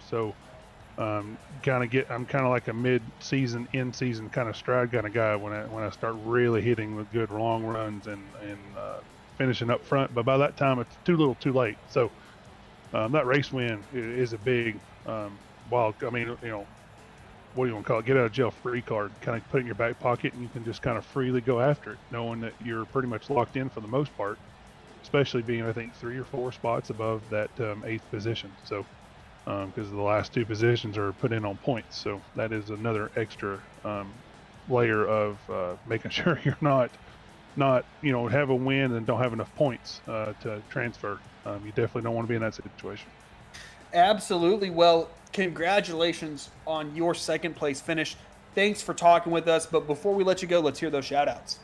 kind of like a mid-season, in-season kind of stride kind of guy when I start really hitting with good long runs and finishing up front. But by that time, it's too little, too late. So that race win is a big, what do you want to call it? Get out of jail free card. Kind of put it in your back pocket, and you can just kind of freely go after it, knowing that you're pretty much locked in for the most part. Especially being, I think, 3 or 4 spots above that 8th position. So, because the last 2 positions are put in on points, so that is another extra layer of making sure you're not have a win and don't have enough points to transfer. You definitely don't want to be in that situation. Absolutely. Well, congratulations on your 2nd place finish. Thanks for talking with us. But before we let you go, let's hear those shout outs.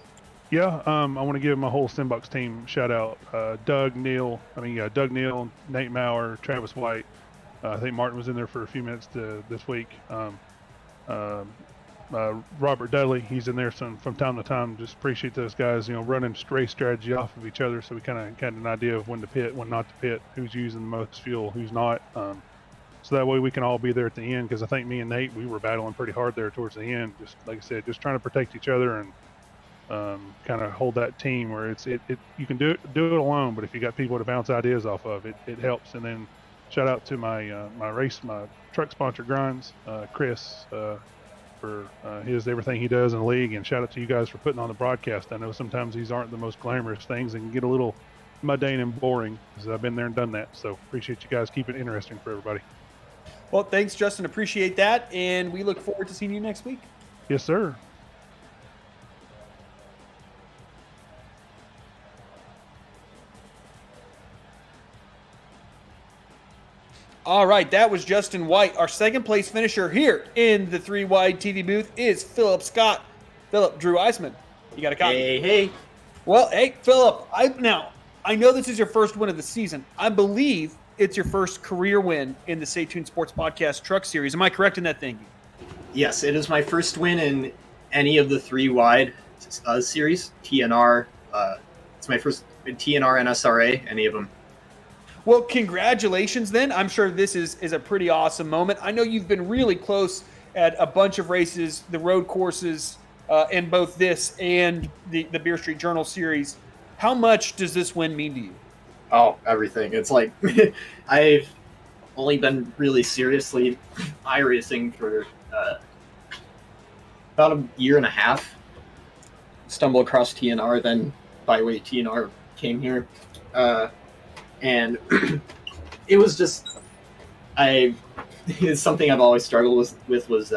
Yeah, I want to give my whole Simbox team shout out. Doug Neal, Nate Maurer, Travis White. I think Martin was in there for a few minutes this week. Robert Dudley, he's in there from time to time. Just appreciate those guys, running race strategy off of each other, so we kind of got an idea of when to pit, when not to pit, who's using the most fuel, who's not. So that way we can all be there at the end, because I think me and Nate, we were battling pretty hard there towards the end. Just like I said, just trying to protect each other and kind of hold that team where you can do it alone, but if you got people to bounce ideas off of, it helps. And then shout out to my truck sponsor Grimes, Chris, for everything he does in the league, and shout out to you guys for putting on the broadcast. I know sometimes these aren't the most glamorous things and can get a little mundane and boring, because I've been there and done that. So appreciate you guys keeping it interesting for everybody. Well, thanks, Justin. Appreciate that, and we look forward to seeing you next week. Yes, sir. All right, that was Justin White. Our 2nd place finisher here in the 3 Wide TV booth is Philip Scott. Philip, Drew Eisman, you got a copy? Hey. Well, hey, Philip, I know this is your first win of the season. I believe it's your first career win in the Stay Tuned Sports Podcast Truck Series. Am I correct in that thinking? Yes, it is my first win in any of the 3 Wide series. TNR, it's my first TNR, NSRA, any of them. Well, congratulations then. I'm sure this is a pretty awesome moment. I know you've been really close at a bunch of races, the road courses, in both this and the Beer Street Journal series. How much does this win mean to you? Oh, everything. It's like I've only been really seriously iRacing for about a year and a half. Stumbled across TNR, then Byweight TNR came here. And it was just, it's something I've always struggled with was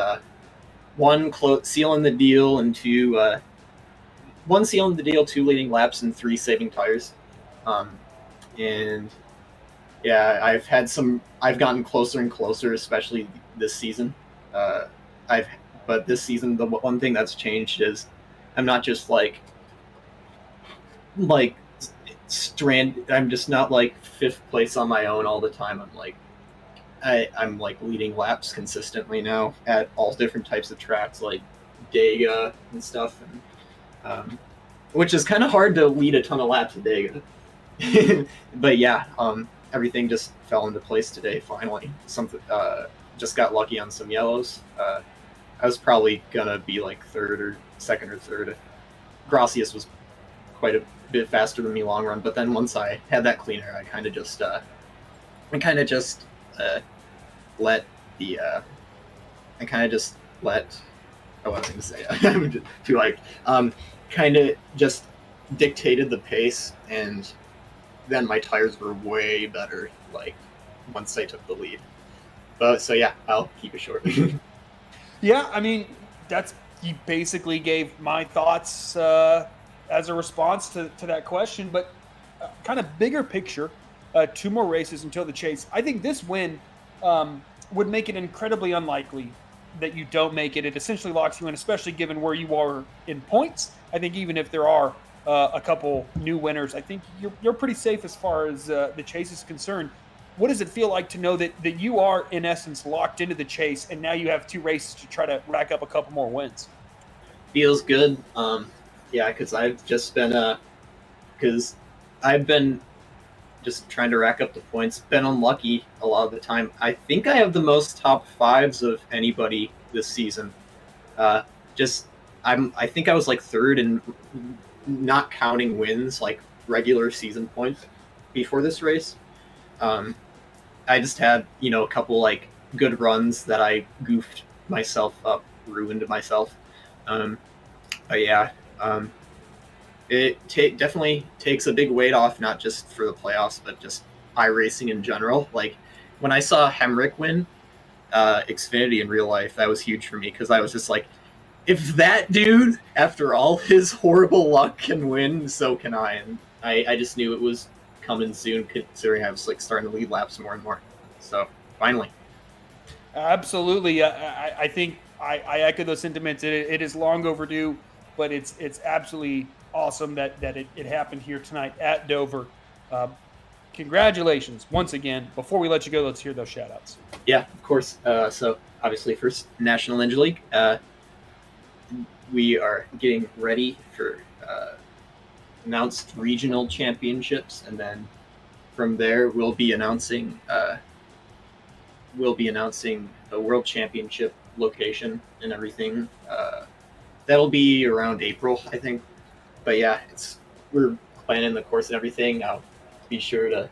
1, sealing the deal, and 2, 1, sealing the deal, 2, leading laps, and 3, saving tires. And yeah, I've gotten closer and closer, especially this season. But this season, the one thing that's changed is I'm not just like I'm just not like 5th place on my own all the time. I'm like leading laps consistently now at all different types of tracks like Dega and stuff, and which is kind of hard to lead a ton of laps at Dega. But yeah, everything just fell into place today finally. Just got lucky on some yellows. I was probably gonna be like 3rd or 2nd or 3rd. Gracias was quite a bit faster than me long run, but then once I had that cleaner, I kind of just let I wasn't gonna say it. I'm just too kind of just dictated the pace, and then my tires were way better once I took the lead. But so yeah, I'll keep it short. Yeah, I mean, you basically gave my thoughts as a response to that question, but kind of bigger picture, 2 more races until the chase. I think this win would make it incredibly unlikely that you don't make it. It essentially locks you in, especially given where you are in points. I think even if there are a couple new winners, I think you're pretty safe as far as the chase is concerned. What does it feel like to know that you are, in essence, locked into the chase, and now you have 2 races to try to rack up a couple more wins? Feels good. Yeah, because I've been just trying to rack up the points. Been unlucky a lot of the time. I think I have the most top 5s of anybody this season. I think I was like 3rd in, not counting wins, like regular season points before this race. I just had, a couple like good runs that I goofed myself up, ruined myself. But yeah, it definitely takes a big weight off, not just for the playoffs, but just iRacing in general. Like when I saw Hemrick win Xfinity in real life, that was huge for me because I was just like, if that dude, after all his horrible luck, can win, so can I. And I just knew it was coming soon, considering I was like starting to lead laps more and more. So finally. Absolutely. I think I echo those sentiments. It is long overdue, but it's absolutely awesome that it happened here tonight at Dover. Congratulations once again. Before we let you go, let's hear those shout outs. Yeah, of course. So obviously first National Ninja League. We are getting ready for announced regional championships, and then from there we'll be announcing the world championship location and everything. That'll be around April, I think. But yeah, we're planning the course and everything. I'll be sure to.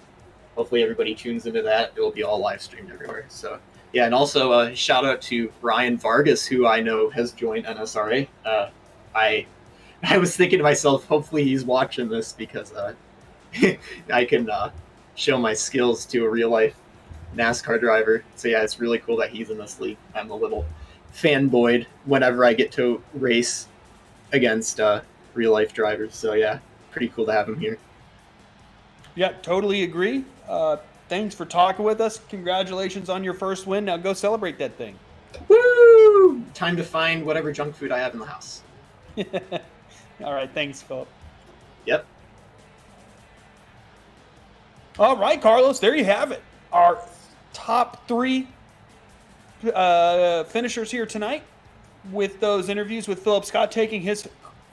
Hopefully, everybody tunes into that. It will be all live streamed everywhere. So yeah, and also shout out to Ryan Vargas, who I know has joined NSRA. I was thinking to myself, hopefully he's watching this because I can show my skills to a real life NASCAR driver. So yeah, it's really cool that he's in this league. I'm a little fanboyed whenever I get to race against real life drivers. So yeah, pretty cool to have him here. Yeah, totally agree. Thanks for talking with us. Congratulations on your first win. Now go celebrate that thing. Woo! Time to find whatever junk food I have in the house. All right, thanks, Philip. Yep. All right, Carlos, there you have it. Our top 3 finishers here tonight with those interviews with Philip Scott taking his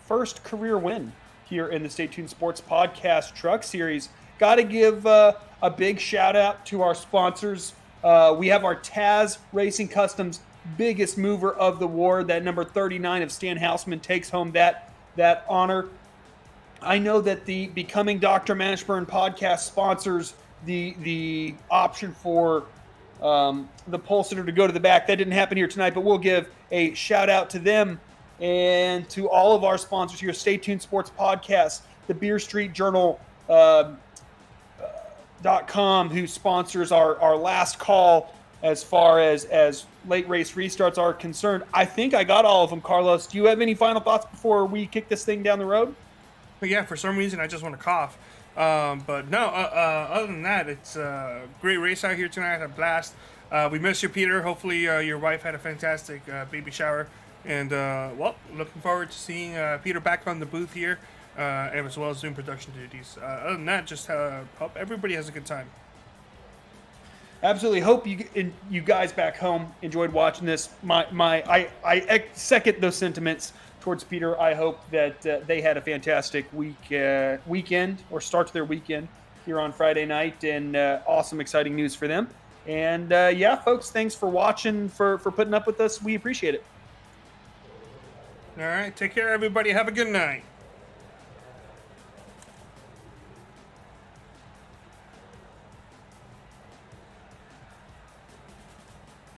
first career win here in the Stay Tuned Sports Podcast Truck Series. Got to give a big shout out to our sponsors. We have our Taz Racing Customs biggest mover of the war. That number 39 of Stan Houseman takes home that honor. I know that the Becoming Dr. Mashburn podcast sponsors the option for the pole sitter to go to the back. That didn't happen here tonight, but we'll give a shout out to them and to all of our sponsors here. Stay Tuned Sports Podcast, the Beer Street Journal .com, who sponsors our last call as far as late race restarts are concerned. I think I got all of them, Carlos. Do you have any final thoughts before we kick this thing down the road? But yeah, for some reason I just want to cough. But no, other than that, it's a great race out here tonight. I had a blast. We miss you, Peter. Hopefully your wife had a fantastic baby shower. And, well, looking forward to seeing Peter back on the booth here, and as well as doing production duties. Other than that, just hope everybody has a good time. Absolutely. Hope you guys back home enjoyed watching this. I second those sentiments towards Peter. I hope that they had a fantastic weekend or start to their weekend here on Friday night, and awesome, exciting news for them. And yeah, folks, thanks for watching, for putting up with us. We appreciate it. All right, take care, everybody. Have a good night.